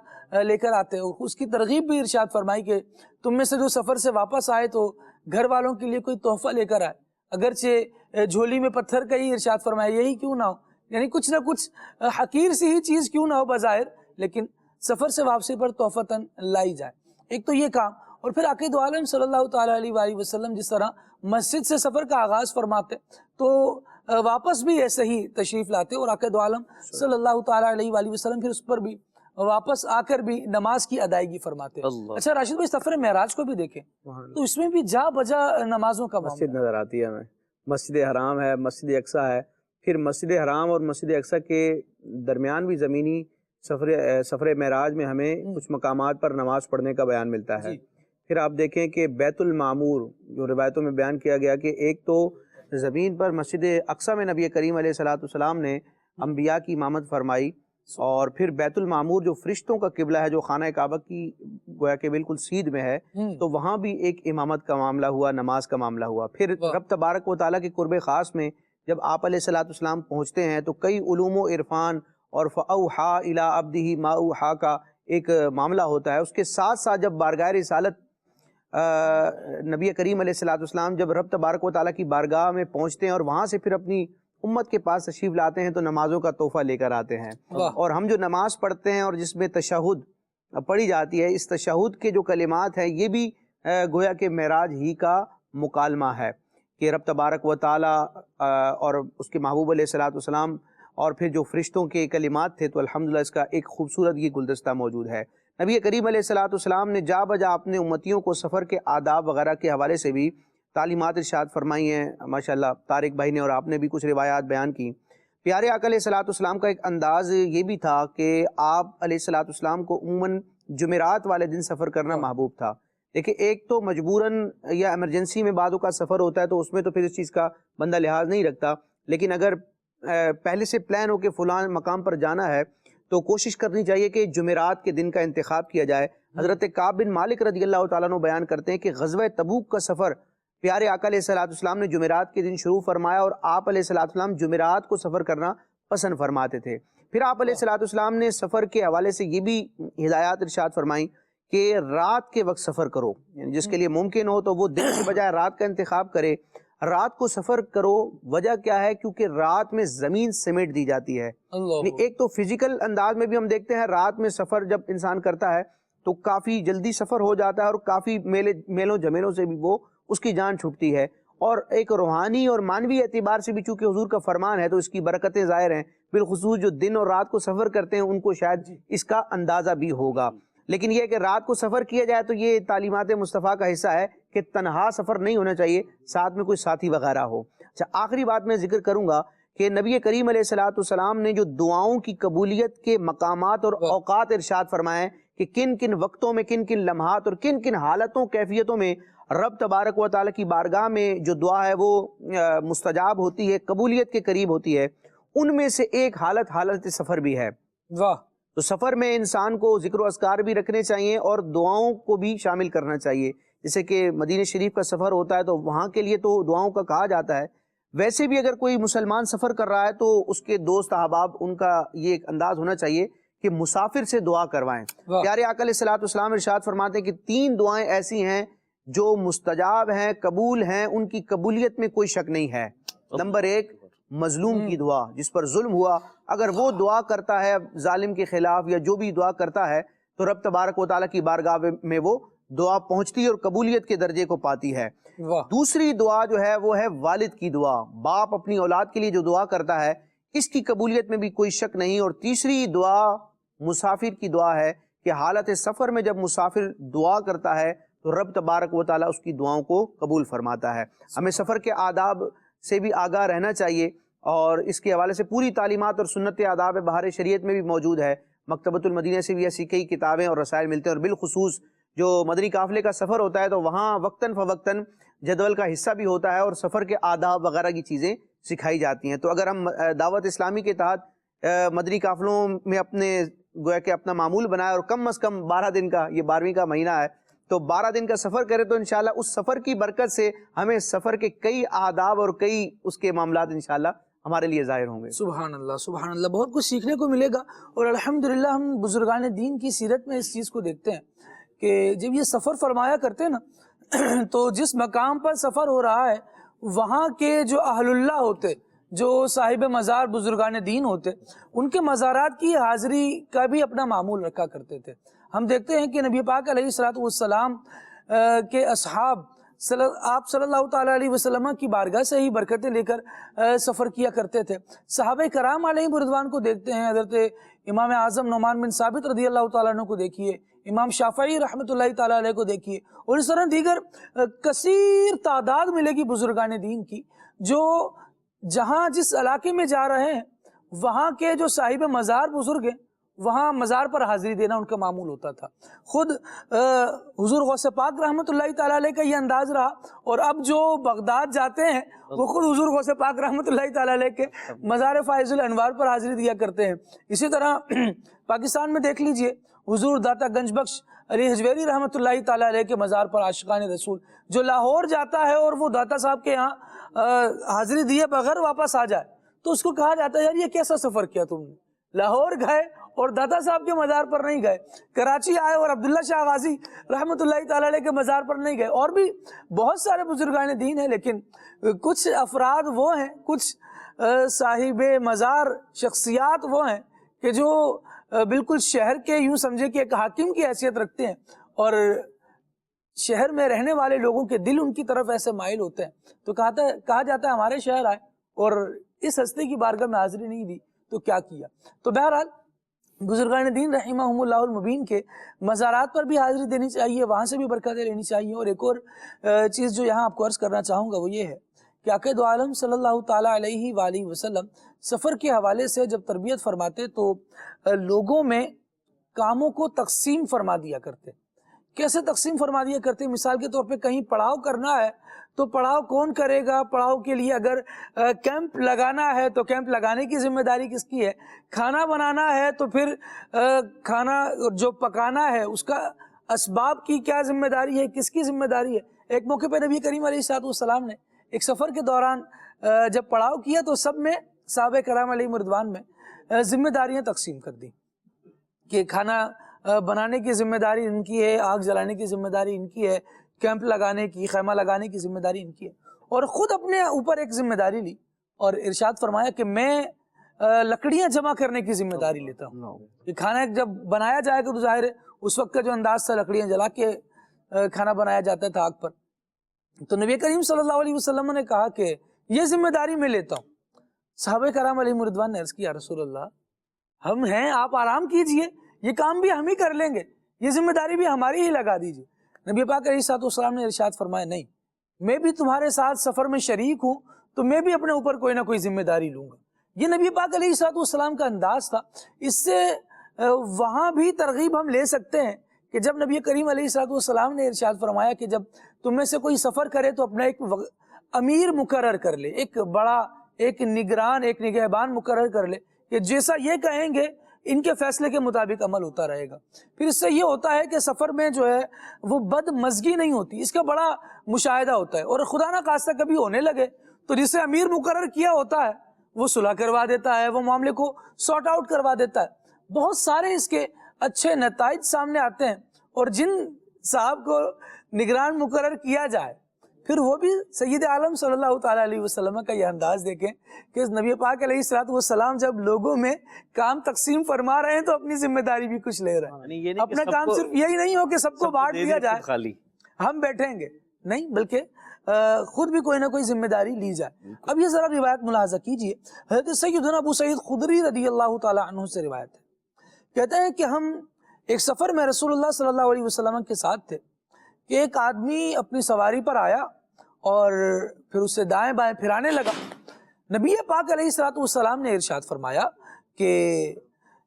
لے کر آتے، اور اس کی ترغیب بھی ارشاد فرمائی کہ تم میں سے جو سفر سے واپس آئے تو گھر والوں کے لیے کوئی تحفہ لے کر آئے، اگرچہ جھولی میں پتھر کا ہی ارشاد فرمایا، یہی کیوں نہ ہو، یعنی کچھ نہ کچھ حقیر سی ہی چیز کیوں نہ ہو بظاہر، لیکن سفر سے واپسی پر تحفتاً لائی جائے، ایک تو یہ کام۔ اور پھر عقائد عالم صلی اللہ تعالیٰ علیہ وآلہ وسلم جس طرح مسجد سے سفر کا آغاز فرماتے تو واپس بھی ایسے ہی تشریف لاتے، اور عقائد عالم صلی اللہ تعالیٰ علیہ وآلہ وسلم پھر اس پر بھی واپس آ کر بھی نماز کی ادائیگی فرماتے۔ اچھا راشد بھائی، سفر معراج کو بھی دیکھیں تو اس میں بھی جا بجا نمازوں کا مسجد نظر آتی ہے ہمیں، مسجد حرام ہے، مسجد اقصیٰ ہے، پھر مسجد حرام اور مسجد اقصیٰ کے درمیان بھی زمینی سفر معراج میں ہمیں کچھ مقامات پر نماز پڑھنے کا بیان ملتا ہے۔ پھر آپ دیکھیں کہ بیت المعمور جو روایتوں میں بیان کیا گیا کہ ایک تو زمین پر مسجد اقصیٰ میں نبی کریم علیہ السلام نے انبیاء کی امامت فرمائی، اور پھر بیت المعمور جو فرشتوں کا قبلہ ہے، جو خانہ کعبہ کی گویا کہ بالکل سیدھ میں ہے، تو وہاں بھی ایک امامت کا معاملہ ہوا، نماز کا معاملہ ہوا۔ پھر رب تبارک و تعالیٰ کے قرب خاص میں جب آپ علیہ السلام پہنچتے ہیں تو کئی علوم و عرفان اور فَأَوْحَا إِلَىٰ عَبْدِهِ مَا أَوْحَا کا ایک معاملہ ہوتا ہے۔ اس کے ساتھ ساتھ جب بارگاہ رسالت نبی کریم علیہ السلام جب رب تبارک و تعالیٰ کی بارگاہ میں پہنچتے ہیں اور وہاں سے پھر اپنی امت کے پاس تشریف لاتے ہیں تو نمازوں کا تحفہ لے کر آتے ہیں، اور ہم جو نماز پڑھتے ہیں اور جس میں تشہد پڑھی جاتی ہے، اس تشہد کے جو کلمات ہیں یہ بھی گویا کہ معراج ہی کا مکالمہ ہے کہ رب تبارک و تعالیٰ اور اس کے محبوب علیہ السلام اور پھر جو فرشتوں کے کلمات تھے، تو الحمدللہ اس کا ایک خوبصورت یہ گلدستہ موجود ہے۔ نبی کریم علیہ السلام نے جا بجا اپنے امتیوں کو سفر کے آداب وغیرہ کے حوالے سے بھی تعلیمات ارشاد فرمائی ہیں۔ ماشاءاللہ طارق بھائی نے اور آپ نے بھی کچھ روایات بیان کی۔ پیارے آقا علیہ السلام کا ایک انداز یہ بھی تھا کہ آپ علیہ السلام کو عموماً جمعرات والے دن سفر کرنا محبوب تھا۔ دیکھیں ایک تو مجبوراً یا ایمرجنسی میں بعض کا سفر ہوتا ہے تو اس میں تو پھر اس چیز کا بندہ لحاظ نہیں رکھتا، لیکن اگر پہلے سے پلان ہو کہ فلاں مقام پر جانا ہے تو کوشش کرنی چاہیے کہ جمعرات کے دن کا انتخاب کیا جائے۔ حضرت کعب بن مالک رضی اللہ تعالیٰ عنہ بیان کرتے ہیں کہ غزوہ تبوک کا سفر پیارے آقا علیہ السلام نے جمعرات کے دن شروع فرمایا، اور آپ علیہ السلام جمعرات کو سفر کرنا پسند فرماتے تھے۔ پھر آپ علیہ السلام نے سفر کے حوالے سے یہ بھی ہدایات ارشاد فرمائیں کہ رات کے وقت سفر کرو، یعنی جس کے لیے ممکن ہو تو وہ دن کے بجائے رات کا انتخاب کرے، رات کو سفر کرو۔ وجہ کیا ہے؟ کیونکہ رات میں زمین سمیٹ دی جاتی ہے۔ ایک تو فزیکل انداز میں بھی ہم دیکھتے ہیں رات میں سفر جب انسان کرتا ہے تو کافی جلدی سفر ہو جاتا ہے اور کافی میلوں جمیلوں سے بھی وہ اس کی جان چھوٹتی ہے، اور ایک روحانی اور مانوی اعتبار سے بھی چونکہ حضور کا فرمان ہے تو اس کی برکتیں ظاہر ہیں، بالخصوص جو دن اور رات کو سفر کرتے ہیں ان کو شاید اس کا اندازہ بھی ہوگا۔ لیکن یہ کہ رات کو سفر کیا جائے تو یہ تعلیمات مصطفیٰ کا حصہ ہے کہ تنہا سفر نہیں ہونا چاہیے، ساتھ میں کوئی ساتھی وغیرہ ہو۔ اچھا آخری بات میں ذکر کروں گا کہ نبی کریم علیہ الصلوۃ والسلام نے جو دعاؤں کی قبولیت کے مقامات اور اوقات ارشاد فرمائے کہ کن کن وقتوں میں، کن کن لمحات اور کن کن حالتوں کیفیتوں میں رب تبارک و تعالیٰ کی بارگاہ میں جو دعا ہے وہ مستجاب ہوتی ہے، قبولیت کے قریب ہوتی ہے، ان میں سے ایک حالت سفر بھی ہے۔ واہ! تو سفر میں انسان کو ذکر و اذکار بھی رکھنے چاہیے اور دعاؤں کو بھی شامل کرنا چاہیے۔ جیسے کہ مدینہ شریف کا سفر ہوتا ہے تو وہاں کے لیے تو دعاؤں کا کہا جاتا ہے، ویسے بھی اگر کوئی مسلمان سفر کر رہا ہے تو اس کے دوست احباب ان کا یہ ایک انداز ہونا چاہیے کہ مسافر سے دعا کروائیں۔ پیارے آقا علیہ الصلوۃ والسلام ارشاد فرماتے ہیں کہ 3 دعائیں ایسی ہیں جو مستجاب ہیں، قبول ہیں، ان کی قبولیت میں کوئی شک نہیں ہے۔ نمبر 1 مظلوم کی دعا، جس پر ظلم ہوا، اگر وہ دعا کرتا ہے ظالم کے خلاف یا جو بھی دعا کرتا ہے تو رب تبارک و تعالیٰ کی بارگاہ میں وہ دعا پہنچتی ہے اور قبولیت کے درجے کو پاتی ہے۔ دوسری دعا جو ہے وہ ہے والد کی دعا، باپ اپنی اولاد کے لیے جو دعا کرتا ہے اس کی قبولیت میں بھی کوئی شک نہیں۔ اور تیسری دعا مسافر کی دعا ہے کہ حالت سفر میں جب مسافر دعا کرتا ہے تو رب تبارک و تعالیٰ اس کی دعاؤں کو قبول فرماتا ہے۔ ہمیں سفر کے آداب سے بھی آگاہ رہنا چاہیے اور اس کے حوالے سے پوری تعلیمات اور سنت آداب بہار شریعت میں بھی موجود ہے۔ مکتبۃ المدینہ سے بھی ایسی کئی کتابیں اور رسائل ملتے ہیں، اور بالخصوص جو مدنی قافلے کا سفر ہوتا ہے تو وہاں وقتاً فوقتاً جدول کا حصہ بھی ہوتا ہے اور سفر کے آداب وغیرہ کی چیزیں سکھائی جاتی ہیں۔ تو اگر ہم دعوت اسلامی کے تحت مدنی قافلوں میں اپنے گویا کہ اپنا معمول بنائے اور کم از کم 12 دن کا، یہ 12ویں کا مہینہ ہے تو 12 دن کا سفر کرے تو انشاءاللہ اس سفر کی برکت سے ہمیں سفر کے کئی آداب اور کئی اس کے معاملات انشاءاللہ ہمارے لیے ظاہر ہوں گے۔ سبحان اللہ، سبحان اللہ، بہت کچھ سیکھنے کو ملے گا۔ اور الحمدللہ ہم بزرگان دین کی سیرت میں اس چیز کو دیکھتے ہیں کہ جب یہ سفر فرمایا کرتے ہیں نا تو جس مقام پر سفر ہو رہا ہے وہاں کے جو اہل اللہ ہوتے، جو صاحب مزار بزرگان دین ہوتے، ان کے مزارات کی حاضری کا بھی اپنا معمول رکھا کرتے تھے۔ ہم دیکھتے ہیں کہ نبی پاک علیہ الصلوۃ والسلام کے اصحاب آپ صلی اللہ تعالیٰ علیہ وسلم کی بارگاہ سے ہی برکتیں لے کر سفر کیا کرتے تھے۔ صحابہ کرام علیہ رضوان کو دیکھتے ہیں، حضرت امام اعظم نعمان بن ثابت رضی اللہ تعالیٰ عنہ کو دیکھیے، امام شافعی رحمۃ اللہ تعالیٰ علیہ کو دیکھیے، اور اس طرح دیگر کثیر تعداد ملے گی بزرگان دین کی، جو جہاں جس علاقے میں جا رہے ہیں وہاں کے جو صاحب مزار بزرگ ہیں وہاں مزار پر حاضری دینا ان کا معمول ہوتا تھا۔ خود حضور غوث پاک رحمۃ اللہ تعالیٰ علیہ کا یہ انداز رہا، اور اب جو بغداد جاتے ہیں وہ خود حضور غوث پاک رحمۃ اللہ تعالیٰ علیہ کے مزار فائز الانوار پر حاضری دیا کرتے ہیں۔ اسی طرح پاکستان میں دیکھ لیجئے حضور داتا گنج بخش علی حجویری رحمۃ اللہ تعالیٰ علیہ کے مزار پر عاشقان رسول جو لاہور جاتا ہے اور وہ داتا صاحب کے یہاں حاضری دیے بغیر واپس آ جائے تو اس کو کہا جاتا ہے یار یہ کیسا سفر کیا تم نے، لاہور گئے اور داتا صاحب کے مزار پر نہیں گئے، کراچی آئے اور عبداللہ شاہ غازی رحمۃ اللہ تعالیٰ علیہ کے مزار پر نہیں گئے۔ اور بھی بہت سارے بزرگان دین ہیں، لیکن کچھ افراد وہ ہیں، کچھ صاحب مزار شخصیات وہ ہیں کہ جو بالکل شہر کے یوں سمجھے کہ ایک حاکم کی حیثیت رکھتے ہیں اور شہر میں رہنے والے لوگوں کے دل ان کی طرف ایسے مائل ہوتے ہیں۔ تو کہا جاتا ہے ہمارے شہر آئے اور اس ہستی کی بارگاہ میں حاضری نہیں دی تو کیا کیا۔ تو بہرحال بزرگان دین رحمہم اللہ المبین کے مزارات پر بھی حاضری دینی چاہیے، وہاں سے بھی برکتیں لینی چاہیے۔ اور ایک اور چیز جو یہاں آپ کو عرض کرنا چاہوں گا وہ یہ ہے کہ عقائد دو عالم صلی اللہ تعالیٰ علیہ وآلہ وسلم سفر کے حوالے سے جب تربیت فرماتے تو لوگوں میں کاموں کو تقسیم فرما دیا کرتے۔ کیسے تقسیم فرما دیا کرتے؟ مثال کے طور پہ کہیں پڑاؤ کرنا ہے تو پڑاؤ کون کرے گا؟ پڑاؤ کے لیے اگر کیمپ لگانا ہے تو کیمپ لگانے کی ذمہ داری کس کی ہے؟ کھانا بنانا ہے تو پھر کھانا جو پکانا ہے اس کا اسباب کی کیا ذمہ داری ہے، کس کی ذمہ داری ہے؟ ایک موقع پہ نبی کریم علیہ السلام نے ایک سفر کے دوران جب پڑاؤ کیا تو سب میں صحابہ کرام علیہ رضوان میں ذمہ داریاں تقسیم کر دی کہ کھانا بنانے کی ذمہ داری ان کی ہے، آگ جلانے کی ذمہ داری ان کی ہے، کیمپ لگانے کی، خیمہ لگانے کی ذمہ داری ان کی ہے، اور خود اپنے اوپر ایک ذمہ داری لی اور ارشاد فرمایا کہ میں لکڑیاں جمع کرنے کی ذمہ داری لیتا ہوں۔ کہ کھانا جب بنایا جائے گا تو ظاہر ہے اس وقت کا جو انداز تھا لکڑیاں جلا کے کھانا بنایا جاتا تھا آگ پر۔ تو نبی کریم صلی اللہ علیہ وسلم نے کہا کہ یہ ذمہ داری میں لیتا ہوں۔ صحابہ کرام علیہ رضوان نے عرض کیا رسول اللہ ہم ہیں، آپ آرام کیجئے، یہ کام بھی ہم ہی کر لیں گے، یہ ذمہ داری بھی ہماری ہی لگا دیجئے۔ نبی پاک علیہ السلام نے ارشاد فرمایا نہیں، میں بھی تمہارے ساتھ سفر میں شریک ہوں تو میں بھی اپنے اوپر کوئی نہ کوئی ذمہ داری لوں گا. یہ نبی پاک علیہ السلام کا انداز تھا. اس سے وہاں بھی ترغیب ہم لے سکتے ہیں کہ جب نبی کریم علیہ السلام نے ارشاد فرمایا کہ جب تم میں سے کوئی سفر کرے تو اپنا ایک امیر مقرر کر لے، ایک بڑا، ایک نگران، ایک نگہبان مقرر کر لے کہ جیسا یہ کہیں گے ان کے فیصلے کے مطابق عمل ہوتا رہے گا. پھر اس سے یہ ہوتا ہے کہ سفر میں جو ہے وہ بد مزگی نہیں ہوتی، اس کا بڑا مشاہدہ ہوتا ہے. اور خدا نہ خواستہ کبھی ہونے لگے تو جسے امیر مقرر کیا ہوتا ہے وہ صلح کروا دیتا ہے، وہ معاملے کو سارٹ آؤٹ کروا دیتا ہے. بہت سارے اس کے اچھے نتائج سامنے آتے ہیں. اور جن صاحب کو نگران مقرر کیا جائے پھر وہ بھی سید عالم صلی اللہ تعالیٰ علیہ وسلم کا یہ انداز دیکھیں کہ نبی پاک علیہ السلام جب لوگوں میں کام تقسیم فرما رہے ہیں تو اپنی ذمہ داری بھی کچھ لے رہے ہیں. اپنا کام صرف یہی نہیں ہو کہ سب کو بانٹ دیا جائے ہم بیٹھیں گے، نہیں، بلکہ خود بھی کوئی نہ کوئی ذمہ داری لی جائے. اب یہ ذرا روایت ملاحظہ کیجئے. حضرت سیدنا ابو سعید خدری رضی اللہ تعالیٰ عنہ سے روایت ہے، کہتے ہیں کہ ہم ایک سفر میں رسول اللہ صلی اللہ علیہ وسلم کے ساتھ تھے کہ ایک آدمی اپنی سواری پر آیا اور پھر اسے دائیں بائیں پھرانے لگا. نبی پاک علیہ السلام نے ارشاد فرمایا کہ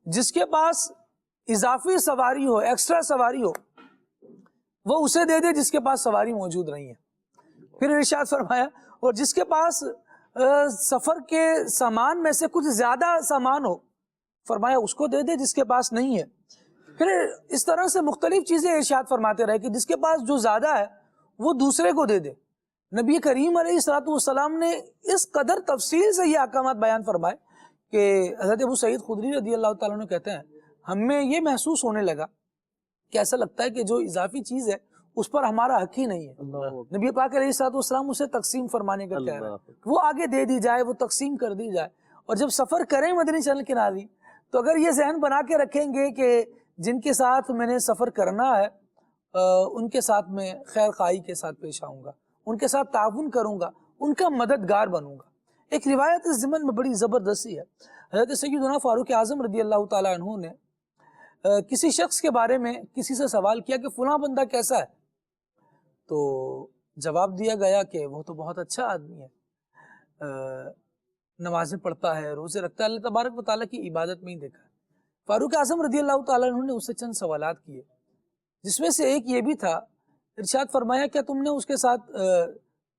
جس کے پاس اضافی سواری ہو، ایکسٹرا سواری ہو، وہ اسے دے دے جس کے پاس سواری موجود نہیں ہے. پھر ارشاد فرمایا اور جس کے پاس سفر کے سامان میں سے کچھ زیادہ سامان ہو، فرمایا اس کو دے دے جس کے پاس نہیں ہے. پھر اس طرح سے مختلف چیزیں ارشاد فرماتے رہے کہ جس کے پاس جو زیادہ ہے وہ دوسرے کو دے دے. نبی کریم علیہ السلام نے اس قدر تفصیل سے یہ احکامات بیان فرمائے کہ حضرت ابو سعید خدری رضی اللہ تعالیٰ عنہ کہتے ہیں ہمیں یہ محسوس ہونے لگا کہ ایسا لگتا ہے کہ جو اضافی چیز ہے اس پر ہمارا حق ہی نہیں ہے. نبی پاک علیہ السلام اسے تقسیم فرمانے کا کہہ رہا ہے، وہ آگے دے دی جائے، وہ تقسیم کر دی جائے. اور جب سفر کریں مدنی چینل کے ناظرین تو اگر یہ ذہن بنا کے رکھیں گے کہ جن کے ساتھ میں نے سفر کرنا ہے ان کے ساتھ میں خیر خواہی کے ساتھ پیش آؤں گا، ان کے ساتھ تعاون کروں گا، ان کا مددگار بنوں گا. ایک روایت اس ضمن میں بڑی زبردستی ہے. حضرت سیدنا فاروق اعظم رضی اللہ تعالیٰ عنہ نے کسی شخص کے بارے میں کسی سے سوال کیا کہ فلاں بندہ کیسا ہے، تو جواب دیا گیا کہ وہ تو بہت اچھا آدمی ہے، نمازیں پڑھتا ہے، روزے رکھتا ہے، اللہ تبارک و تعالیٰ کی عبادت میں ہی دیکھا ہے. فاروق اعظم رضی اللہ تعالیٰ عنہ نے اس سے چند سوالات کیے، جس میں سے ایک یہ بھی تھا، ارشاد فرمایا کیا تم نے اس کے ساتھ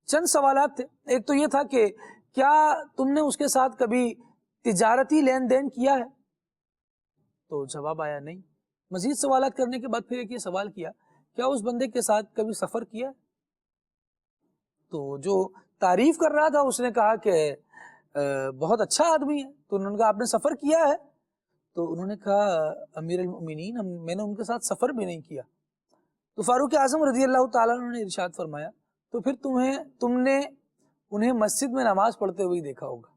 چند سوالات تھے. ایک تو یہ تھا کہ کیا تم نے اس کے ساتھ کبھی تجارتی لین دین کیا ہے، تو جواب آیا نہیں. مزید سوالات کرنے کے بعد پھر ایک یہ سوال کیا کیا اس بندے کے ساتھ کبھی سفر کیا ہے، تو جو تعریف کر رہا تھا اس نے کہا کہ بہت اچھا آدمی ہے. تو انہوں نے کہا آپ نے سفر کیا ہے، تو انہوں نے کہا امیر المؤمنین میں نے ان کے ساتھ سفر بھی نہیں کیا. تو فاروق اعظم رضی اللہ تعالیٰ عنہ نے ارشاد فرمایا تو پھر تم نے انہیں مسجد میں نماز پڑھتے ہوئے دیکھا ہوگا.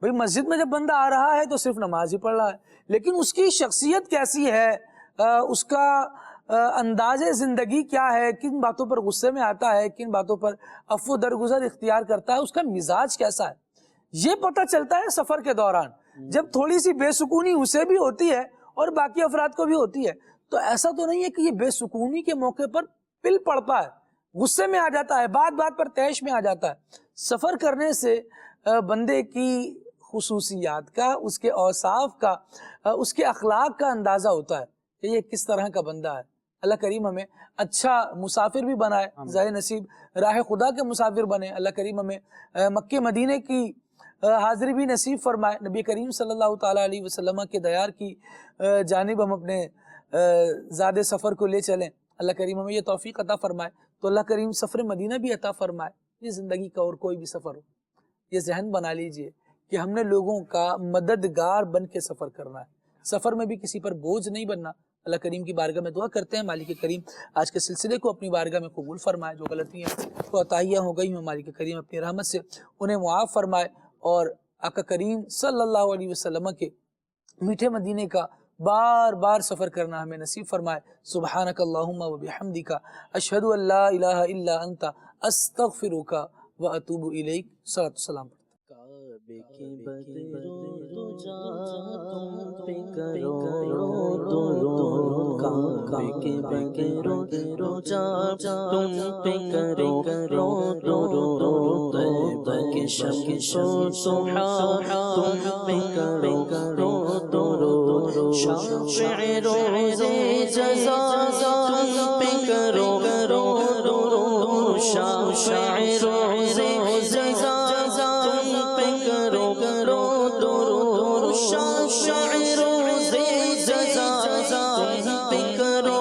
بھئی مسجد میں جب بندہ آ رہا ہے تو صرف نماز ہی پڑھ رہا ہے، لیکن اس کی شخصیت کیسی ہے، اس کا انداز زندگی کیا ہے، کن باتوں پر غصے میں آتا ہے، کن باتوں پر عفو درگزر اختیار کرتا ہے، اس کا مزاج کیسا ہے، یہ پتہ چلتا ہے سفر کے دوران. جب تھوڑی سی بے سکونی اسے بھی ہوتی ہے اور باقی افراد کو بھی ہوتی ہے، تو ایسا تو نہیں ہے کہ یہ بے سکونی کے موقع پر پل پڑتا ہے، غصے میں آ جاتا ہے، بات بات پر تیش میں آ جاتا ہے. سفر کرنے سے بندے کی خصوصیات کا، اس کے اوصاف کا، اس کے اخلاق کا اندازہ ہوتا ہے کہ یہ کس طرح کا بندہ ہے. اللہ کریم ہمیں اچھا مسافر بھی بنائے، ظاہر نصیب راہ خدا کے مسافر بنے. اللہ کریم ہمیں مکہ مدینے کی حاضری بھی نصیب فرمائے. نبی کریم صلی اللہ تعالیٰ علیہ وسلم کے دیار کی جانب ہم اپنے زاد سفر کو لے چلیں. اللہ کریم ہمیں یہ توفیق عطا فرمائے. تو اللہ کریم سفر مدینہ بھی عطا فرمائے. یہ زندگی کا اور کوئی بھی سفر ہو، یہ ذہن بنا لیجئے کہ ہم نے لوگوں کا مددگار بن کے سفر کرنا ہے. سفر میں بھی کسی پر بوجھ نہیں بننا. اللہ کریم کی بارگاہ میں دعا کرتے ہیں مالک کریم آج کے سلسلے کو اپنی بارگاہ میں قبول فرمائے. جو غلطیاں کوتاہیاں ہو گئی ہیں مالک کریم اپنی رحمت سے انہیں معاف فرمائے، اور آقا کریم صلی اللہ علیہ وسلم کے میٹھے مدینے کا بار بار سفر کرنا ہمیں نصیب فرمائے. سبحانک اللہم و بحمدک اشہد ان لا الہ الا انت استغفرک و اتوب الیک. صلاۃ والسلام. کعبے کے بدرو دجا تم پہ کرو درود کعبے کے بدرو جا تم پہ کرو طیبہ کے شمس و ضحا تم پہ کرو شافع روز جزا تم پہ کرو شافع روز جزا تم پہ کرو شافع روز جزا تم پہ کرو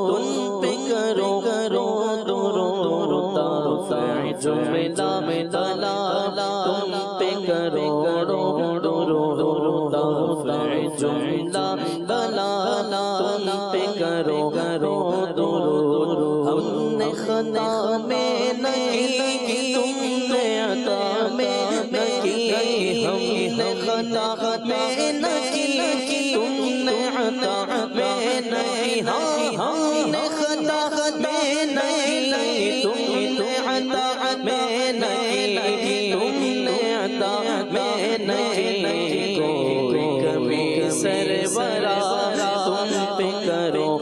تم پہ کرو ترفع جملہ دلالا تم پہ کرو ترفع جملہ دلالا تم پہ کرو ہم نے خطا میں نہیں کی تم نے عطا میں نہیں ہم نے خطا میں نہیں کی تم نے عطا میں نہیں ہم نے خطا میں نہیں تم نے عطا میں نہیں تم نے عطا میں نہیں کوئی کبھی سربراہ تم پہ کرو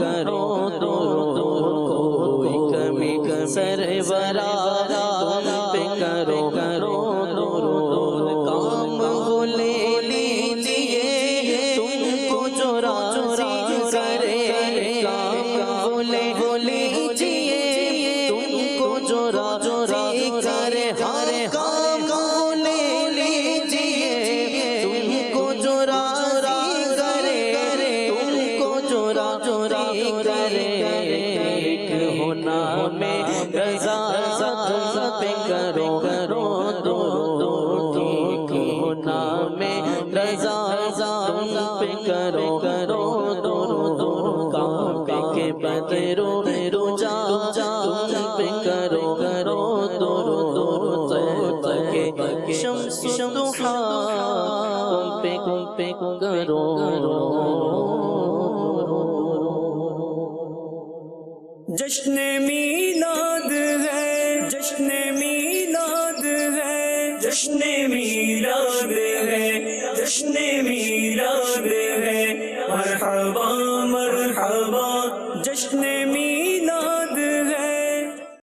کوئی کبھی سربراہ تم پہ کرو کام وہ لے لیجیے تم کو جو راضی کرے کام وہ لے لیجیے تم کو جو راضی کرے ہر کام وہ لے لیجیے تم کو جو راضی کرے تم کو جو راضی کرے ایک ہونا میں رضا تم پہ کرو ایک ہونا میں رضا تم پہ کرو کعبے کے بدرو جا تم پہ کرو طیبہ کے شمس ضحا تم پہ کرو جشن میلاد ہے جشن میلاد ہے جشن میلاد ہے جشن میلاد ہے